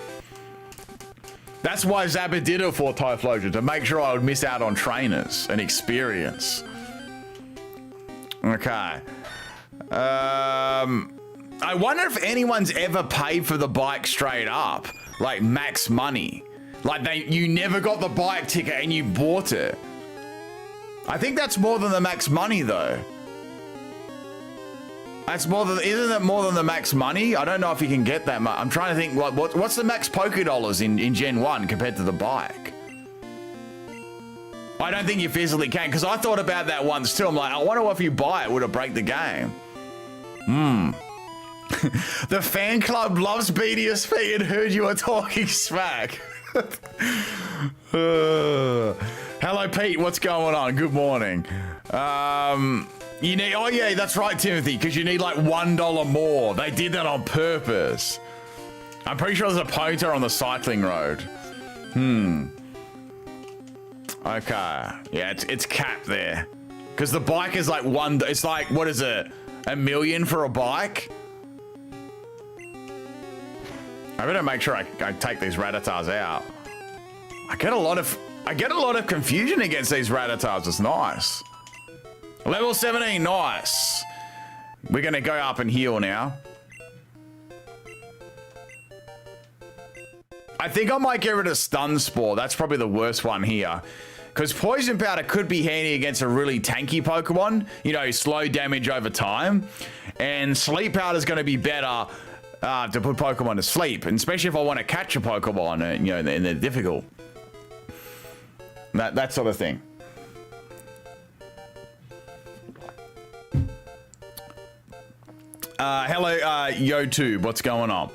That's why Zappa did it for Typhlosion, to make sure I would miss out on trainers and experience. Okay. I wonder if anyone's ever paid for the bike straight up, like max money. Like you never got the bike ticket and you bought it. I think that's more than the max money though. That's more than, isn't it more than the max money? I don't know if you can get that much. I'm trying to think, what's the max Poké-Dollars in Gen 1 compared to the bike? I don't think you physically can, because I thought about that once too. I'm like, I wonder if you buy it, would it break the game? The fan club loves BDSP and heard you were talking smack. Hello, Pete. What's going on? Good morning. You need, oh yeah, that's right, Timothy, because you need like $1 more. They did that on purpose. I'm pretty sure there's a pointer on the cycling road. Okay. Yeah, it's capped there. Because the bike is like it's like, what is it? $1 million for a bike? I better make sure I take these Rattatas out. I get a lot of confusion against these Rattatas. It's nice. Level 17, nice. We're gonna go up and heal now. I think I might get rid of Stun Spore. That's probably the worst one here. Because Poison Powder could be handy against a really tanky Pokemon. You know, slow damage over time. And Sleep Powder is going to be better to put Pokemon to sleep. And especially if I want to catch a Pokemon and, you know, and they're difficult. That sort of thing. Hello, YoTube. What's going on?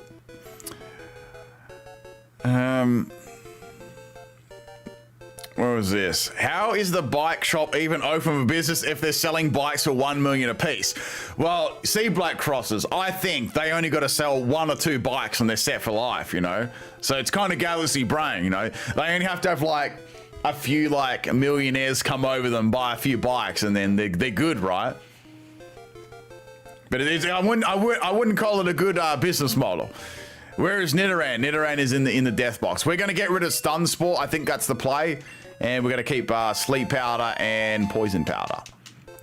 What was this? How is the bike shop even open for business if they're selling bikes for 1 million a piece? Well, see, Black Crosses, I think they only got to sell 1 or 2 bikes and they're set for life, you know? So it's kind of Galaxy Brain, you know? They only have to have like a few like millionaires come over them, buy a few bikes, and then they're good, right? But it is, I wouldn't call it a good business model. Where is Nidoran? Nidoran is in the death box. We're going to get rid of Stun Spore. I think that's the play. And we're going to keep Sleep Powder and Poison Powder.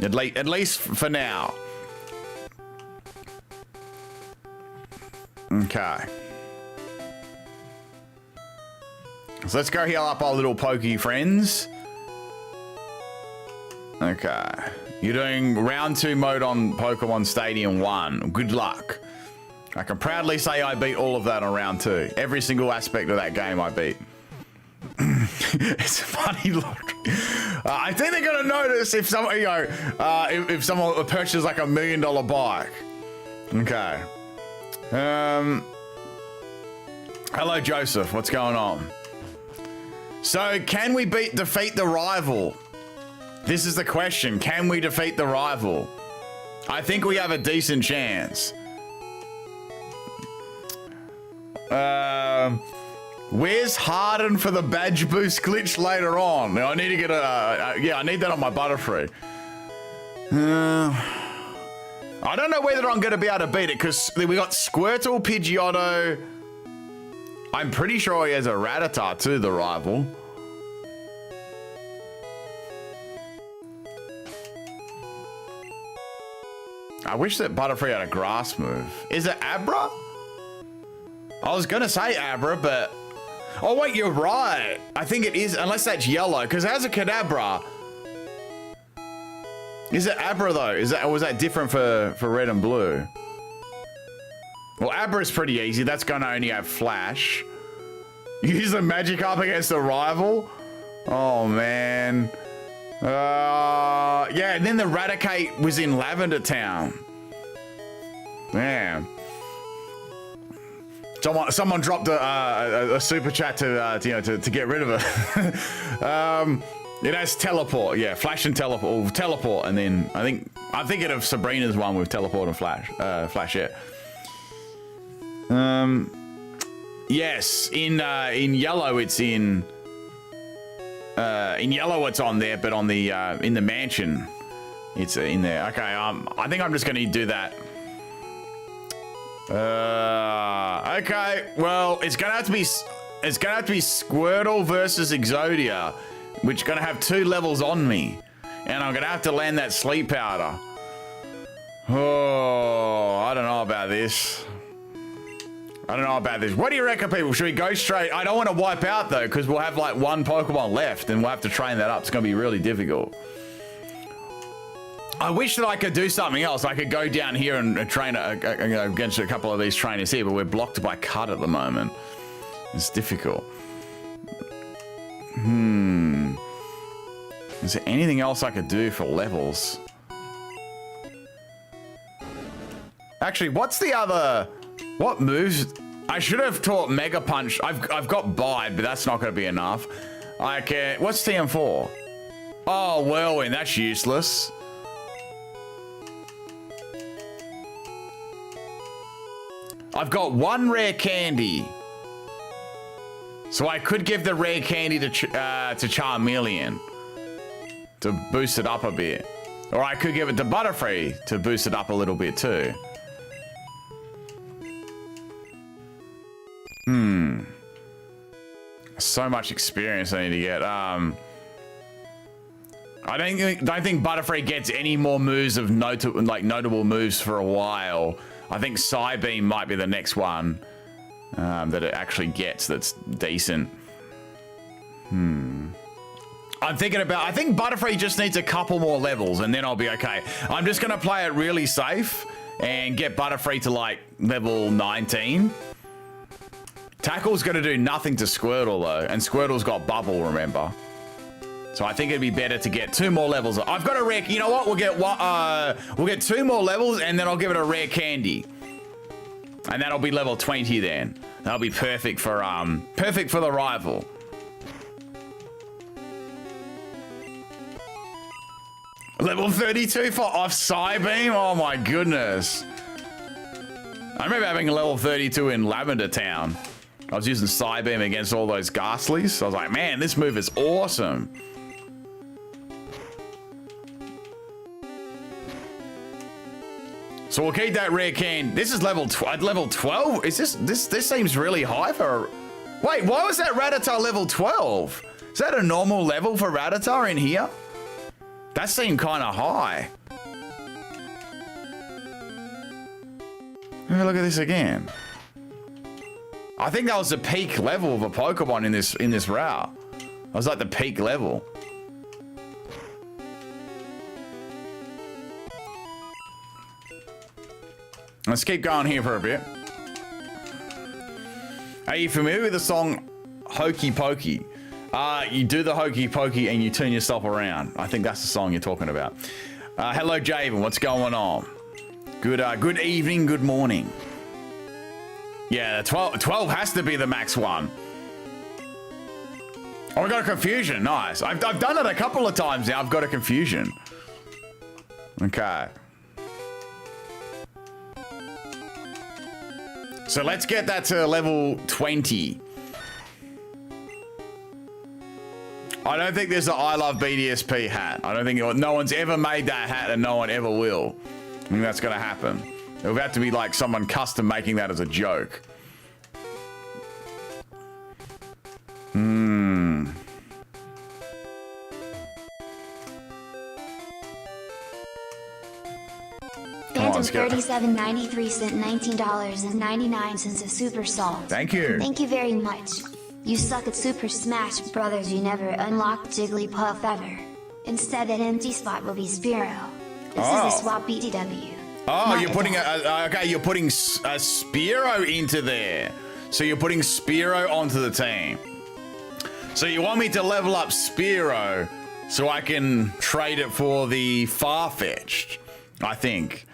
At least for now. Okay. So let's go heal up our little pokey friends. Okay. You're doing round 2 mode on Pokemon Stadium 1. Good luck. I can proudly say I beat all of that on round 2. Every single aspect of that game I beat. It's a funny look. I think they're gonna notice if someone, you know, if someone purchases like $1 million bike. Okay. Hello, Joseph. What's going on? So, can we defeat the rival? This is the question. Can we defeat the rival? I think we have a decent chance. Where's Harden for the badge boost glitch later on? Now, I need to get yeah, I need that on my Butterfree. I don't know whether I'm going to be able to beat it because we got Squirtle, Pidgeotto. I'm pretty sure he has a Rattata too, the rival. I wish that Butterfree had a grass move. Is it Abra? I was going to say Abra, but... Oh, wait, you're right. I think it is, unless that's yellow, because it has a Kadabra. Is it Abra, though? Or was that different for red and blue? Well, Abra is pretty easy. That's going to only have Flash. Use the Magikarp against a rival? Oh, man. Yeah, and then the Raticate was in Lavender Town. Man. Someone dropped a super chat to get rid of it. It has teleport, yeah, flash and teleport, or teleport, and then I'm thinking of Sabrina's one with teleport and flash, yeah. Yes, in yellow it's in yellow it's on there, but on the in the mansion it's in there. Okay, I think I'm just gonna do that. Okay, well it's gonna have to be Squirtle versus Exodia, which is gonna have 2 levels on me, and I'm gonna have to land that sleep powder. Oh, I don't know about this. What do you reckon, people? Should we go straight? I don't want to wipe out though, because we'll have like 1 Pokemon left, and we'll have to train that up. It's gonna be really difficult. I wish that I could do something else. I could go down here and train against a couple of these trainers here, but we're blocked by cut at the moment. It's difficult. Is there anything else I could do for levels? Actually, what's the other... What moves? I should have taught Mega Punch. I've got Bide, but that's not going to be enough. I can... What's TM4? Oh, Whirlwind. That's useless. I've got 1 rare candy. So I could give the rare candy to Charmeleon to boost it up a bit. Or I could give it to Butterfree to boost it up a little bit too. So much experience I need to get. I don't think Butterfree gets any more moves of notable moves for a while. I think Psybeam might be the next one that it actually gets that's decent. I think Butterfree just needs a couple more levels and then I'll be okay. I'm just gonna play it really safe and get Butterfree to like level 19. Tackle's gonna do nothing to Squirtle though, and Squirtle's got Bubble, remember? So I think it'd be better to get 2 more levels. I've got a rare, you know what? We'll get 2 more levels and then I'll give it a rare candy. And that'll be level 20 then. That'll be perfect for the rival. Level 32 for off Psybeam? Oh my goodness. I remember having a level 32 in Lavender Town. I was using Psybeam against all those Ghastlies. So I was like, man, this move is awesome. So we'll keep that rare can. This is level 12. Is this seems really high for... Wait, why was that Rattata level 12? Is that a normal level for Rattata in here? That seemed kind of high. Let me look at this again. I think that was the peak level of a Pokemon in this route. That was like the peak level. Let's keep going here for a bit. Are you familiar with the song Hokey Pokey? You do the Hokey Pokey and you turn yourself around. I think that's the song you're talking about. Hello, Javen. What's going on? Good evening, good morning. Yeah, 12 has to be the max one. Oh, I got a confusion. Nice. I've done it a couple of times now. I've got a confusion. Okay. So let's get that to level 20. I don't think there's an I Love BDSP hat. I don't think no one's ever made that hat and no one ever will. I think that's gonna happen. It would have to be like someone custom making that as a joke. Phantom 3793 sent $19.99 of Super Salt. Thank you. Thank you very much. You suck at Super Smash Brothers. You never unlocked Jigglypuff ever. Instead, that empty spot will be Spearow. This is a swap BTW. Oh, Not you're putting you're putting a Spearow into there. So you're putting Spearow onto the team. So you want me to level up Spearow so I can trade it for the Farfetch'd, I think.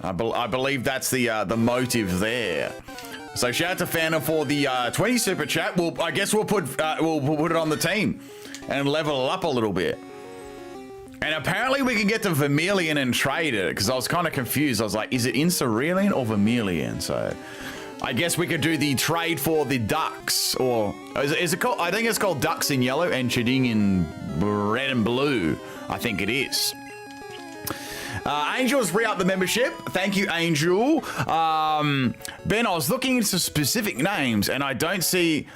I believe that's the motive there. So shout out to Phantom for the 20 super chat. I guess we'll put it on the team. and level it up a little bit. And apparently we can get to Vermilion and trade it, because I was kind of confused. I was like, is it in Cerulean or Vermilion? So I guess we could do the trade for the ducks, or is it called? I think it's called ducks in yellow and Chiding in red and blue. I think it is. Angel's re-up the membership. Thank you, Angel. Ben, I was looking into specific names and I don't see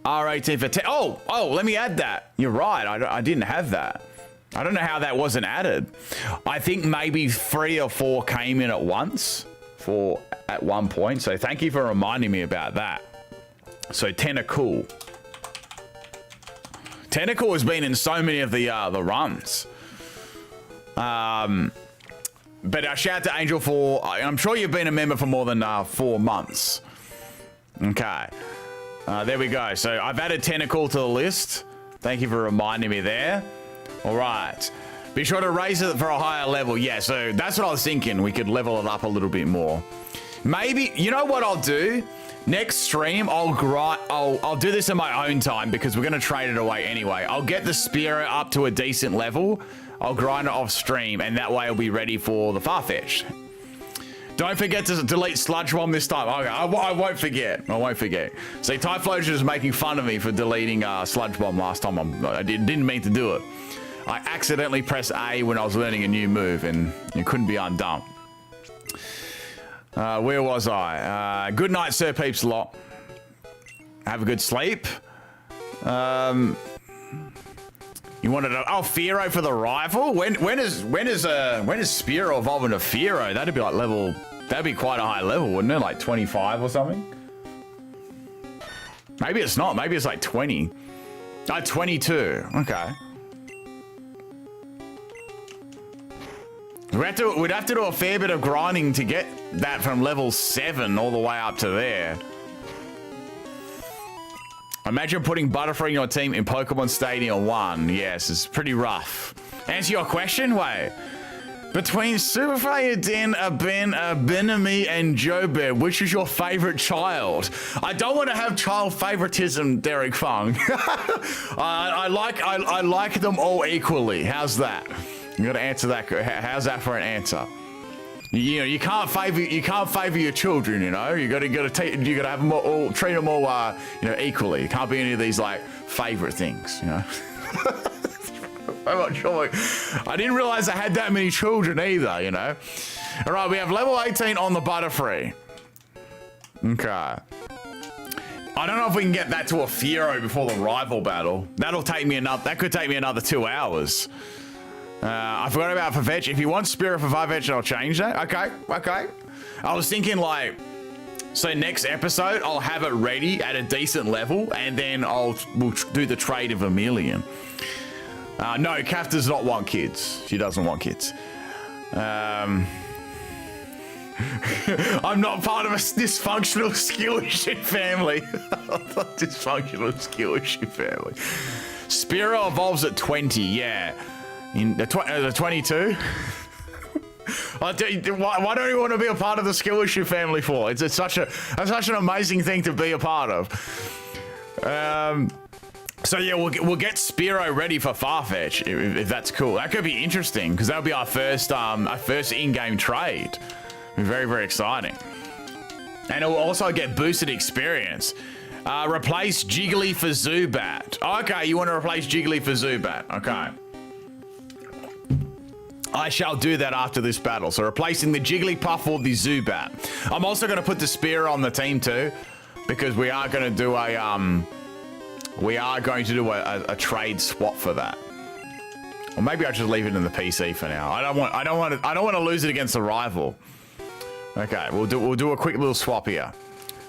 R18 for 10. Oh, let me add that. You're right. I didn't have that. I don't know how that wasn't added. I think maybe 3 or 4 came in at once at one point. So thank you for reminding me about that. So Tentacool. Tentacool has been in so many of the runs. But shout out to Angel for, I'm sure you've been a member for more than 4 months. Okay. There we go. So I've added Tentacool to the list. Thank you for reminding me there. All right. Be sure to raise it for a higher level. Yeah, so that's what I was thinking. We could level it up a little bit more. Maybe, you know what I'll do? Next stream, I'll do this in my own time because we're going to trade it away anyway. I'll get the Spearow up to a decent level. I'll grind it off stream, and that way I'll be ready for the Farfetch'd. Don't forget to delete Sludge Bomb this time. Okay, I won't forget. I won't forget. See, Typhlosion is making fun of me for deleting Sludge Bomb last time. I didn't mean to do it. I accidentally pressed A when I was learning a new move, and it couldn't be undone. Where was I? Good night, Sir Peeps lot. Have a good sleep. You wanted to, Fearow for the rival? When is Spearow evolving to Fearow? That'd be like level, that'd be quite a high level, wouldn't it? Like 25 or something? Maybe it's not, maybe it's like 20. 22, okay. We'd have to do a fair bit of grinding to get that from level 7 all the way up to there. Imagine putting Butterfree in your team in Pokemon Stadium 1. Yes, it's pretty rough. Answer your question? Wait. Between Super Saiyajin, Benami, and Jobert, which is your favorite child? I don't want to have child favoritism, Derek Fung. I like them all equally. How's that? You gotta answer that. How's that for an answer? You know, you can't favor your children. You know, you gotta have them all, treat them all, equally. It can't be any of these like favorite things. You know. I'm not sure. I didn't realize I had that many children either. You know. All right, we have level 18 on the Butterfree. Okay. I don't know if we can get that to a Fearow before the rival battle. That'll take me that could take me another 2 hours. I forgot about Farfetch. If you want Spirit for Farfetch, I'll change that. Okay. I was thinking like, so next episode, I'll have it ready at a decent level, and then we'll do the trade of Vermilion. No, Kath does not want kids. She doesn't want kids. I'm not part of a dysfunctional skill issue family. Dysfunctional skill issue family. Spearow evolves at 20, yeah. In the 22? Why don't you want to be a part of the skill issue family for? It's such an amazing thing to be a part of. So yeah, we'll get Spearow ready for Farfetch if that's cool. That could be interesting because that'll be our first in-game trade. It'll be very, very exciting. And it'll also get boosted experience. Replace Jiggly for Zubat. Okay, you want to replace Jiggly for Zubat. Okay. I shall do that after this battle. So replacing the Jigglypuff for the Zubat. I'm also going to put the Spearow on the team too, because we are going to do a trade swap for that. Or maybe I'll just leave it in the PC for now. I don't want to lose it against a rival. Okay, we'll do a quick little swap here.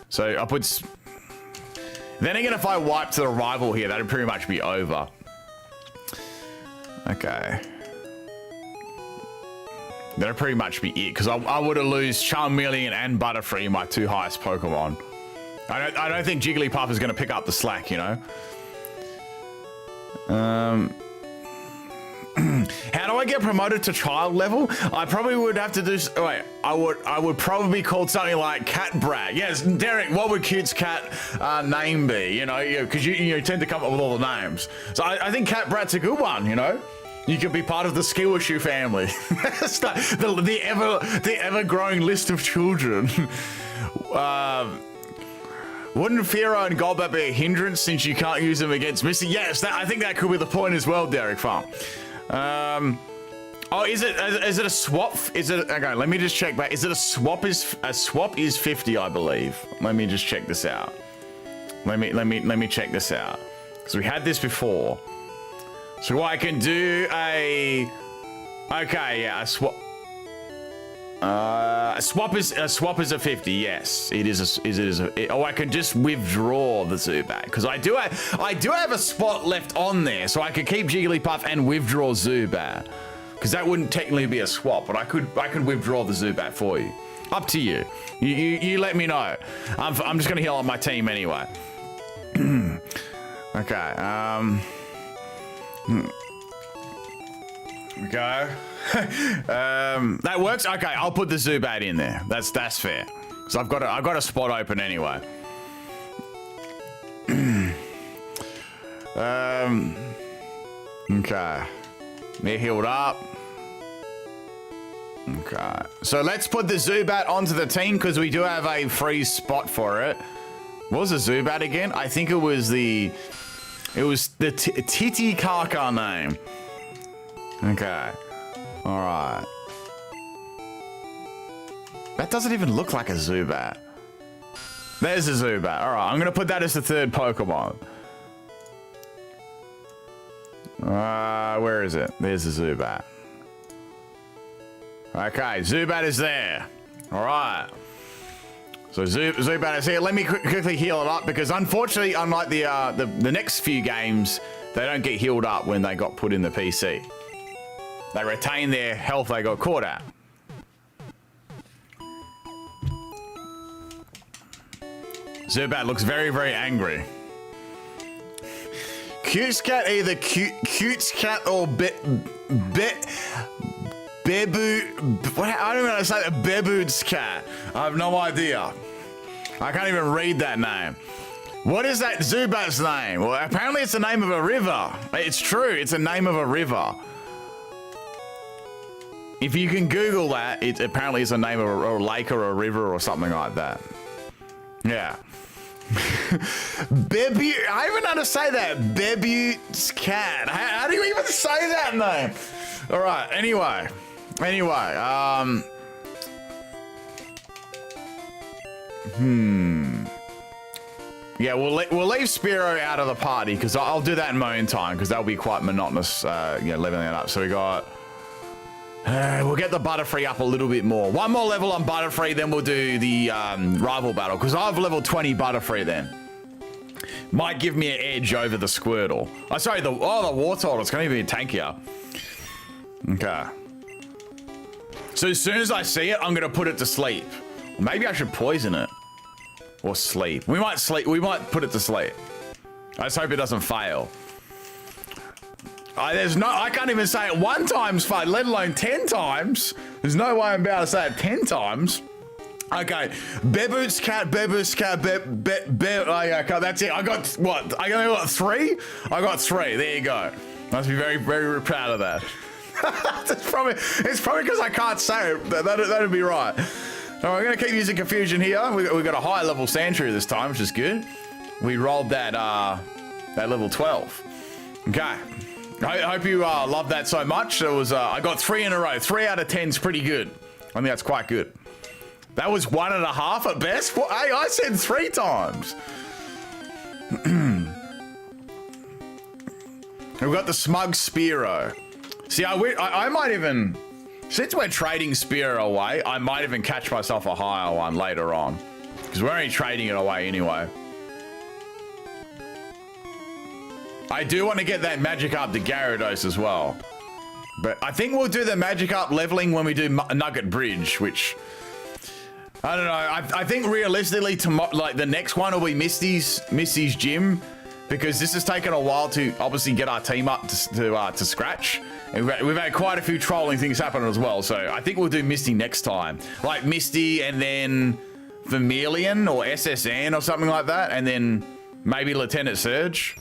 So I'll put. Then again, if I wipe to the rival here, that'd pretty much be over. Okay. That'll pretty much be it, because I would have lose Charmeleon and Butterfree, my 2 highest Pokemon. I don't think Jigglypuff is going to pick up the slack, you know. How do I get promoted to child level, I probably would have to do. Wait, I would probably be called something like Cat Brat. Yes, Derek. What would Cute's cat name be? You know, because you tend to come up with all the names. So I think Cat Brat's a good one. You know, you could be part of the Skillshoe family. the ever growing list of children. Wouldn't Firo and Golbat be a hindrance since you can't use them against Misty? Yes, I think that could be the point as well, Derek Farm. Oh, is it a swap? Is it okay? Let me just check back. Is it a swap? A swap is 50, I believe. Let me just check this out. Let me check this out. So we had this before. So I can do a. Okay, yeah, a swap. A swap is a 50. Yes, it is. Oh, I can just withdraw the Zubat because I do have a spot left on there, so I could keep Jigglypuff and withdraw Zubat because that wouldn't technically be a swap, but I could withdraw the Zubat for you. Up to you. You let me know. I'm just gonna heal up my team anyway. Okay. Okay. That works. Okay, I'll put the Zubat in there. That's fair. So I've got a spot open anyway. Okay. They're healed up. Okay. So let's put the Zubat onto the team because we do have a free spot for it. What was the Zubat again? I think it was the Titicaca name. Okay. All right. That doesn't even look like a Zubat. There's a Zubat. All right, I'm gonna put that as the third Pokemon. Where is it? There's the Zubat. Okay, Zubat is there. All right. So Zubat is here. Let me quickly heal it up because unfortunately, unlike the next few games, they don't get healed up when they got put in the PC. They retain their health they got caught at. Zubat looks very, very angry. Cute's cat, either Cute's cat or Bebu. I don't know how to say that. Bebu's cat. I have no idea. I can't even read that name. What is that Zubat's name? Well, apparently it's the name of a river. It's true. It's the name of a river. If you can Google that, it apparently is a name of a lake or a river or something like that. Yeah. Bebu, I don't even know how to say that. Bebu's cat. How do you even say that name? All right. Anyway. Yeah, we'll leave Spearow out of the party because I'll do that in my own time because that'll be quite monotonous. Leveling it up. So we got. We'll get the Butterfree up a little bit more. One more level on Butterfree, then we'll do the rival battle. Because I've level 20 Butterfree then. Might give me an edge over the Squirtle. Oh, sorry, the Wartortle. It's going to be tankier. Okay. So as soon as I see it, I'm going to put it to sleep. Maybe I should poison it. Or sleep. We might put it to sleep. I just hope it doesn't fail. I can't even say it 1 time's fine, let alone 10 times. There's no way I'm about to say it 10 times. Okay, Bebu's cat, okay, that's it. I got what? I got 3? I got 3, there you go. Must be very, very proud of that. It's probably because I can't say it. That'd be right. All right, we're gonna keep using Confusion here. We got a high level Sandshrew this time, which is good. We rolled that level 12. Okay. I hope you love that so much. It was I got 3 in a row. 3 out of 10's pretty good. I think that's quite good. That was 1.5 at best. Hey, I said 3 times. We've got the Smug Spearow. See, I might even, since we're trading Spearow away, I might even catch myself a higher one later on. Because we're only trading it away anyway. I do want to get that magic up to Gyarados as well. But I think we'll do the magic up leveling when we do Nugget Bridge, which... I don't know. I think realistically, like the next one will be Misty's gym. because this has taken a while to obviously get our team up to scratch. And we've had quite a few trolling things happen as well. So I think we'll do Misty next time. Like Misty and then Vermilion or SSN or something like that. And then maybe Lieutenant Surge.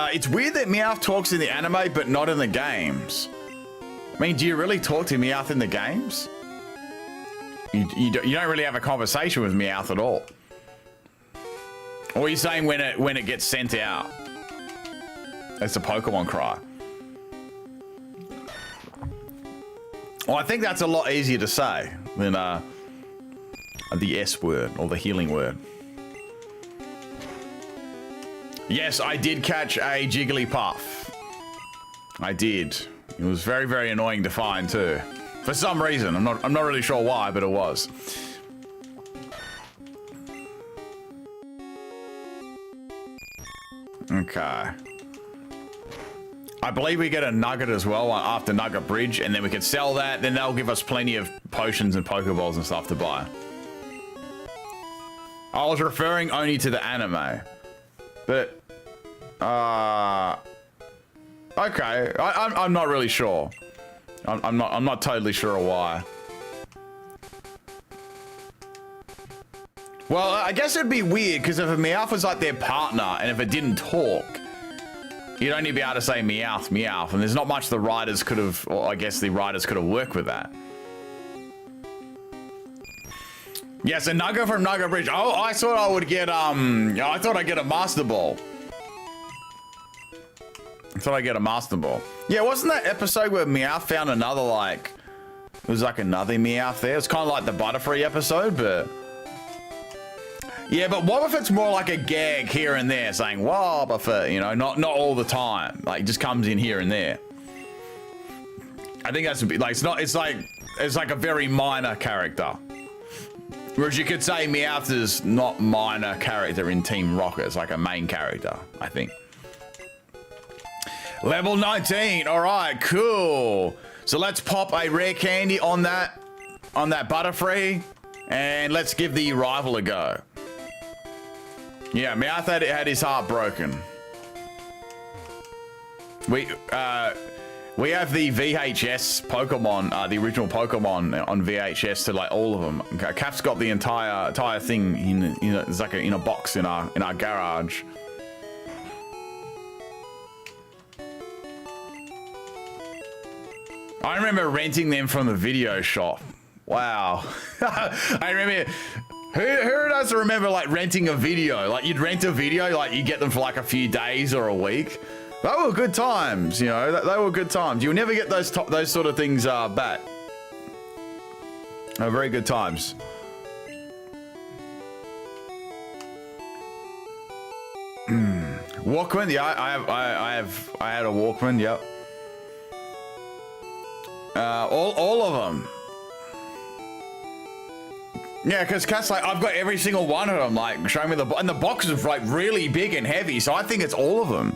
It's weird that Meowth talks in the anime, but not in the games. I mean, do you really talk to Meowth in the games? You don't really have a conversation with Meowth at all. Or are you saying when it gets sent out? That's a Pokemon cry. Well, I think that's a lot easier to say than the S word or the healing word. Yes, I did catch a Jigglypuff. I did. It was very, very annoying to find too. For some reason, I'm not really sure why, but it was. Okay. I believe we get a nugget as well after Nugget Bridge, and then we can sell that. Then they'll give us plenty of potions and Pokeballs and stuff to buy. I was referring only to the anime, but okay. I'm not really sure. I'm not totally sure why. Well, I guess it'd be weird because if a Meowth was like their partner and if it didn't talk, you'd only be able to say Meowth, Meowth, and there's not much the writers could have, or I guess the writers could have worked with that. Yes, a nugget from Nugget Bridge. Oh, I thought I would get, I thought I'd get a Master Ball. I thought I'd get a Master Ball. Yeah, wasn't that episode where Meowth found another, like, it was like another Meowth there? It's kind of like the Butterfree episode, but... Yeah, but what if it's more like a gag here and there saying, "Whoa, Buffett," you know, not all the time. Like, just comes in here and there. I think that's a bit, like, it's like a very minor character. Whereas you could say Meowth is not minor character in Team Rocket. It's like a main character, I think. Level 19. All right, cool. So let's pop a rare candy on that Butterfree, and let's give the rival a go. Yeah, Meowth had his heart broken. We have the VHS Pokemon, the original Pokemon on VHS to like all of them. Okay, Cap's got the entire thing it's like in a box in our garage. I remember renting them from the video shop. Wow. I remember. Who does remember like renting a video? Like you'd rent a video, like you get them for like a few days or a week. They were good times, you know. They were good times. You'll never get those sort of things back. They were very good times. Walkman, yeah, I had a Walkman, yep. All of them. Yeah, because Cat's like, I've got every single one of them. Like, show me and the box is like really big and heavy, so I think it's all of them,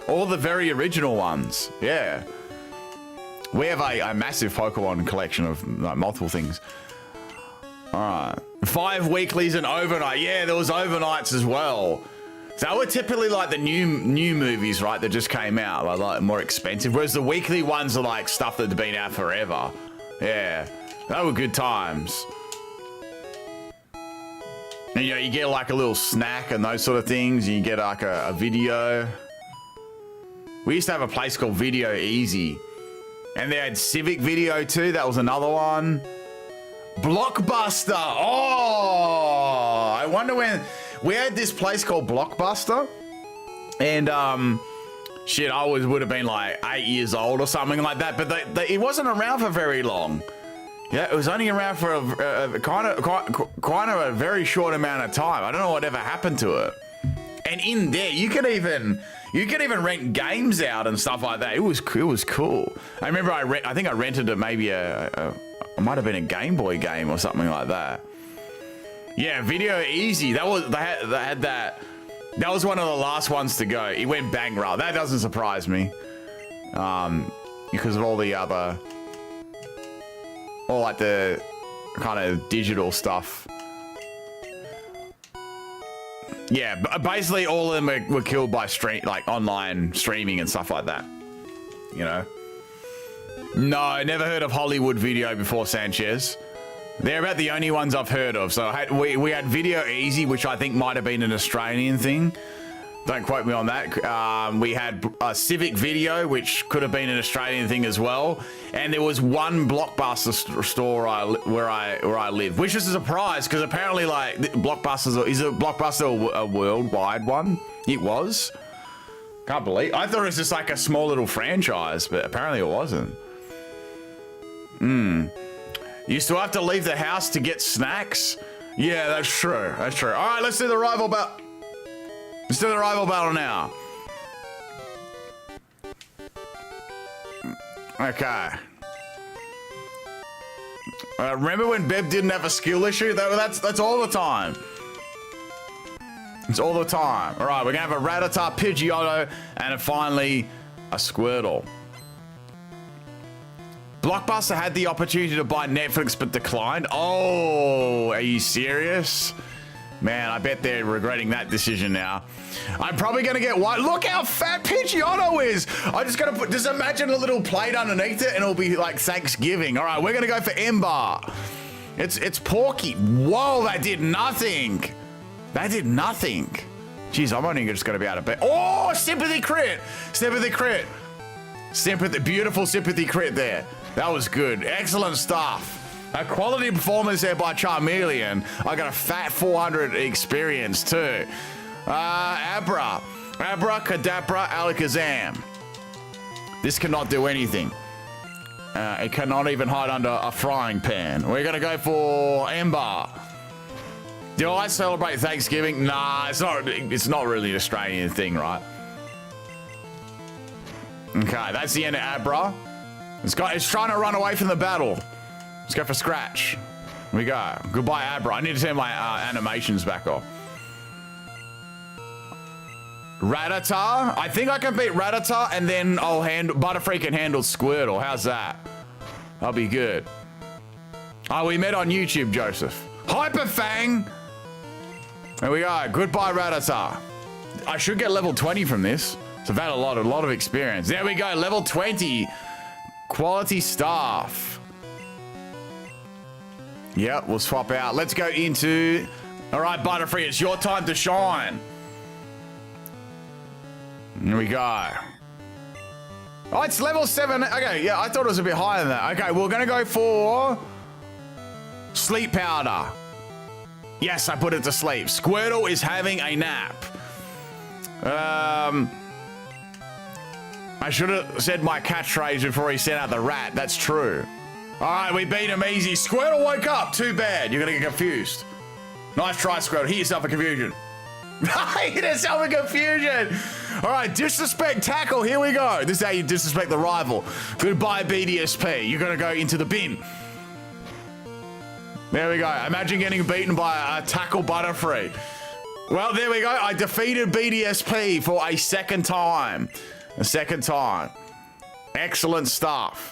all the very original ones. Yeah, we have a massive Pokemon collection of like, multiple things. All right, 5 weeklies and overnight. Yeah, there was overnights as well. So they were typically like the new movies, right? That just came out, like more expensive. Whereas the weekly ones are like stuff that's been out forever. Yeah, they were good times. And, you know, you get like a little snack and those sort of things. And you get like a video. We used to have a place called Video Easy. And they had Civic Video too. That was another one. Blockbuster. Oh, I wonder when... We had this place called Blockbuster. And, shit, I would have been like 8 years old or something like that. But it wasn't around for very long. Yeah, it was only around for quite a very short amount of time. I don't know whatever happened to it. And in there, you could even rent games out and stuff like that. It was cool. I remember I think I rented it maybe it might have been a Game Boy game or something like that. Yeah, Video Easy. They had that. That was one of the last ones to go. It went bankrupt. That doesn't surprise me. Because of all the other. Or like the kind of digital stuff Yeah, basically all of them were killed by online streaming and stuff like that. You know? No, never heard of Hollywood Video before, Sanchez. They're about the only ones I've heard of. So we had Video Easy, which I think might have been an Australian thing. Don't quote me on that. We had Civic Video, which could have been an Australian thing as well. And there was one Blockbuster store where I live, which is a surprise because apparently, like, Blockbuster is a Blockbuster a worldwide one. It was. Can't believe. I thought it was just like a small little franchise, but apparently it wasn't. You still have to leave the house to get snacks. Yeah, that's true. That's true. All right, let's do the rival battle. Let's do the rival battle now. Okay. Remember when Beb didn't have a skill issue? That's all the time. It's all the time. All right, we're gonna have a Rattata, Pidgeotto, and finally a Squirtle. Blockbuster had the opportunity to buy Netflix but declined. Oh, are you serious? Man, I bet they're regretting that decision now. I'm probably gonna get white. Look how fat Pidgeotto is. I just gotta just imagine a little plate underneath it and it'll be like Thanksgiving. All right, we're gonna go for Ember. It's Porky. Whoa, that did nothing. That did nothing. Jeez, I'm only just gonna be able to bet. Oh, Sympathy crit. Sympathy crit. Sympathy, beautiful Sympathy crit there. That was good. Excellent stuff. A quality performance there by Charmeleon. I got a fat 400 experience too. Abra. Abracadabra Alakazam. This cannot do anything. It cannot even hide under a frying pan. We're gonna go for Ember. Do I celebrate Thanksgiving? Nah, it's not really an Australian thing, right? Okay, that's the end of Abra. It's trying to run away from the battle. Let's go for Scratch. Here we go. Goodbye, Abra. I need to turn my animations back off. Rattata. I think I can beat Rattata and then I'll Butterfree can handle Squirtle. How's that? That'll be good. Oh, we met on YouTube, Joseph. Hyperfang. There we go. Goodbye, Rattata. I should get level 20 from this. So I've had a lot of experience. There we go. Level 20. Quality Staff. Yep, we'll swap out. Let's go into... All right, Butterfree, it's your time to shine. Here we go. Oh, it's level 7. Okay, yeah, I thought it was a bit higher than that. Okay, we're going to go for... Sleep Powder. Yes, I put it to sleep. Squirtle is having a nap. I should have said my catchphrase before he sent out the rat. That's true. All right, we beat him easy. Squirtle woke up. Too bad. You're going to get confused. Nice try, Squirtle. Hit yourself a confusion. Hit yourself a confusion. All right, disrespect tackle. Here we go. This is how you disrespect the rival. Goodbye, BDSP. You're going to go into the bin. There we go. Imagine getting beaten by a tackle Butterfree. Well, there we go. I defeated BDSP for a second time. A second time. Excellent stuff.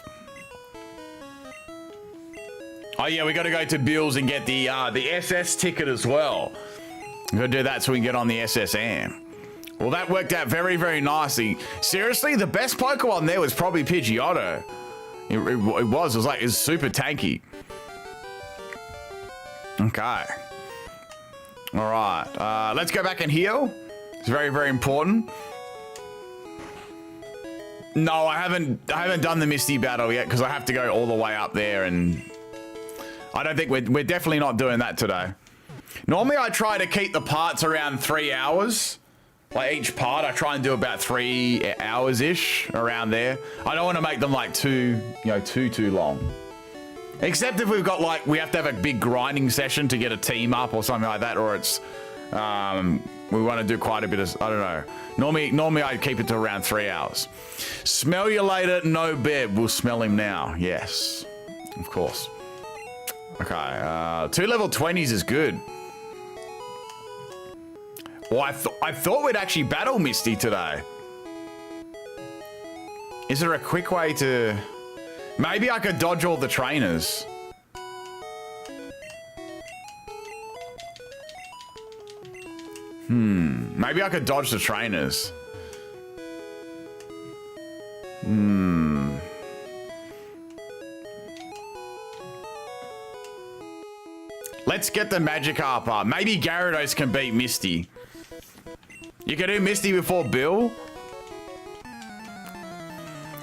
Oh yeah, we got to go to Bill's and get the SS ticket as well. We're gonna do that so we can get on the SSM. Well, that worked out very, very nicely. Seriously, the best Pokemon there was probably Pidgeotto. It was super tanky. Okay. All right. Let's go back and heal. It's very, very important. No, I haven't done the Misty battle yet because I have to go all the way up there, and I don't think we're definitely not doing that today. Normally I try to keep the parts around 3 hours. Like each part, I try and do about 3 hours-ish around there. I don't want to make them like too long. Except if we've got like, we have to have a big grinding session to get a team up or something like that, or it's, we want to do quite a bit of, I don't know. Normally I'd keep it to around 3 hours. Smell you later, no Beb. We'll smell him now. Yes, of course. Okay, 2 level 20s is good. Well, I thought we'd actually battle Misty today. Is there a quick way to... Maybe I could dodge all the trainers. Maybe I could dodge the trainers. Let's get the Magikarp up. Maybe Gyarados can beat Misty. You can do Misty before Bill?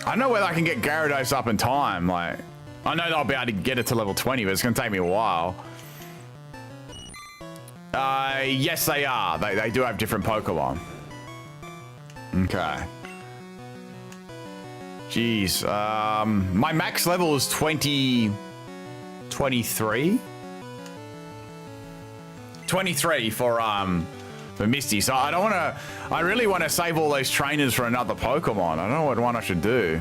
I don't know whether I can get Gyarados up in time. Like, I know I'll be able to get it to level 20, but it's going to take me a while. Yes, they are. They do have different Pokemon. Okay. Jeez. My max level is 23? 23 for Misty. So I don't want to... I really want to save all those trainers for another Pokemon. I don't know what one I should do.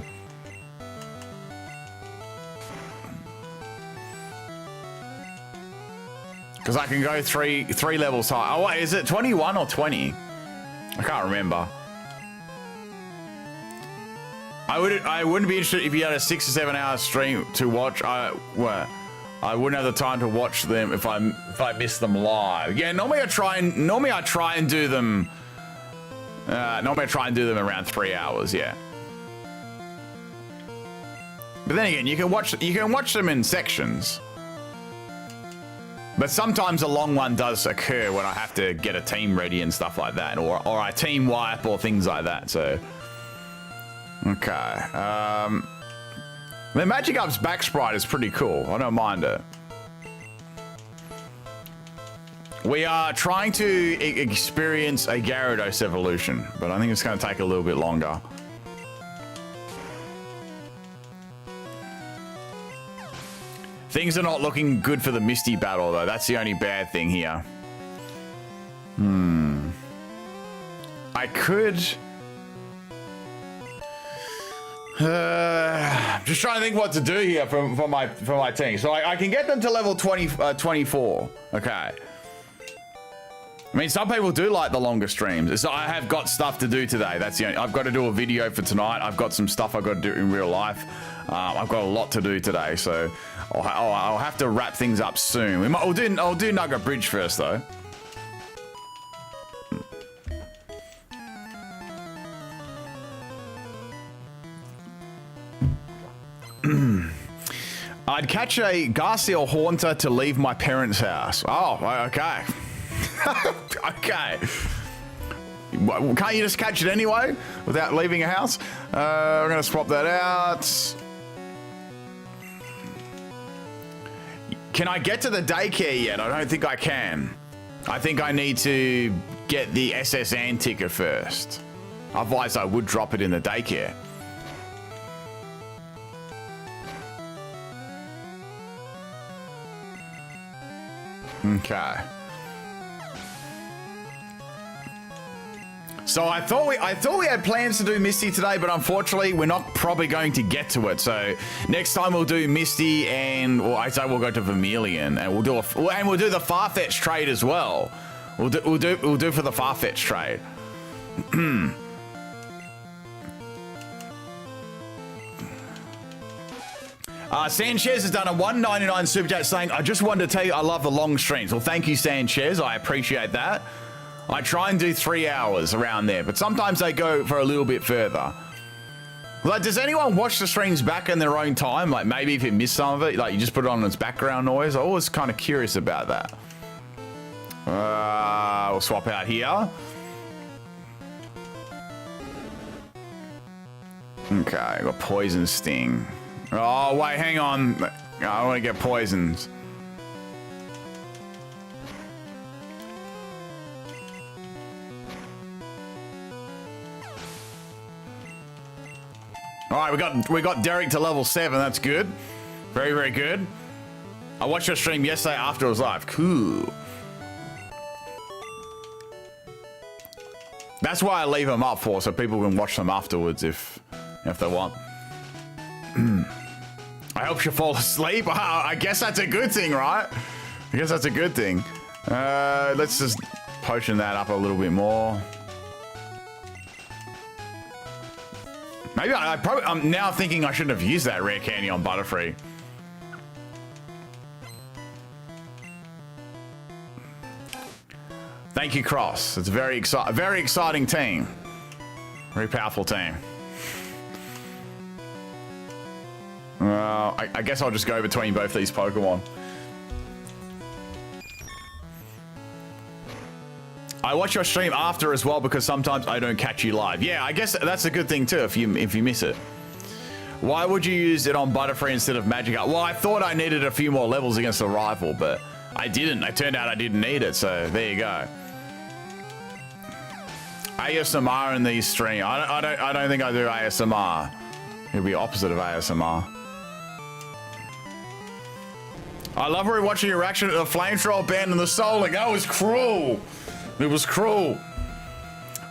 Because I can go three levels high. Oh, wait, is it 21 or 20? I can't remember. I wouldn't be interested if you had a 6 or 7 hour stream to watch. I wouldn't have the time to watch them if I miss them live. Yeah, normally I try and do them. Normally I try and do them around 3 hours. Yeah. But then again, you can watch them in sections. But sometimes a long one does occur when I have to get a team ready and stuff like that, or I team wipe or things like that. So, okay. The Magikarp's back sprite is pretty cool. I don't mind it. We are trying to experience a Gyarados evolution, but I think it's going to take a little bit longer. Things are not looking good for the Misty battle, though. That's the only bad thing here. I could... just trying to think what to do here for my team. So I can get them to level 24. Okay. I mean, some people do like the longer streams. So I have got stuff to do today. That's the only... I've got to do a video for tonight. I've got some stuff I've got to do in real life. I've got a lot to do today, so I'll have to wrap things up soon. I'll do Nugget Bridge first, though. I'd catch a Garcia Haunter to leave my parents' house. Oh, okay. Okay. Can't you just catch it anyway without leaving a house? I'm going to swap that out. Can I get to the daycare yet? I don't think I can. I think I need to get the SSN ticket first. Otherwise, I would drop it in the daycare. Okay. So I thought we had plans to do Misty today, but unfortunately we're not probably going to get to it. So next time we'll do Misty, and well, I say we'll go to Vermilion, and we'll do the Farfetch trade as well. We'll do for the Farfetch trade. Sanchez has done a $1.99 super chat saying, I just wanted to tell you I love the long streams. Well, thank you, Sanchez. I appreciate that. I try and do 3 hours around there, but sometimes they go for a little bit further. Like, does anyone watch the streams back in their own time? Like, maybe if you miss some of it, like you just put it on as background noise. I'm always kind of curious about that. We'll swap out here. Okay, I got Poison Sting. Oh, wait, hang on. I want to get poisons. All right, we got Derek to level 7. That's good. Very, very good. I watched your stream yesterday after it was live. Cool. That's why I leave them up for, so people can watch them afterwards if they want. I hope you fall asleep. I guess that's a good thing, right? I guess that's a good thing. Let's just potion that up a little bit more. Maybe I'm now thinking I shouldn't have used that rare candy on Butterfree. Thank you, Cross. It's a very exciting team. Very powerful team. I guess I'll just go between both these Pokemon. I watch your stream after as well because sometimes I don't catch you live. Yeah, I guess that's a good thing too if you miss it. Why would you use it on Butterfree instead of Magikarp? Well, I thought I needed a few more levels against a rival, but I didn't. It turned out I didn't need it, so there you go. ASMR in these streams. I don't think I do ASMR. It'll be opposite of ASMR. I love rewatching your reaction to the Flamethrower band and the Soul Link. That was cruel. It was cruel.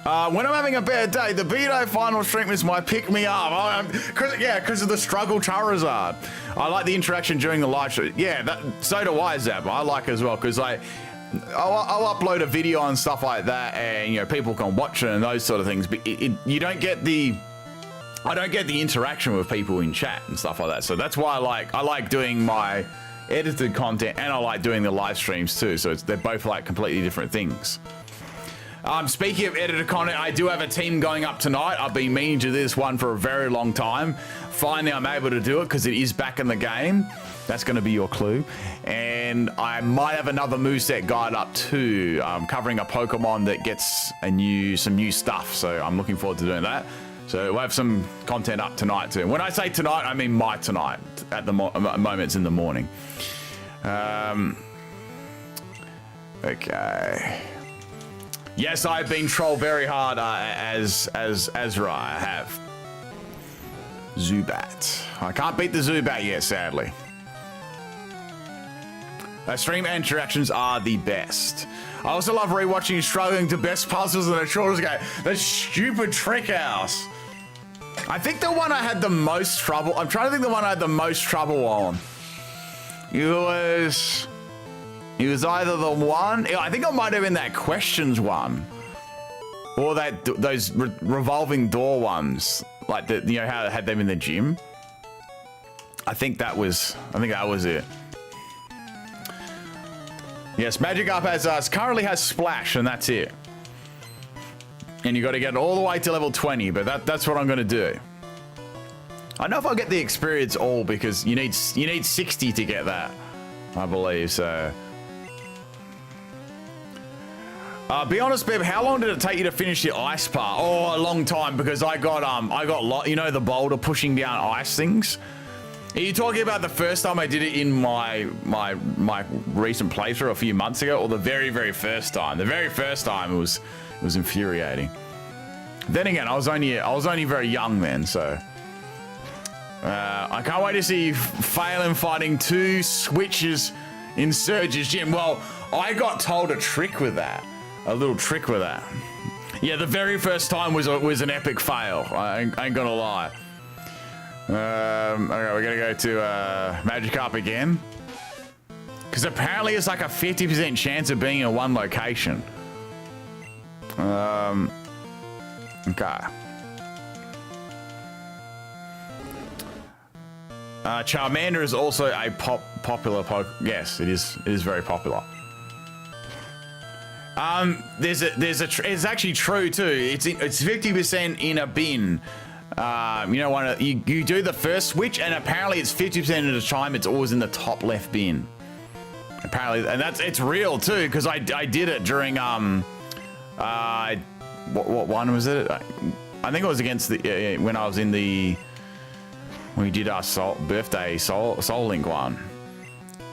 When I'm having a bad day, the Beto final stream is my pick-me-up. Because of the struggle Charizard. I like the interaction during the live stream. Yeah, so do I, Zab. I like it as well, because I'll upload a video and stuff like that, and you know people can watch it and those sort of things. But you don't get the, I don't get the interaction with people in chat and stuff like that. So that's why I like doing my edited content, and I like doing the live streams too. So they're both like completely different things. Speaking of edited content, I do have a team going up tonight. I've been meaning to do this one for a very long time. Finally, I'm able to do it because it is back in the game. That's going to be your clue. And I might have another moveset guide up too, covering a Pokemon that gets some new stuff. So I'm looking forward to doing that. So we'll have some content up tonight too. When I say tonight, I mean my tonight. At the moment, it's in the morning. Okay. Yes, I've been trolled very hard as Azra. I have. Zubat. I can't beat the Zubat yet, sadly. Stream interactions are the best. I also love rewatching you struggling to best puzzles in a shortest game. That stupid Trick House. I think the one I had the most trouble. I'm trying to think the one I had the most trouble on. It was either the one, I think it might have been that questions one, or those revolving door ones, like how they had them in the gym. I think that was it. Yes, Magikarp currently has Splash, and that's it. And you got to get it all the way to level 20, but that's what I'm going to do. I don't know if I'll get the experience all because you need 60 to get that, I believe. So. Be honest, Beb, how long did it take you to finish the ice part? Oh, a long time, because I got the boulder pushing down ice things. Are you talking about the first time I did it in my recent playthrough a few months ago, or the very, very first time? The very first time it was infuriating. Then again, I was only very young then, so I can't wait to see you fail in fighting 2 switches in Surge's gym. Well, I got told a trick with that. A little trick with that. Yeah, the very first time was an epic fail. I ain't gonna lie. Okay, we're gonna go to Magikarp again. Because apparently it's like a 50% chance of being in one location. Okay. Charmander is also a popular Pokemon. Yes, it is very popular. It's actually true too. It's 50% in a bin. You do the first switch, and apparently it's 50% of the time it's always in the top left bin. Apparently, and it's real too, because I did it during what one was it? I think it was against the when I was in the when we did our birthday Soul Link one,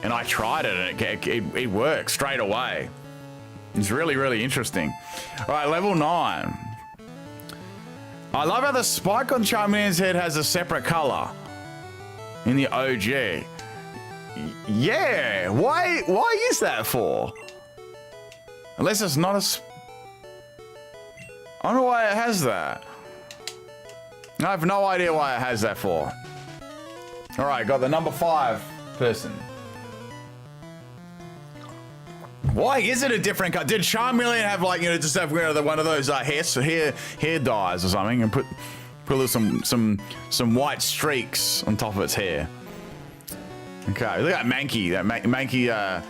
and I tried it and it worked straight away. It's really, really interesting. All right, level 9. I love how the spike on Charmander's head has a separate color in the OG. Yeah, why is that for? Unless it's not I don't know why it has that. I have no idea why it has that for. All right, got the number 5 person. Why is it a different color? Did Charmeleon have just have one of those hair dyes or something, and put some white streaks on top of its hair? Okay, look at Mankey. That Mankey, that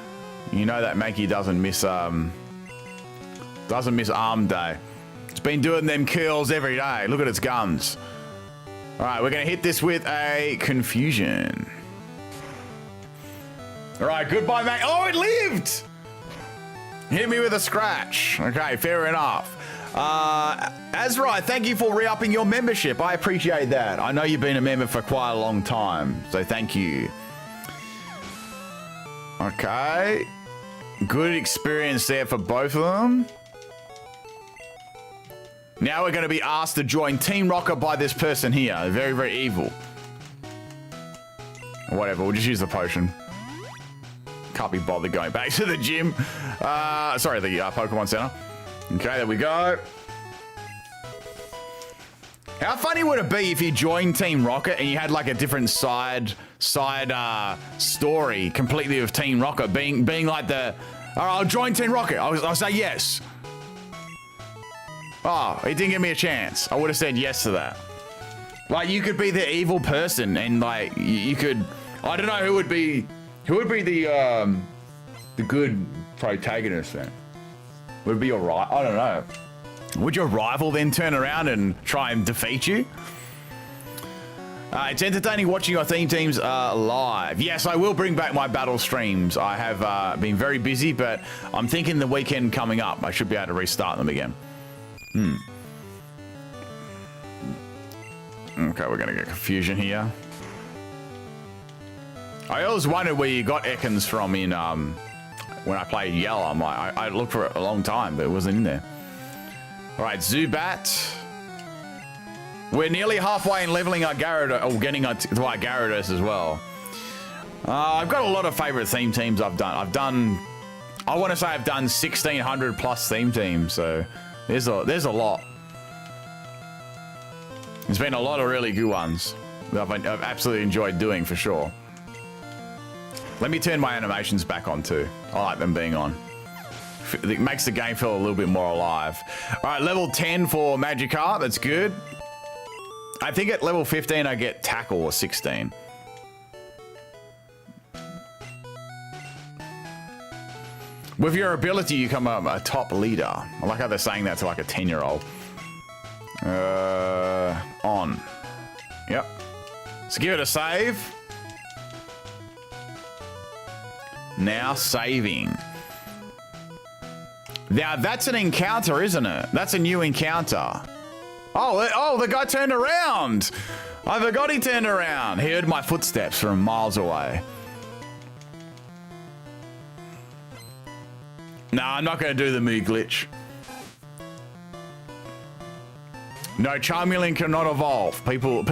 Mankey doesn't miss Doesn't miss arm day. It's been doing them curls every day. Look at its guns. All right, we're going to hit this with a confusion. All right, goodbye, mate. Oh, it lived! Hit me with a scratch. Okay, fair enough. Azrai, thank you for re-upping your membership. I appreciate that. I know you've been a member for quite a long time, so thank you. Okay. Good experience there for both of them. Now we're going to be asked to join Team Rocket by this person here. Very, very evil. Whatever, we'll just use the potion. Can't be bothered going back to the gym. Sorry, the Pokemon Center. Okay, there we go. How funny would it be if you joined Team Rocket and you had like a different side story completely of Team Rocket being like the, all right, I'll join Team Rocket. I'll say yes. Oh, he didn't give me a chance. I would have said yes to that. Like you could be the evil person and like you could, I don't know who would be the good protagonist then. Would it be your rival? I don't know. Would your rival then turn around and try and defeat you? It's entertaining watching your theme teams live. Yes, I will bring back my battle streams. I have been very busy, but I'm thinking the weekend coming up, I should be able to restart them again. Okay, we're going to get confusion here. I always wondered where you got Ekans from in when I played Yellow. I looked for it a long time, but it wasn't in there. All right, Zubat. We're nearly halfway in leveling our Gyarados, or getting to our Gyarados as well. I've got a lot of favorite theme teams I've done. I want to say I've done 1,600 plus theme teams, so there's a lot. There's been a lot of really good ones that I've absolutely enjoyed doing for sure. Let me turn my animations back on too. I like them being on. It makes the game feel a little bit more alive. All right, level 10 for Magikarp. That's good. I think at level 15 I get Tackle, or 16. With your ability, you become a top leader. I like how they're saying that to like a 10-year-old. On. Yep. So give it a save. Now saving. Now that's an encounter, isn't it? That's a new encounter. Oh, the guy turned around. I forgot he turned around. He heard my footsteps from miles away. No, I'm not going to do the Moo glitch. No, Charmeleon cannot evolve. People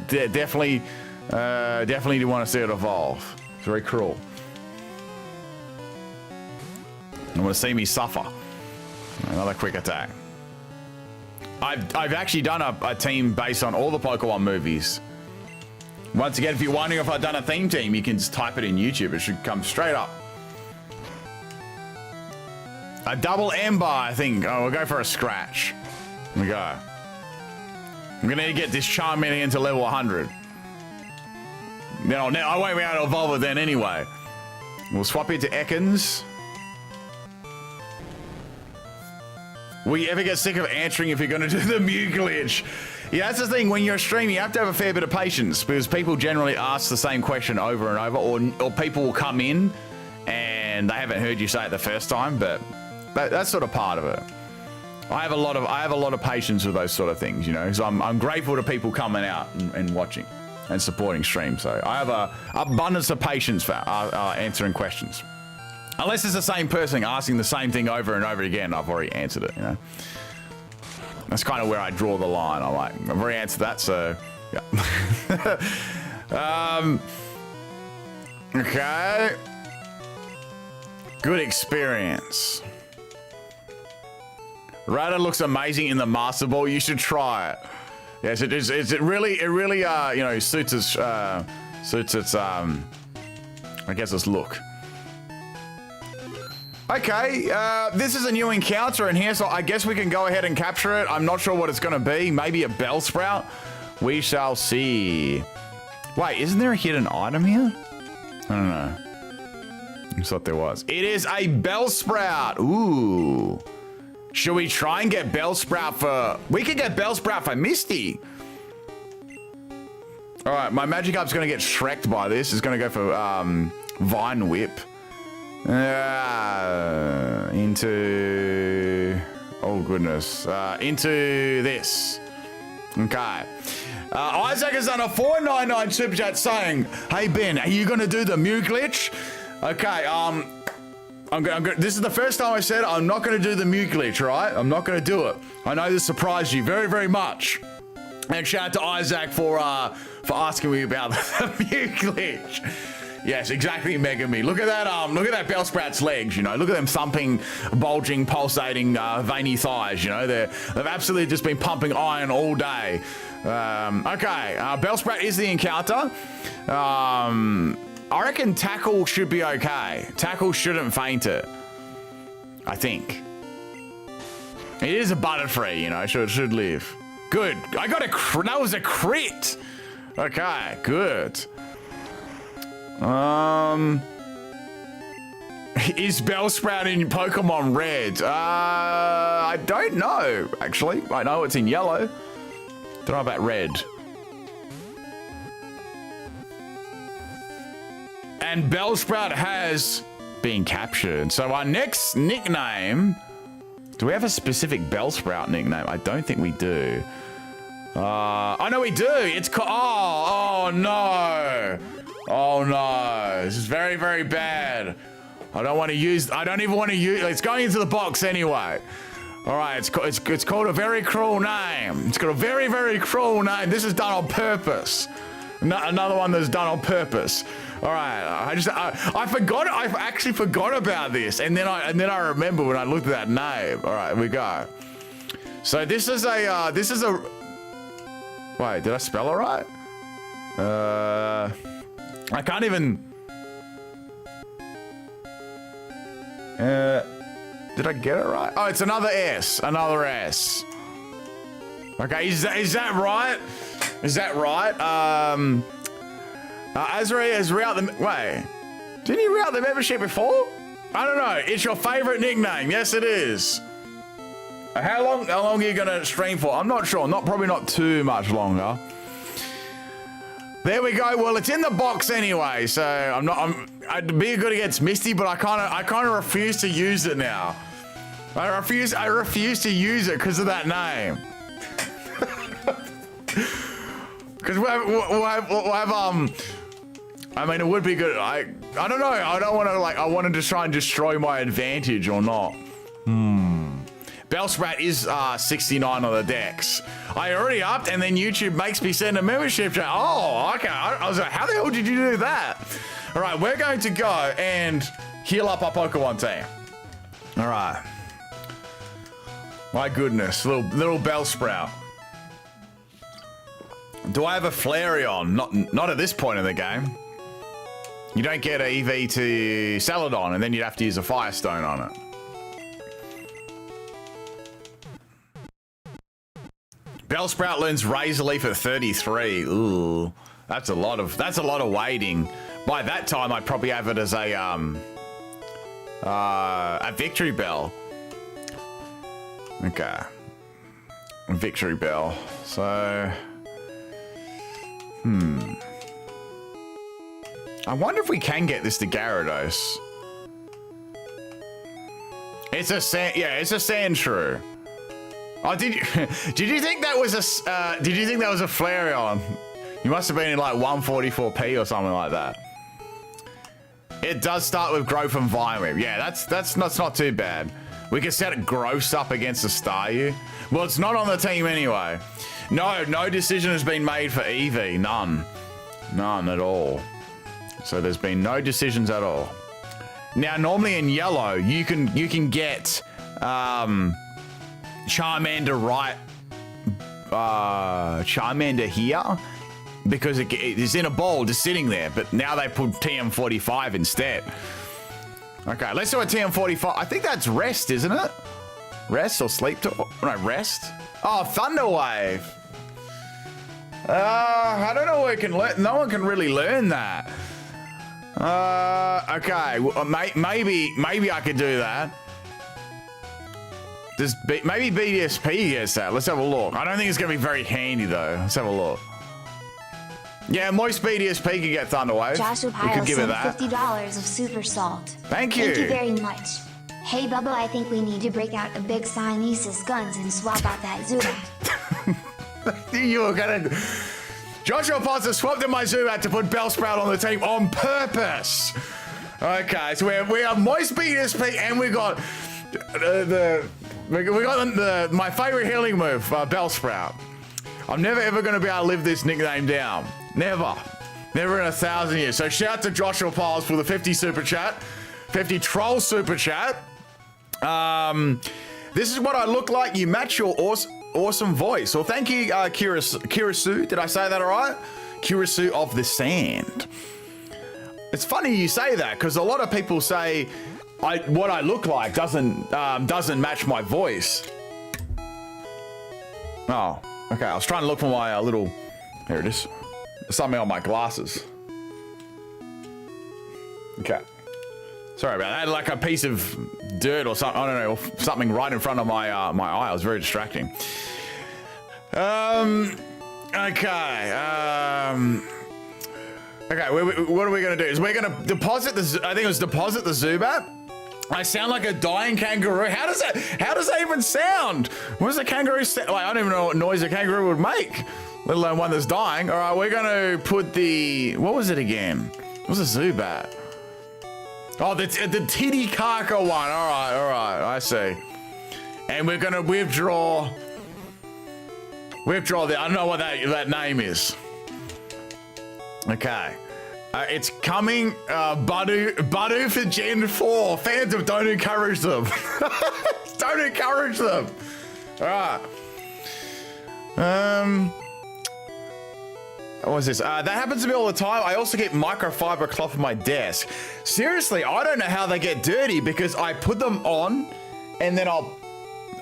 definitely do want to see it evolve. It's very cruel. I want to see me suffer. Another quick attack. I've actually done a team based on all the Pokemon movies. Once again, if you're wondering if I've done a theme team, you can just type it in YouTube. It should come straight up. A double Ember, I think. Oh, we'll go for a scratch. Here we go. I'm going to get this Charmeleon to level 100. Now, I won't be able to evolve it then anyway. We'll swap it to Ekans. Will you ever get sick of answering if you're going to do the Mew glitch? Yeah, that's the thing. When you're streaming, you have to have a fair bit of patience because people generally ask the same question over and over, or people will come in and they haven't heard you say it the first time, but that's sort of part of it. I have a lot of patience with those sort of things, you know. So I'm grateful to people coming out and watching and supporting streams. So I have a abundance of patience for answering questions. Unless it's the same person asking the same thing over and over again, I've already answered it, you know. That's kind of where I draw the line. I'm like, I've already answered that, so yeah. Okay. Good experience. Rada looks amazing in the Master Ball. You should try it. Yes, it is. It really, you know, suits its, I guess its look. Okay, this is a new encounter in here, so I guess we can go ahead and capture it. I'm not sure what it's going to be. Maybe a Bellsprout? We shall see. Wait, isn't there a hidden item here? I don't know. I just thought there was. It is a Bellsprout. Ooh. Should we try and get Bellsprout for... We could get Bellsprout for Misty. All right, my Magikarp's going to get Shrek'd by this. It's going to go for Vine Whip. Into... Oh, goodness. Into this. Okay. Isaac has done a $4.99 super chat saying, "Hey Ben, are you gonna do the Mew glitch?" Okay, this is the first time I said I'm not gonna do the Mew glitch, right? I'm not gonna do it. I know this surprised you very, very much. And shout out to Isaac for asking me about the Mew glitch. Yes, exactly, Megami. Look at that Bellsprout's legs, you know. Look at them thumping, bulging, pulsating, veiny thighs, you know. They've absolutely just been pumping iron all day. Okay, Bellsprout is the encounter. I reckon Tackle should be okay. Tackle shouldn't faint it. I think. It is a Butterfree, you know, so it should live. Good. I got that was a crit. Okay, good. Is Bellsprout in Pokemon Red? I don't know, actually. I know it's in yellow. Don't know about red. And Bellsprout has been captured. So our next nickname... Do we have a specific Bellsprout nickname? I don't think we do. I know we do. It's oh no. Oh no. This is very, very bad. I don't even want to use... It's going into the box anyway. All right, it's called a very cruel name. It's got a very, very cruel name. This is done on purpose. Another one that's done on purpose. All right, I forgot. I actually forgot about this, and then I remember when I looked at that name. All right, here we go. So this is a Wait, did I spell it right? I can't even. Did I get it right? Oh, it's another S. Another S. Okay, is that right? Is that right? Azri has re-out the... Wait. Didn't you re-out the membership before? I don't know. It's your favorite nickname. Yes, it is. How long are you going to stream for? I'm not sure. Probably not too much longer. There we go. Well, it's in the box anyway, so I'd be good against Misty, but I kind of refuse to use it now. I refuse to use it because of that name. Because we'll have I mean, it would be good. I don't know. I don't want to I wanted to try and destroy my advantage or not. Bellsprout is 69 on the decks. I already upped, and then YouTube makes me send a membership chat. Oh, okay. I was like, how the hell did you do that? All right, we're going to go and heal up our Pokemon team. All right. My goodness, little Bellsprout. Do I have a Flareon? Not at this point in the game. You don't get an EV to Celadon, and then you'd have to use a Firestone on it. Bellsprout learns Razor Leaf at 33. Ooh, that's a lot of waiting. By that time, I'd probably have it as a Victory Bell. Okay, Victory Bell. So, I wonder if we can get this to Gyarados. It's a Sandshrew. Oh, did you think that was a Flareon? You must have been in like 144p or something like that. It does start with Growth and Vine Whip. Yeah, that's not too bad. We can set Growth up against a Staryu. Well, it's not on the team anyway. No decision has been made for Eevee. None at all. So there's been no decisions at all. Now, normally in yellow, you can get Charmander Charmander here because it is in a bowl just sitting there, but now they put TM45 instead. Okay, let's do a TM45. I think that's Rest, isn't it? Rest or Sleep Talk? No, Rest. Oh, Thunder Wave. I don't know where it can learn. No one can really learn that. Okay, well, maybe I could do that. maybe BDSP gets that. Let's have a look. I don't think it's going to be very handy, though. Let's have a look. Yeah, Moist BDSP could get Thunderwave. Joshua We Pyle could give it sent that. $50 of super salt. Thank you. Thank you very much. Hey Bubba, I think we need to break out a big Siamese guns and swap out that Zubat. You were gonna. Joshua Foster swapped in my Zubat to put Bellsprout on the team on purpose. Okay, so we have Moist BSP and we got my favorite healing move, Bellsprout. I'm never ever gonna be able to live this nickname down. Never in 1,000 years. So shout out to Joshua Piles for the 50 super chat, 50 troll super chat. This is what I look like. You match your awesome voice. Well, thank you, Kirasu. Did I say that all right? Kirasu of the Sand. It's funny you say that because a lot of people say what I look like doesn't match my voice. Oh, okay. I was trying to look for my little. Here it is. Something on my glasses. Okay. Sorry about that. I had like a piece of dirt or something. I don't know, something right in front of my my eye. It was very distracting. Okay. Okay. What are we gonna do? Is we're gonna deposit the? I think it was deposit the Zubat. I sound like a dying kangaroo. How does that even sound? What does a kangaroo sound like? I don't even know what noise a kangaroo would make, let alone one that's dying. All right, we're gonna put the. What was it again? What was a Zubat? Oh, the Titicaca one. All right, I see. And we're gonna withdraw the. I don't know what that name is. Okay. It's coming, Badu for Gen 4. Fans of don't encourage them. Don't encourage them. All right. What was this? That happens to me all the time. I also get microfiber cloth on my desk. Seriously, I don't know how they get dirty because I put them on and then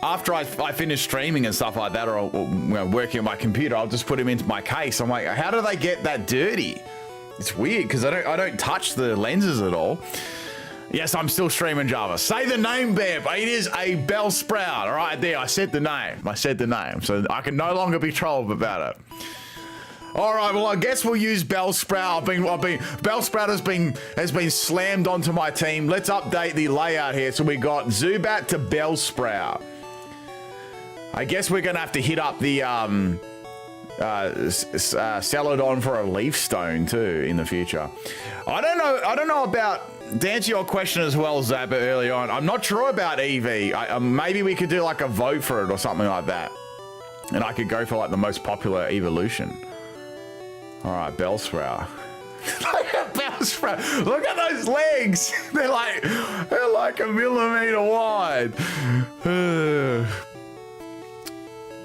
after I finish streaming and stuff like that, or working on my computer, I'll just put them into my case. I'm like, how do they get that dirty? It's weird because I don't touch the lenses at all. Yes, I'm still streaming Java. Say the name, Bev. It is a Bellsprout. All right, there. I said the name. So I can no longer be trolled about it. All right, well, I guess we'll use Bellsprout. Bellsprout has been slammed onto my team. Let's update the layout here. So we got Zubat to Bellsprout. I guess we're gonna have to hit up the Celadon for a Leaf Stone too in the future. I don't know about, to answer your question as well, Zabba, early on. I'm not sure about EV. Maybe we could do like a vote for it or something like that, and I could go for like the most popular evolution. All right, Bellsprout. Look at Bellsprout. Look at those legs. They're like a millimeter wide.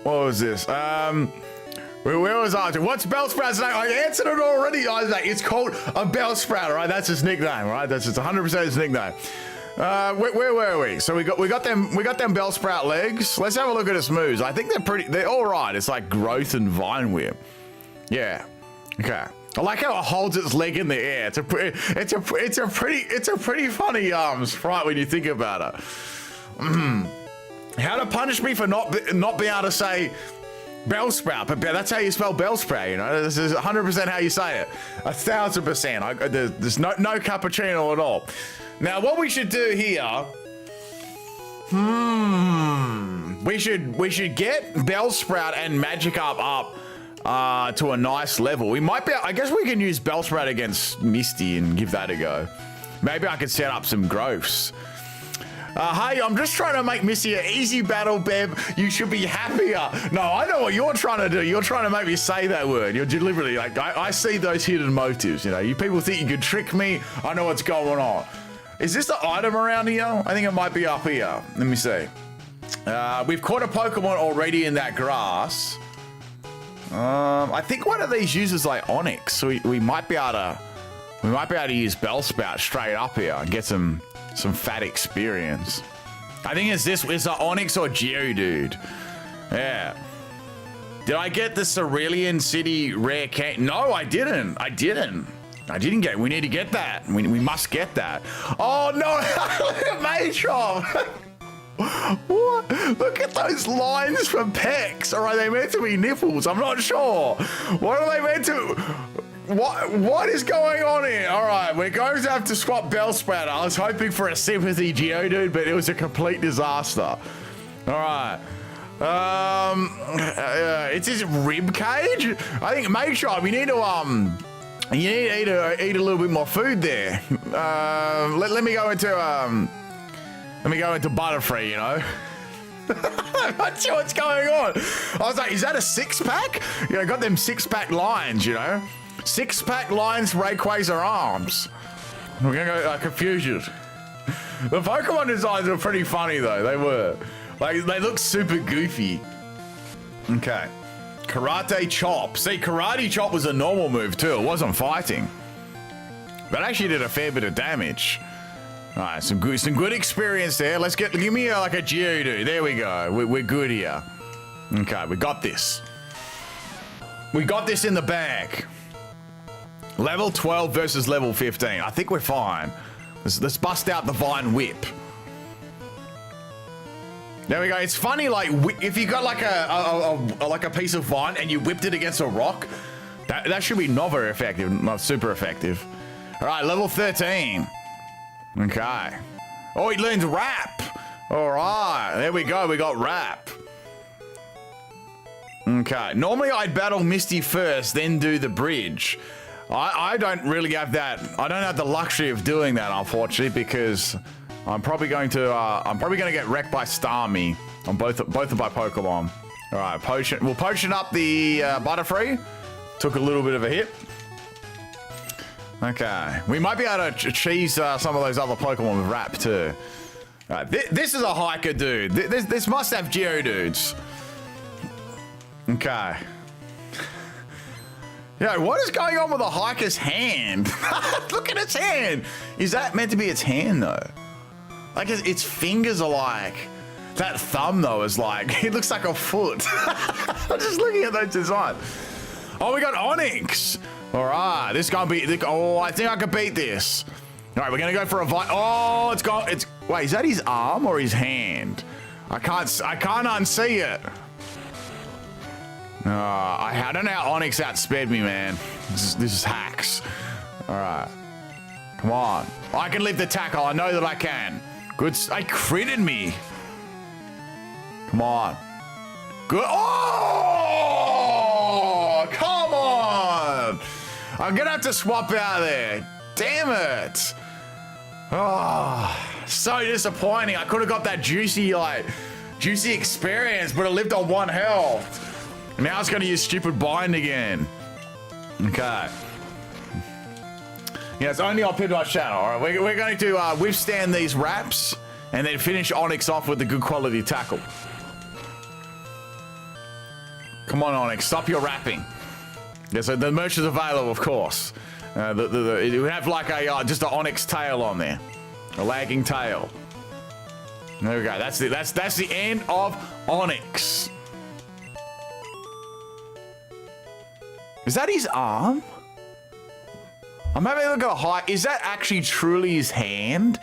What was this? Where was I? What's Bellsprout's name? I answered it already, Isaac. It's called a Bellsprout, all right? That's his nickname, all right? That's 100% his nickname. Where were we? So we got them Bellsprout legs. Let's have a look at its moves. I think they're all right. It's like growth and vine whip. Yeah. Okay. I like how it holds its leg in the air. It's a pretty funny sprite when you think about it. How to punish me for not being able to say Bellsprout, but that's how you spell Bellsprout, you know. This is 100% how you say it. 1,000%. There's no cappuccino at all. Now, what we should do here, we should get Bellsprout and Magikarp up to a nice level. We might be. I guess we can use Bellsprout against Misty and give that a go. Maybe I could set up some growths. Hey, I'm just trying to make Misty an easy battle, Bev. You should be happier. No, I know what you're trying to do. You're trying to make me say that word. You're deliberately like, I see those hidden motives. You know, you people think you could trick me. I know what's going on. Is this an item around here? I think it might be up here. Let me see. We've caught a Pokemon already in that grass. I think one of these uses like Onyx, so we might be able to use Bellsprout straight up here and get some fat experience. I think it's this. It's an Onyx or Geodude. Yeah. Did I get the Cerulean City rare can? No, I didn't. I didn't get it. We need to get that. We must get that. Oh no! Look at Matron. What? Look at those lines for pecs. Or are they meant to be nipples? I'm not sure. What are they meant to... What is going on here? All right, we're going to have to swap Bellsprout. I was hoping for a sympathy Geodude, but it was a complete disaster. All right. It's his rib cage. I think make sure we need to you need to eat a little bit more food there. Let me go into Butterfree, you know. I'm not sure what's going on. I was like, is that a 6-pack? You know, got them 6-pack lines, you know. 6-pack lines, Rayquaza arms. We're gonna go confusion. The Pokemon designs were pretty funny though. They were. Like, they look super goofy. Okay. Karate Chop. See, Karate Chop was a normal move too. It wasn't fighting. But actually did a fair bit of damage. All right, some good experience there. Let's give me like a Geodude. There we go. We're good here. Okay, we got this. We got this in the bag. Level 12 versus level 15. I think we're fine. Let's bust out the Vine Whip. There we go. It's funny, like if you got like a piece of vine and you whipped it against a rock, that should be not very effective, not super effective. All right, level 13. Okay. Oh, he learns Rap. All right, there we go. We got Rap. Okay. Normally I'd battle Misty first, then do the bridge. I don't really have that. I don't have the luxury of doing that, unfortunately, because I'm probably going to get wrecked by Starmie on both of my Pokemon. All right, we'll potion up the Butterfree. Took a little bit of a hit. Okay, we might be able to cheese some of those other Pokemon with Rap too. All right, this is a hiker dude. This must have Geodudes. Okay. Yeah, what is going on with the hiker's hand? Look at its hand. Is that meant to be its hand though? Like its fingers are like, that thumb though is like, it looks like a foot. I'm just looking at those designs. Oh, we got Onyx. All right, this gonna be, oh, I think I can beat this. All right, we're gonna go for a oh, wait, is that his arm or his hand? I can't unsee it. I don't know how Onyx outsped me, man. This is hacks. All right, come on. I can lift the tackle. I know that I can. Good. I critted me. Come on. Good. Oh, come on. I'm gonna have to swap out there. Damn it. Oh, so disappointing. I could have got that juicy experience, but it lived on 1 health. Now it's gonna use stupid bind again. Okay. Yeah, it's only on PIMPNITE channel. All right, we're going to withstand these wraps and then finish Onyx off with a good quality tackle. Come on, Onyx, stop your rapping. Yeah, so the merch is available, of course. It would have like just an Onyx tail on there, a lagging tail. There we go. That's the end of Onyx. Is that his arm? I'm having a look at a height. Is that actually truly his hand?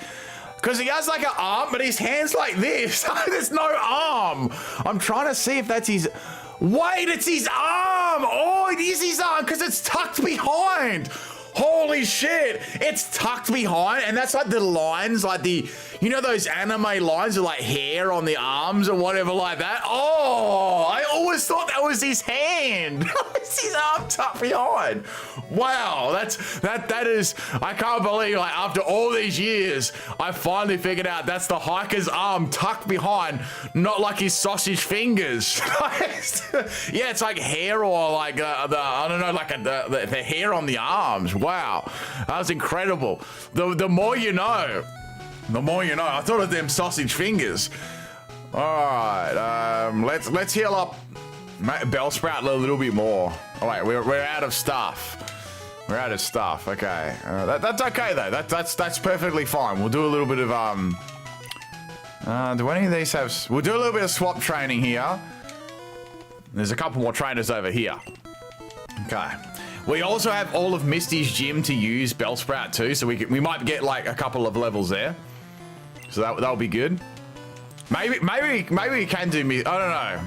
Because he has like an arm, but his hand's like this. There's no arm. I'm trying to see if that's his... Wait, it's his arm. Oh, it is his arm because it's tucked behind. Holy shit. It's tucked behind, and that's like the lines, like the... You know those anime lines with like hair on the arms or whatever like that? Oh, I always thought that was his hand. It's his arm tucked behind. Wow, that is, I can't believe, like after all these years, I finally figured out that's the hiker's arm tucked behind, not like his sausage fingers. Yeah, it's like hair or like I don't know, like the hair on the arms. Wow, that was incredible. The more you know. The more you know. I thought of them sausage fingers. All right, let's heal up Bellsprout a little bit more. All right, we're out of stuff. We're out of stuff. Okay, that's okay though. That's perfectly fine. We'll do a little bit of do any of these have? We'll do a little bit of swap training here. There's a couple more trainers over here. Okay. We also have all of Misty's gym to use Bellsprout too, so we might get like a couple of levels there. So that'll be good. Maybe we can do me. I don't know.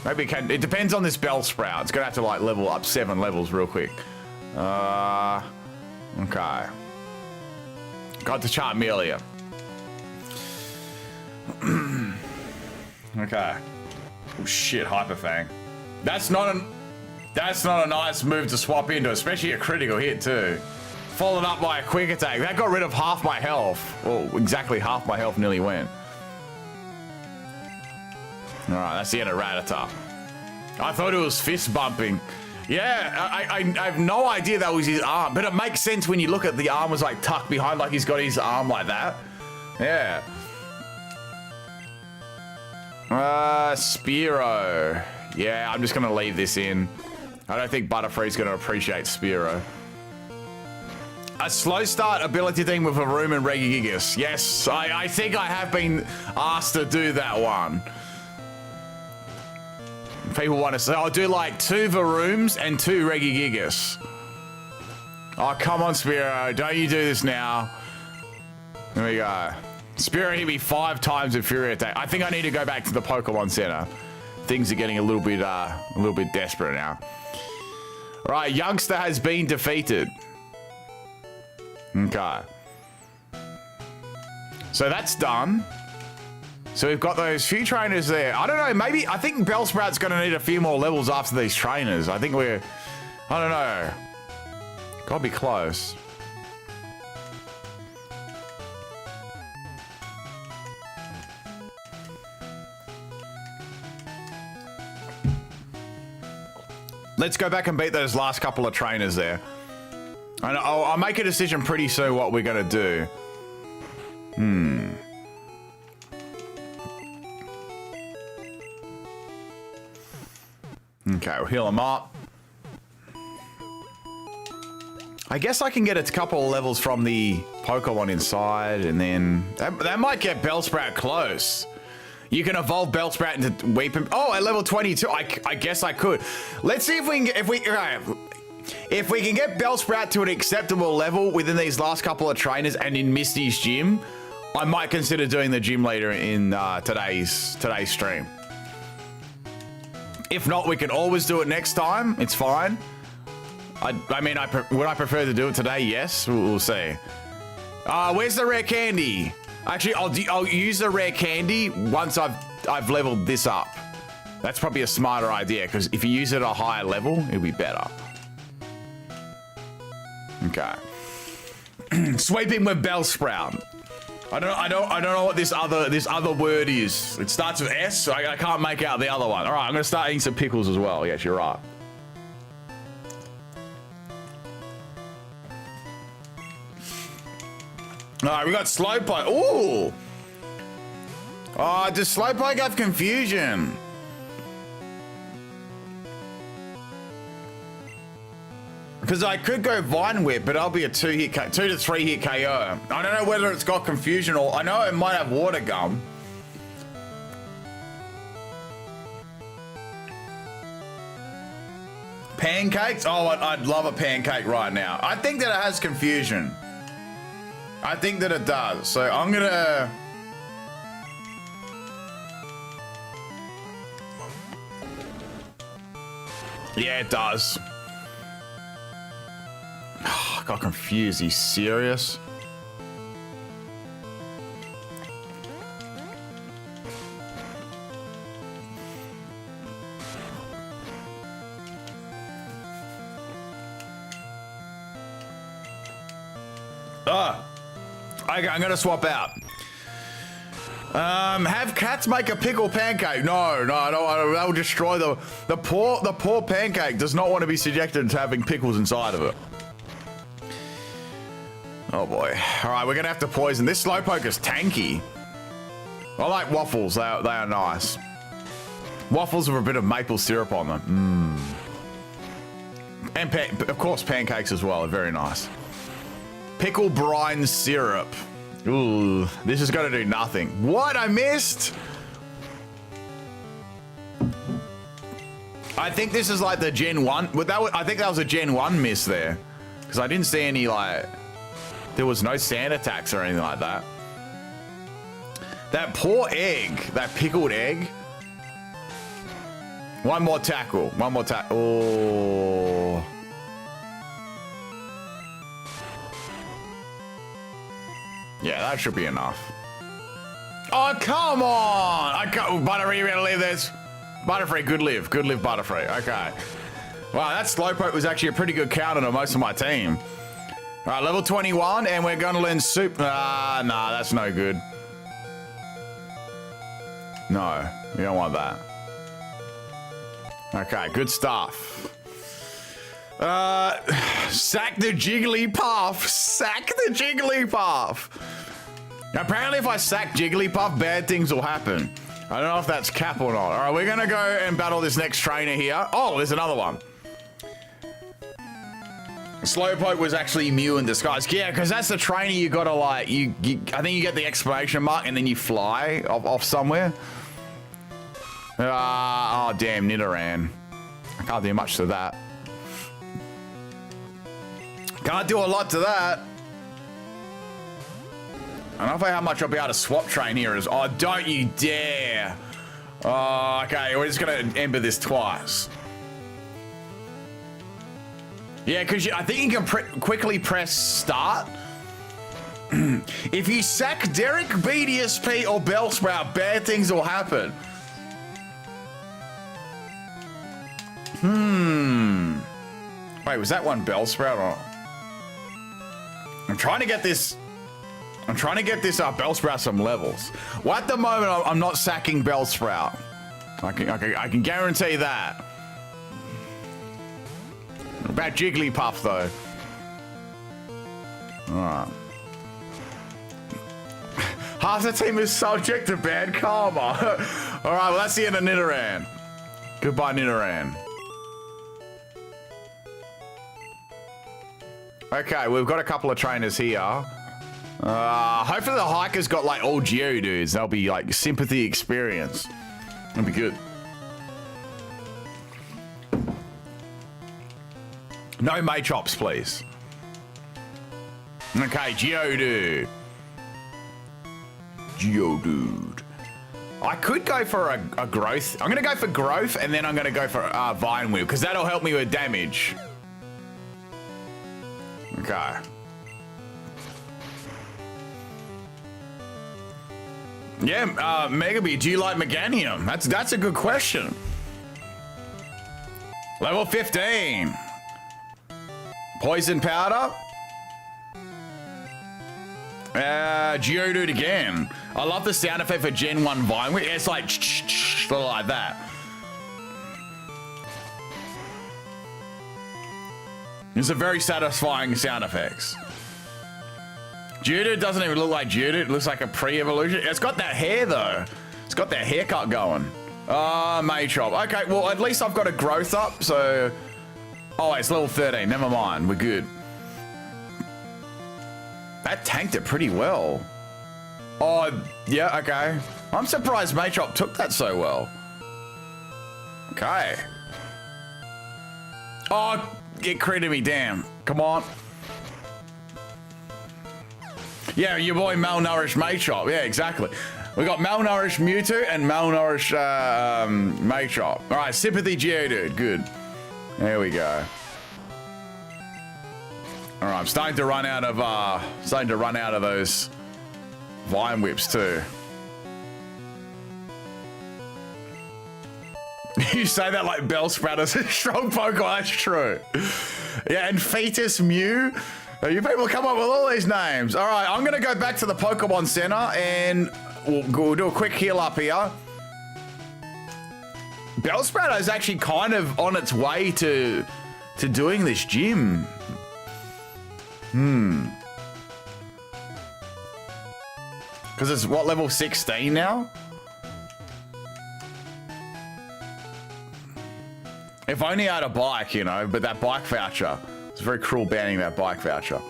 Maybe we can. It depends on this Bellsprout. It's gonna have to like level up 7 levels real quick. Okay. Got to Charmelia. Okay. Oh shit, Hyperfang. That's not a nice move to swap into, especially a critical hit too. Followed up by a quick attack. That got rid of half my health. Well, exactly half my health nearly went. Alright, that's the end of Rattata. I thought it was fist bumping. Yeah, I have no idea that was his arm, but it makes sense when you look at the arm was like tucked behind, like he's got his arm like that. Yeah. Spearow. Yeah, I'm just gonna leave this in. I don't think Butterfree's gonna appreciate Spearow. A slow start ability thing with a room and Regigigas. Yes, I think I have been asked to do that one. People want to say, I'll do like 2 Varooms and 2 Regigigas. Oh, come on, Spearow. Don't you do this now. There we go. Spearow hit me 5 times with Fury Attack. I think I need to go back to the Pokemon Center. Things are getting a little bit desperate now. All right, Youngster has been defeated. Okay. So that's done. So we've got those few trainers there. I don't know, maybe, I think Bellsprout's going to need a few more levels after these trainers. I think I don't know. Gotta be close. Let's go back and beat those last couple of trainers there. And I'll make a decision pretty soon what we're going to do. Okay, we'll heal him up. I guess I can get a couple of levels from the Pokemon inside, and then that might get Bellsprout close. You can evolve Bellsprout into Weeping. Oh, at level 22, I guess I could. Let's see if we can if we can get Bellsprout to an acceptable level within these last couple of trainers and in Misty's gym. I might consider doing the gym leader in today's stream. If not, we can always do it next time. It's fine. I mean, would I prefer to do it today? Yes, we'll see. Where's the rare candy? Actually, I'll use the rare candy once I've leveled this up. That's probably a smarter idea, because if you use it at a higher level, it'll be better. Okay. Sweeping with Bellsprout. I don't know what this other word is. It starts with S, so I can't make out the other one. All right, I'm gonna start eating some pickles as well. Yes, you're right. All right, we got Slowpoke. Ooh. Oh, does Slowpoke have confusion? Because I could go Vine Whip, but I'll be a 2 to 3 hit KO. I don't know whether it's got confusion or I know it might have Water Gum. Pancakes? Oh, I'd love a pancake right now. I think that it has confusion. I think that it does. So I'm gonna... Yeah, it does. I got confused. Are you serious? Okay, I'm gonna swap out. Have cats make a pickle pancake? No, that will destroy the poor pancake. Does not want to be subjected to having pickles inside of it. Oh boy. All right, we're gonna have to poison. This Slowpoke is tanky. I like waffles. They are nice. Waffles with a bit of maple syrup on them. And of course pancakes as well are very nice. Pickle brine syrup. Ooh, this is gonna do nothing. What? I missed? I think this is like the Gen 1. I think that was a Gen 1 miss there. Because I didn't see any, like... There was no sand attacks or anything like that. That poor egg. That pickled egg. One more tackle. One more tackle. Oh. Yeah, that should be enough. Oh, come on! I can't, Butterfree, you gonna leave this? Butterfree, good live. Good live, Butterfree. Okay. Wow, that Slowpoke was actually a pretty good counter to most of my team. All right, level 21, and we're gonna learn super. Nah, that's no good. No, we don't want that. Okay, good stuff. Sack the Jigglypuff. Sack the Jigglypuff. Apparently, if I sack Jigglypuff, bad things will happen. I don't know if that's cap or not. All right, we're gonna go and battle this next trainer here. Oh, there's another one. Slowpoke was actually Mew in disguise. Yeah, because that's the trainer you gotta like. I think you get the exclamation mark and then you fly off somewhere. Oh damn, Nidoran. I can't do much to that. Can't do a lot to that. I don't know how much I'll be able to swap train here. Oh, don't you dare. Oh, okay, we're just gonna ember this twice. Yeah, because I think you can quickly press start. If you sack Derek, BDSP, or Bellsprout, bad things will happen. Wait, was that one Bellsprout or? I'm trying to get this Bellsprout some levels. Well, at the moment, I'm not sacking Bellsprout. I can guarantee that. About Jigglypuff, though. Alright. Half the team is subject to bad karma. Alright, well, that's the end of Nidoran. Goodbye, Nidoran. Okay, we've got a couple of trainers here. Hopefully the hiker's got like all Geodudes. That'll be like sympathy experience. That'll be good. No Machops, please. Okay, Geodude. Geodude. I could go for a growth. I'm gonna go for growth and then I'm gonna go for Vine Whip because that'll help me with damage. Okay. Yeah, Megabee, do you like Meganium? That's a good question. Level 15. Poison Powder. Geodude again. I love the sound effect for Gen 1 Vine Whip. It's like like that. It's a very satisfying sound effects. Geodude doesn't even look like Geodude. It looks like a pre-evolution. It's got that hair though. It's got that haircut going. Machop. Okay, well at least I've got a growth up, so... Oh, it's level 13. Never mind. We're good. That tanked it pretty well. Oh, yeah, okay. I'm surprised Machop took that so well. Okay. Oh, get crit me, damn. Come on. Yeah, your boy malnourished Machop. Yeah, exactly. We got malnourished Mewtwo and malnourished Machop. All right, sympathy Geodude. Good. There we go. All right, I'm starting to run out of those Vine Whips too. You say that like Bellsprout is a strong Pokemon. That's true. Yeah, and Fetus Mew. You people come up with all these names. All right, I'm gonna go back to the Pokemon Center and we'll do a quick heal up here. Bellsprout is actually kind of on its way to doing this gym. Because it's what, level 16 now? If only I had a bike, you know, but that bike voucher. It's very cruel banning that bike voucher.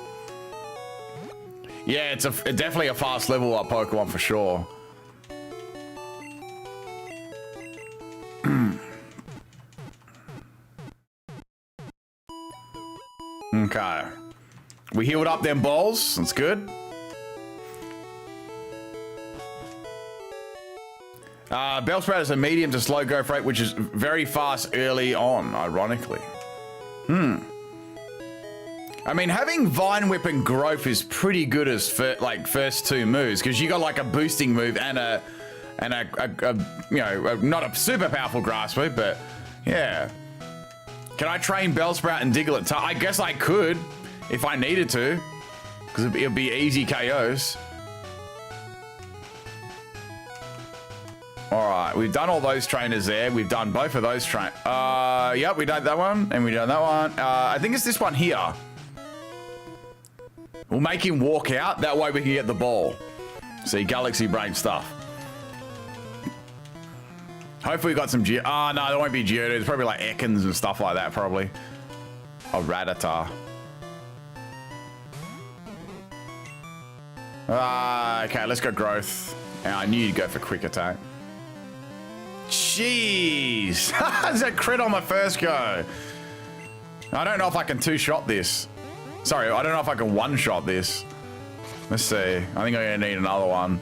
Yeah, it's definitely a fast level up Pokemon for sure. Okay. We healed up them balls. That's good. Bellsprout is a medium to slow growth rate, which is very fast early on, ironically. I mean, having Vine Whip and Growth is pretty good as first two moves, because you got like a boosting move and a you know, not a super powerful grass move, but yeah. Can I train Bellsprout and Diglett? I guess I could if I needed to, because it'd be easy KOs. All right, we've done all those trainers there. We've done both of those yep, we done that one, and we done that one. I think it's this one here. We'll make him walk out. That way we can get the ball. See, Galaxy Brain stuff. Hopefully we got some no, there won't be Geodudes. Probably like Ekans and stuff like that, probably. Oh, Rattata. Okay, let's go Growth. I knew you'd go for Quick Attack. Jeez. That's a crit on my first go. I don't know if I can two-shot this. Sorry, I don't know if I can one-shot this. Let's see. I think I'm going to need another one.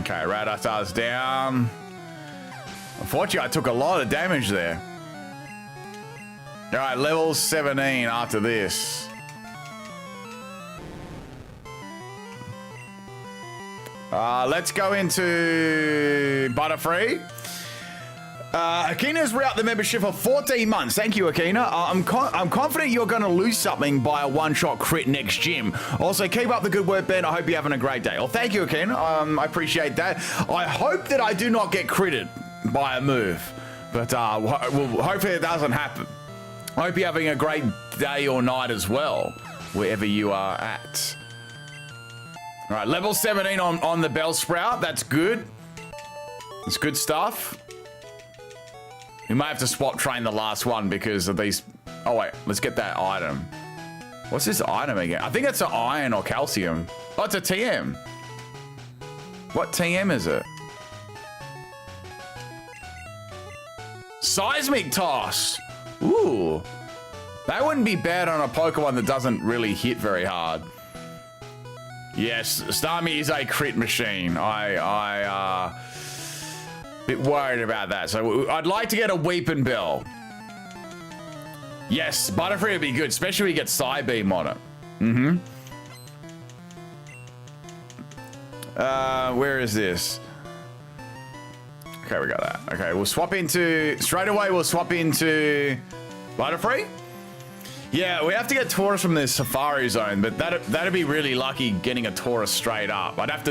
Okay, Rattata's down. Unfortunately, I took a lot of damage there. All right, level 17 after this. Let's go into Butterfree. Akina's out the membership for 14 months. Thank you, Akina. I'm confident you're going to lose something by a one-shot crit next gym. Also, keep up the good work, Ben. I hope you're having a great day. Well, thank you, Akina. I appreciate that. I hope that I do not get critted by a move, but hopefully it doesn't happen. I hope you're having a great day or night as well, wherever you are at. All right, level 17 on the Bellsprout. That's good. It's good stuff. We might have to swap train the last one because of these. Oh, wait. Let's get that item. What's this item again? I think it's an iron or calcium. Oh, it's a TM. What TM is it? Seismic Toss. Ooh. That wouldn't be bad on a Pokemon that doesn't really hit very hard. Yes, Starmie is a crit machine. Bit worried about that. So I'd like to get a Weeping Bell. Yes, Butterfree would be good, especially when you get Psybeam on it. Where is this? Okay, we got that. Okay, we'll swap into... Straight away, we'll swap into Butterfree. Yeah, we have to get Taurus from the Safari Zone, but that'd be really lucky getting a Taurus straight up. I'd have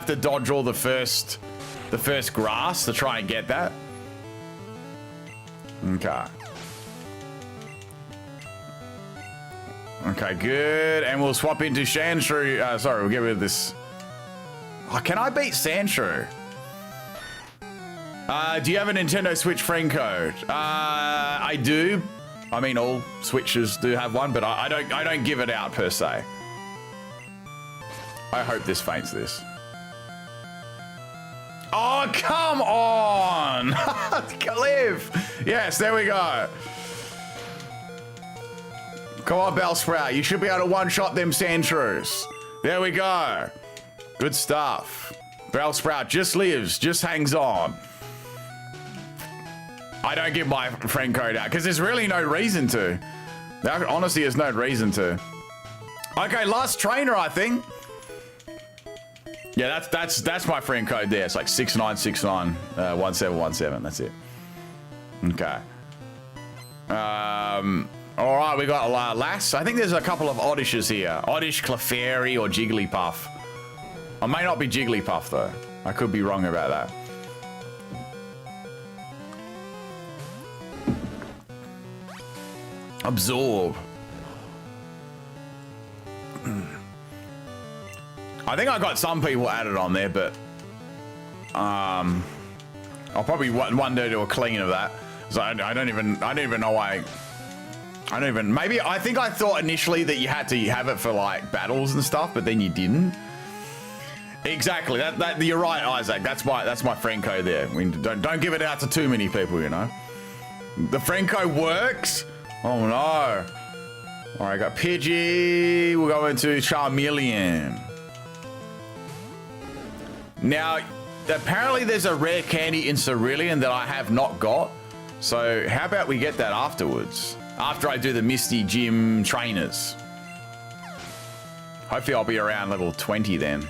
to dodge all the first grass to try and get that. Okay. Okay, good. And we'll swap into Sandshrew. Sorry, we'll get rid of this. Oh, can I beat Sandshrew? Do you have a Nintendo Switch friend code? I do. I mean, all Switches do have one, but I don't give it out per se. I hope this faints this. Oh, come on! Live! Yes, there we go. Come on, Bellsprout. You should be able to one-shot them Sandshrews. There we go. Good stuff. Bellsprout just lives, just hangs on. I don't give my friend code out because there's really no reason to. There honestly is no reason to. Okay, last trainer, I think. Yeah, that's my friend code there. It's like 6969 1717. That's it. Okay. All right, we got Lass. I think there's a couple of Oddishes here. Oddish, Clefairy, or Jigglypuff. I may not be Jigglypuff though. I could be wrong about that. Absorb. I think I got some people added on there, but I'll probably one day do a clean of that. So I don't even know why. Maybe I think I thought initially that you had to have it for like battles and stuff, but then you didn't. Exactly. That you're right, Isaac. That's my friend code there. I mean, don't give it out to too many people, you know. The friend code works. Oh no. All right, got Pidgey. We'll go into Charmeleon. Now, apparently there's a rare candy in Cerulean that I have not got. So how about we get that afterwards? After I do the Misty Gym trainers. Hopefully I'll be around level 20 then.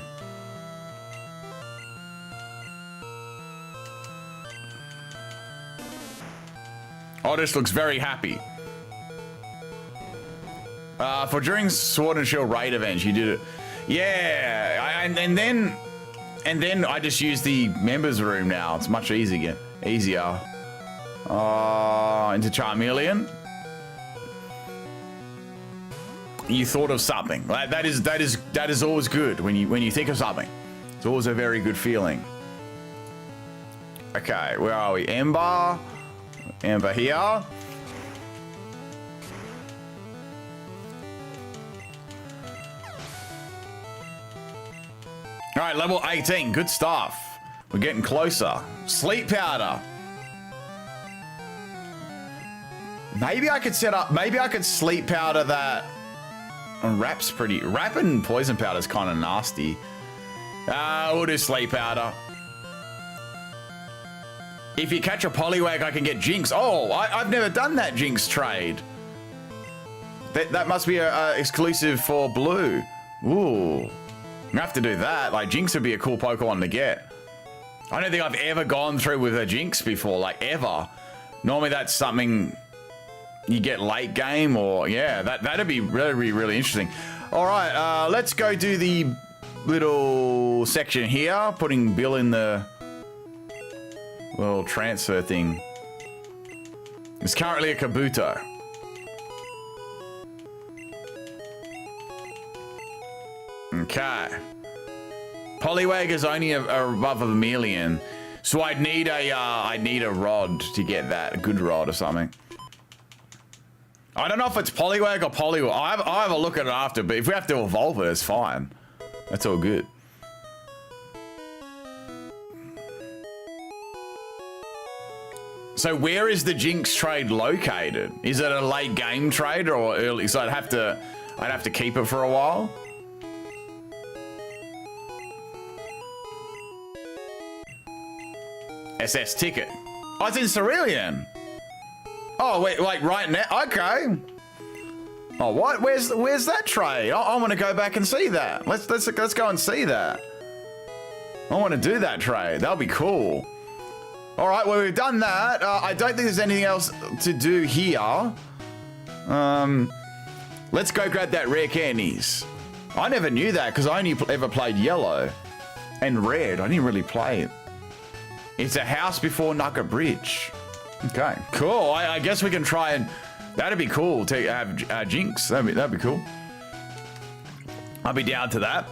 Otis looks very happy. For during Sword and Shield raid events, you did it. Yeah, and then I just use the members room now. It's much easier. Into Charmeleon. You thought of something. That is always good when you think of something. It's always a very good feeling. Okay, where are we? Ember here. All right, level 18. Good stuff. We're getting closer. Sleep powder. Maybe I could set up. Maybe I could sleep powder that. Wrap's pretty. Wrap and poison powder is kind of nasty. We'll do sleep powder. If you catch a Poliwag, I can get Jinx. Oh, I've never done that Jinx trade. That must be a exclusive for Blue. Ooh. I have to do that. Like, Jinx would be a cool Pokemon to get. I don't think I've ever gone through with a Jinx before, like, ever. Normally that's something you get late game or, yeah, that'd be really interesting. All right, let's go do the little section here, putting Bill in the little transfer thing. It's currently a Kabuto. Okay. Poliwag is only above a million, so I'd need a rod to get that, a good rod or something. I don't know if it's Poliwag or Poliwag. I'll have a look at it after, but if we have to evolve it, it's fine. That's all good. So where is the Jinx trade located? Is it a late game trade or early? So I'd have to keep it for a while. SS ticket. Oh, it's in Cerulean. Oh, wait, like right now? Okay. Oh, what? Where's that trade? I want to go back and see that. Let's go and see that. I want to do that trade. That'll be cool. All right, well, we've done that. I don't think there's anything else to do here. Let's go grab that rare candies. I never knew that because I only ever played yellow and red. I didn't really play it. It's a house before Nugget Bridge. Okay, cool. I guess we can try and... That'd be cool to have Jinx. That'd be cool. I'll be down to that.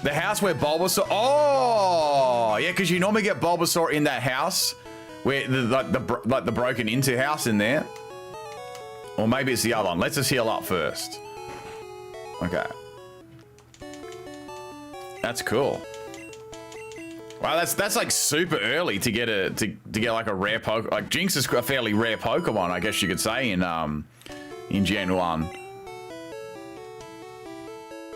The house where Bulbasaur... Oh! Yeah, because you normally get Bulbasaur in that house where the broken into house in there. Or maybe it's the other one. Let's just heal up first. Okay. That's cool. Wow, that's like super early to get like a rare Pokemon. Like Jinx is a fairly rare Pokemon, I guess you could say in Gen 1.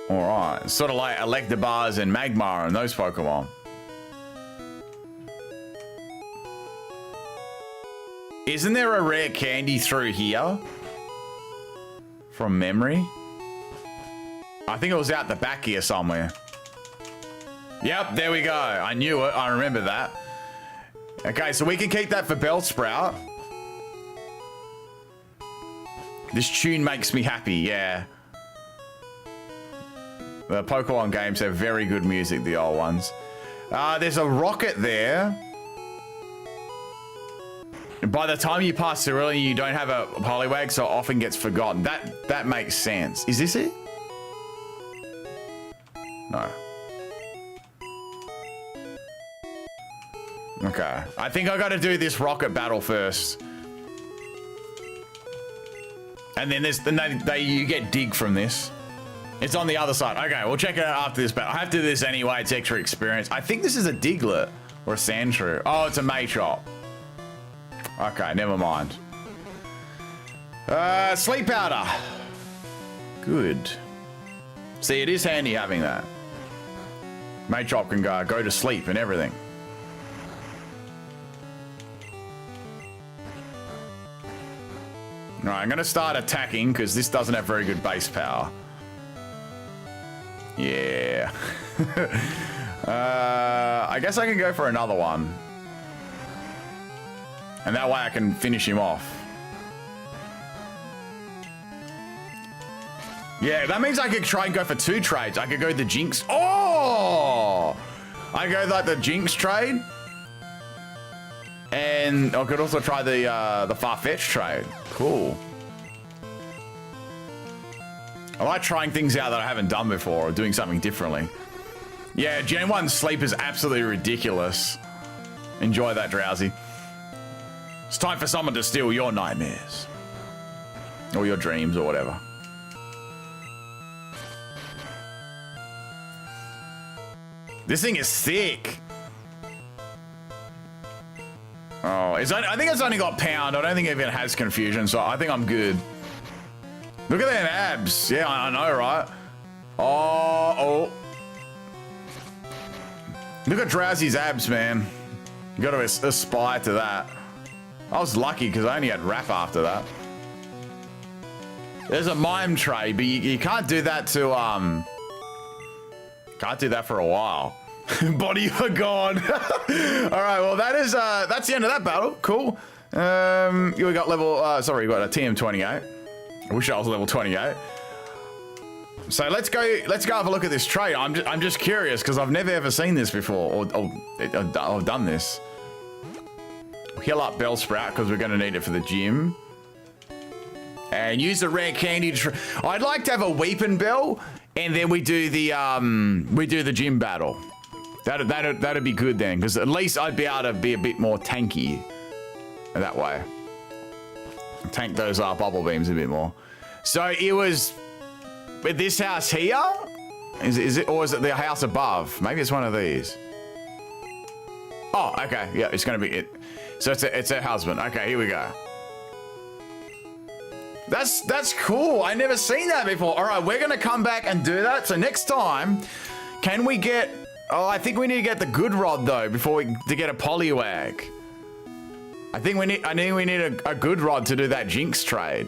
All right, sort of like Electabuzz and Magmar and those Pokemon. Isn't there a rare candy through here? From memory? I think it was out the back here somewhere. Yep, there we go. I knew it. I remember that. Okay, so we can keep that for Bellsprout. This tune makes me happy, yeah. The Pokemon games have very good music, the old ones. There's a rocket there. By the time you pass Cerulean, you don't have a Poliwag, so it often gets forgotten. That makes sense. Is this it? No. Okay, I think I got to do this rocket battle first, and then you get dig from this. It's on the other side. Okay, we'll check it out after this battle. I have to do this anyway. It's extra experience. I think this is a Diglett or a Sandshrew. Oh, it's a Machop. Okay, never mind. Sleep powder. Good. See, it is handy having that. Machop can go to sleep and everything. Alright, I'm going to start attacking because this doesn't have very good base power. Yeah. I guess I can go for another one. And that way I can finish him off. Yeah, that means I could try and go for 2 trades. I could go the Jinx. Oh! I go like the Jinx trade. And I could also try the Farfetch trade. Cool. I like trying things out that I haven't done before or doing something differently. Yeah, Gen 1 sleep is absolutely ridiculous. Enjoy that, Drowsy. It's time for someone to steal your nightmares. Or your dreams or whatever. This thing is thick. Oh, I think it's only got pound. I don't think it even has confusion, so I think I'm good. Look at them abs. Yeah, I know, right? Oh. Look at Drowsy's abs, man. You got to aspire to that. I was lucky because I only had rap after that. There's a mime tray, but you can't do that to can't do that for a while. Body for God. All right, well that's the end of that battle. Cool. We got level. Sorry, we got a TM28. I wish I was level 28. So let's go have a look at this trait. I'm just curious because I've never ever seen this before or done this. Heal up Bellsprout because we're going to need it for the gym. And use the rare candy. I'd like to have a Weeping Bell, and then we do the gym battle. That'd be good then, because at least I'd be able to be a bit more tanky that way. Tank those bubble beams a bit more. So it was with this house here. Is it, or is it the house above? Maybe it's one of these. Oh, okay. Yeah, it's gonna be it. So it's her husband. Okay, here we go. That's cool. I never seen that before. All right, we're gonna come back and do that. So next time, can we get? Oh, I think we need to get the good rod though to get a Poliwag. I think we need a good rod to do that Jinx trade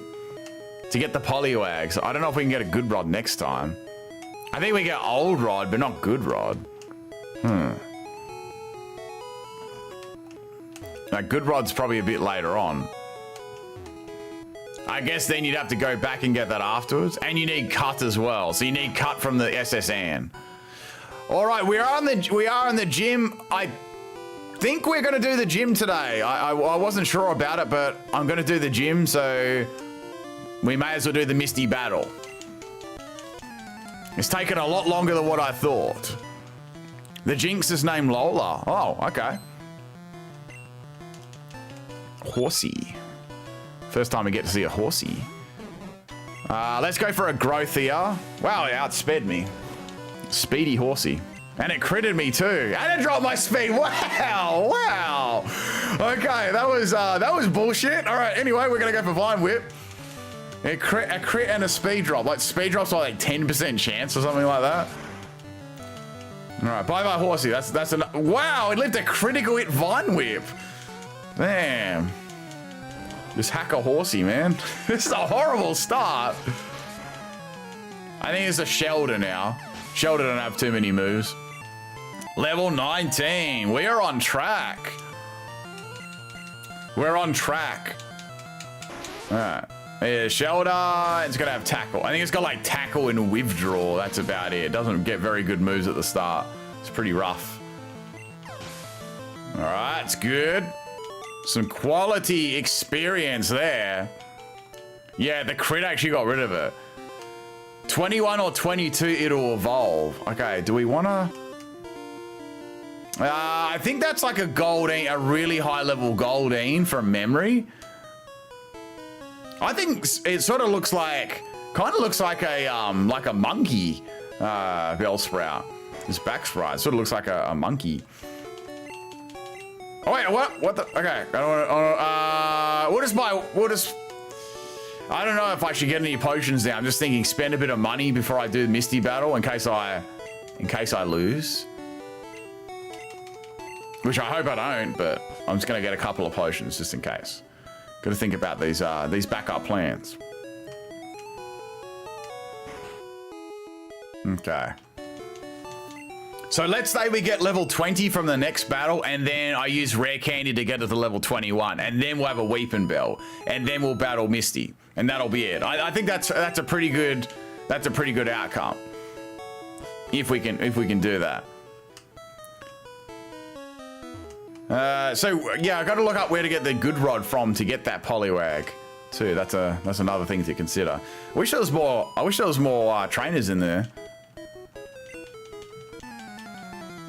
to get the Poliwag. So I don't know if we can get a good rod next time. I think we get old rod, but not good rod. Now, good rod's probably a bit later on. I guess then you'd have to go back and get that afterwards. And you need cut as well. So you need cut from the SSN. All right, we are in the gym. I think we're going to do the gym today. I wasn't sure about it, but I'm going to do the gym, so we may as well do the Misty battle. It's taken a lot longer than what I thought. The Jinx is named Lola. Oh, okay. Horsey. First time we get to see a horsey. Let's go for a growth here. Wow, it outsped me. Speedy horsey. And it critted me too. And it dropped my speed. Wow, wow. Okay, that was bullshit. All right, anyway, we're gonna go for Vine Whip. A crit and a speed drop. Like speed drops are like 10% chance or something like that. All right, bye-bye horsey. That's enough. Wow, it left a critical hit Vine Whip. Damn. Just hack a horsey, man. This is a horrible start. I think it's a Shelter now. Shelter don't have too many moves. Level 19. We are on track. We're on track. All right. Yeah, Shelter. It's gonna have tackle. I think it's got like tackle and withdraw. That's about it. It doesn't get very good moves at the start. It's pretty rough. All right, it's good. Some quality experience there. Yeah, the crit actually got rid of it. 21 or 22, it'll evolve. Okay, do we wanna? I think that's like a Goldeen, a really high level Goldeen from memory. I think it sort of looks like, kind of looks like a monkey Bellsprout. This back sprite sort of looks like a monkey. Oh wait, what the? Okay, I don't want to. We'll just I don't know if I should get any potions now. I'm just thinking spend a bit of money before I do the Misty battle in case I lose. Which I hope I don't, but I'm just gonna get a couple of potions just in case. Gotta think about these backup plans. Okay. So let's say we get level 20 from the next battle, and then I use rare candy to get to the level 21, and then we'll have a weeping bell, and then we'll battle Misty, and that'll be it. I think that's a pretty good outcome. If we can do that. So yeah, I got to look up where to get the good rod from to get that Poliwag too. That's another thing to consider. I wish there was more trainers in there.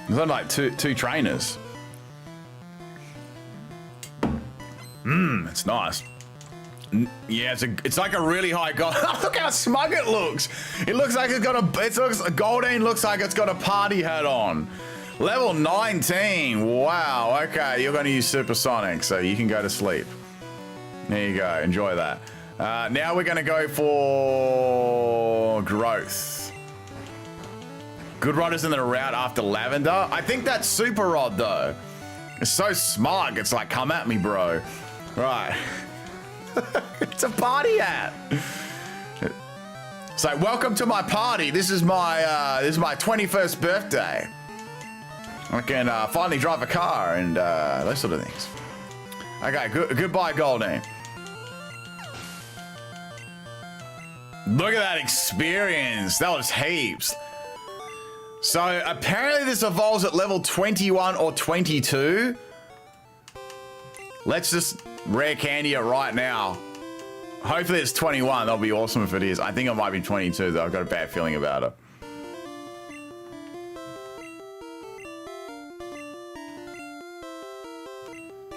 There's only like two trainers. It's nice. Yeah, it's like a really high gold. Look how smug it looks. It looks like Goldeen looks like it's got a party hat on. Level 19. Wow. Okay, you're going to use Supersonic, so you can go to sleep. There you go. Enjoy that. Now we're going to go for growth. Good Rod is in the route after Lavender. I think that's Super Rod though. It's so smug. It's like, come at me, bro. Right. It's a party hat. So welcome to my party. This is my 21st birthday. I can finally drive a car and those sort of things. Okay, goodbye, Goldeen. Look at that experience. That was heaps. So apparently this evolves at level 21 or 22. Let's just rare candy it right now. Hopefully it's 21. That'll be awesome if it is. I think it might be 22 though. I've got a bad feeling about it.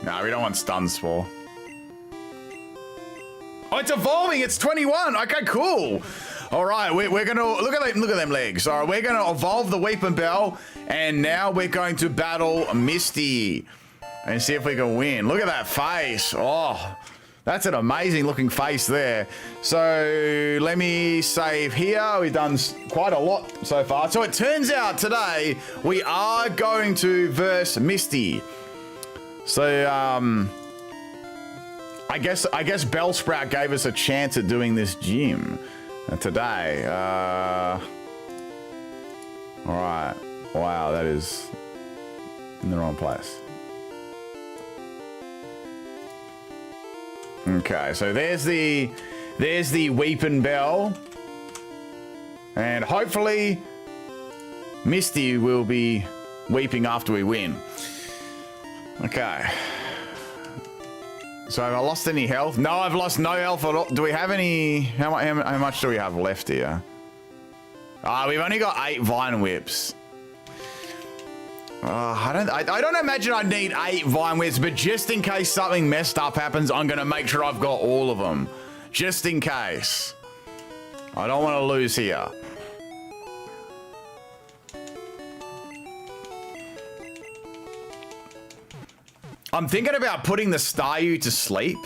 No, we don't want stun spore. Oh, it's evolving. It's 21. Okay, cool. All right, we're gonna look at them legs. All right, we're gonna evolve the Weeping Bell, and now we're going to battle Misty and see if we can win. Look at that face. Oh, that's an amazing looking face there. So let me save here. We've done quite a lot so far. So it turns out today we are going to verse Misty. So I guess Bellsprout gave us a chance at doing this gym today. All right. Wow, that is in the wrong place. Okay, so there's the Weeping Bell, and hopefully Misty will be weeping after we win. Okay. So have I lost any health? No, I've lost no health at all. Do we have any? How much do we have left here? We've only got 8 Vine Whips. I don't imagine I need 8 Vine Whips, but just in case something messed up happens, I'm gonna make sure I've got all of them. Just in case. I don't want to lose here. I'm thinking about putting the Staryu to sleep,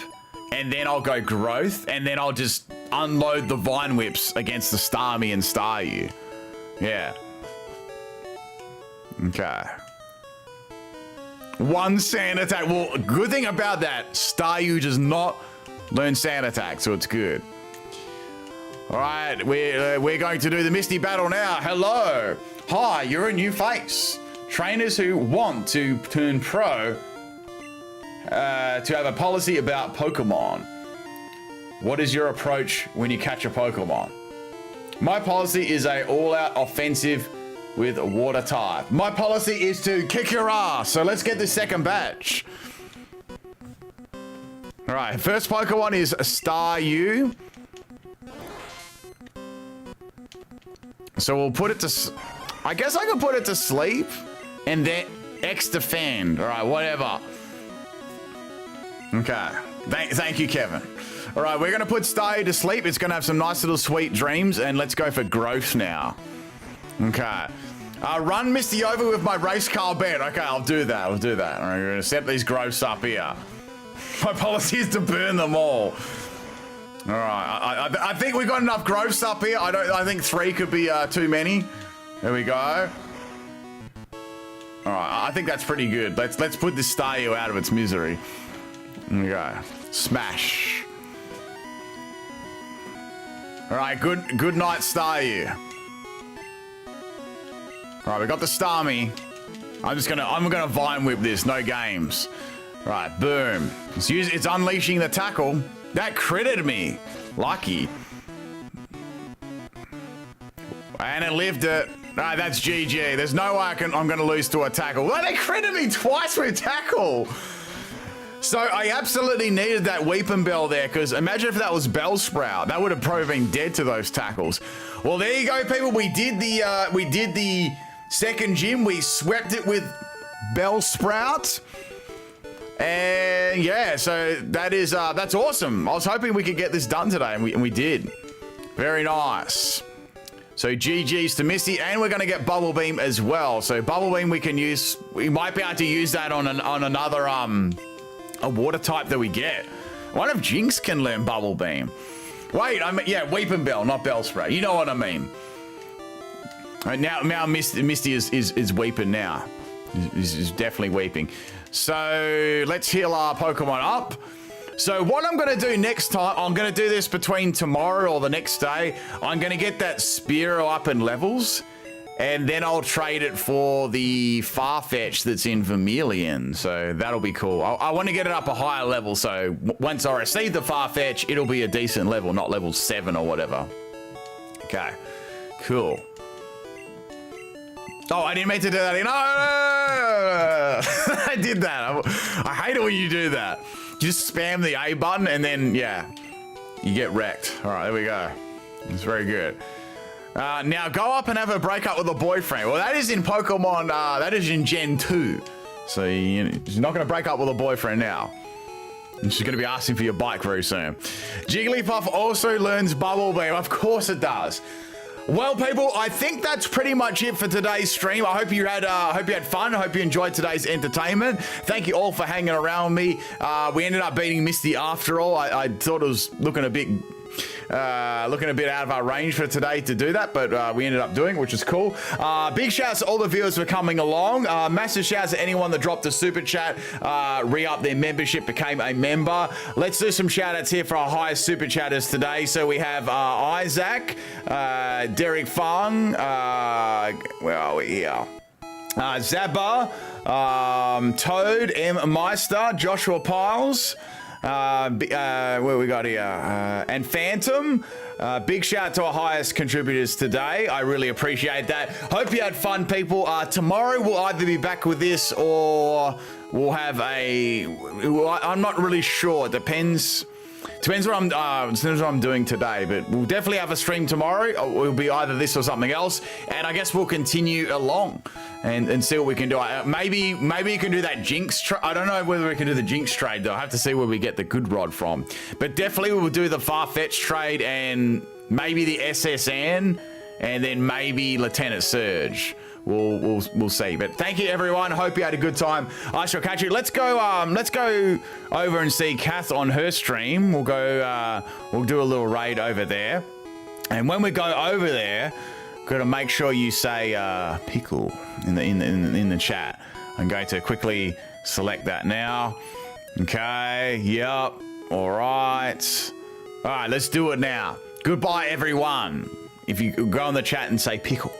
and then I'll go growth, and then I'll just unload the Vine Whips against the Starmie and Staryu. Yeah. Okay. 1 Sand Attack. Well, good thing about that, Staryu does not learn Sand Attack, so it's good. All right, we're going to do the Misty battle now. Hello. Hi, you're a new face. Trainers who want to turn pro to have a policy about Pokemon. What is your approach when you catch a Pokemon? My policy is a all-out offensive with water type. My policy is to kick your ass. So let's get the second batch. All right, first Pokemon is Staryu. So we'll put it to, I guess I can put it to sleep and then X defend. All right, whatever. Okay, thank you, Kevin. All right, we're gonna put Staryu to sleep. It's gonna have some nice little sweet dreams, and let's go for growth now. Okay, run Misty over with my race car bed. Okay, I'll do that, All right, we're gonna set these growths up here. My policy is to burn them all. All right, I think we got enough growths up here. I think 3 could be too many. There we go. All right, I think that's pretty good. Let's put this Staryu out of its misery. There we go. Smash. All right, good night, Staryu. All right, we got the Starmie. I'm gonna Vine Whip this. No games. All right, boom. It's unleashing the tackle. That critted me. Lucky. And it lived it. No, that's GG. There's no way I'm going to lose to a tackle. Well, they critted me twice with tackle. So I absolutely needed that Weeping Bell there, because imagine if that was Bellsprout. That would have probably been dead to those tackles. Well, there you go, people. We did the second gym. We swept it with Bellsprout. And yeah, so that's awesome. I was hoping we could get this done today, and we did. Very nice. So GG's to Misty, and we're going to get Bubble Beam as well. So Bubble Beam we can use. We might be able to use that on another a water type that we get. I wonder if Jinx can learn Bubble Beam. Wait, yeah, Weeping Bell, not Bellspray. You know what I mean. Right, now Misty is weeping now. Is definitely weeping. So let's heal our Pokemon up. So what I'm going to do next time, I'm going to do this between tomorrow or the next day. I'm going to get that Spearow up in levels, and then I'll trade it for the Farfetch that's in Vermilion. So that'll be cool. I want to get it up a higher level, so once I receive the Farfetch, it'll be a decent level, not level 7 or whatever. Okay, cool. Oh, I didn't mean to do that. No! I did that. I hate it when you do that. Just spam the A button and then, yeah, you get wrecked. All right, there we go. It's very good. Now go up and have a breakup with a boyfriend. Well, that is in Pokemon, that is in Gen 2. So you're not going to break up with a boyfriend now. She's going to be asking for your bike very soon. Jigglypuff also learns Bubble Beam. Of course it does. Well, people, I think that's pretty much it for today's stream. I hope you had fun. I hope you enjoyed today's entertainment. Thank you all for hanging around me. We ended up beating Misty after all. I thought it was looking a bit out of our range for today to do that, but we ended up doing it, which is cool. Big shouts to all the viewers for coming along. Massive shouts to anyone that dropped a super chat, re-upped their membership, became a member. Let's do some shout outs here for our highest super chatters today. So we have Isaac, Derek Fung, where are we here? Zabba, Toad, M. Meister, Joshua Piles, where we got here, and Phantom. Big shout out to our highest contributors today. I really appreciate that. Hope you had fun, people. Tomorrow we'll either be back with this or we'll have I'm not really sure. It depends what I'm doing today, but we'll definitely have a stream tomorrow. It'll be either this or something else, and I guess we'll continue along and see what we can do. Maybe you can do that Jinx trade. I don't know whether we can do the Jinx trade though. I have to see where we get the good rod from, but definitely we'll do the Farfetch trade and maybe the SSN, and then maybe Lieutenant Surge. We'll see. But thank you, everyone. Hope you had a good time. I shall catch you. Let's go over and see Kath on her stream. We'll do a little raid over there. And when we go over there, gotta make sure you say pickle in the chat. I'm going to quickly select that now. Okay. Yep. All right. All right. Let's do it now. Goodbye, everyone. If you go in the chat and say pickle.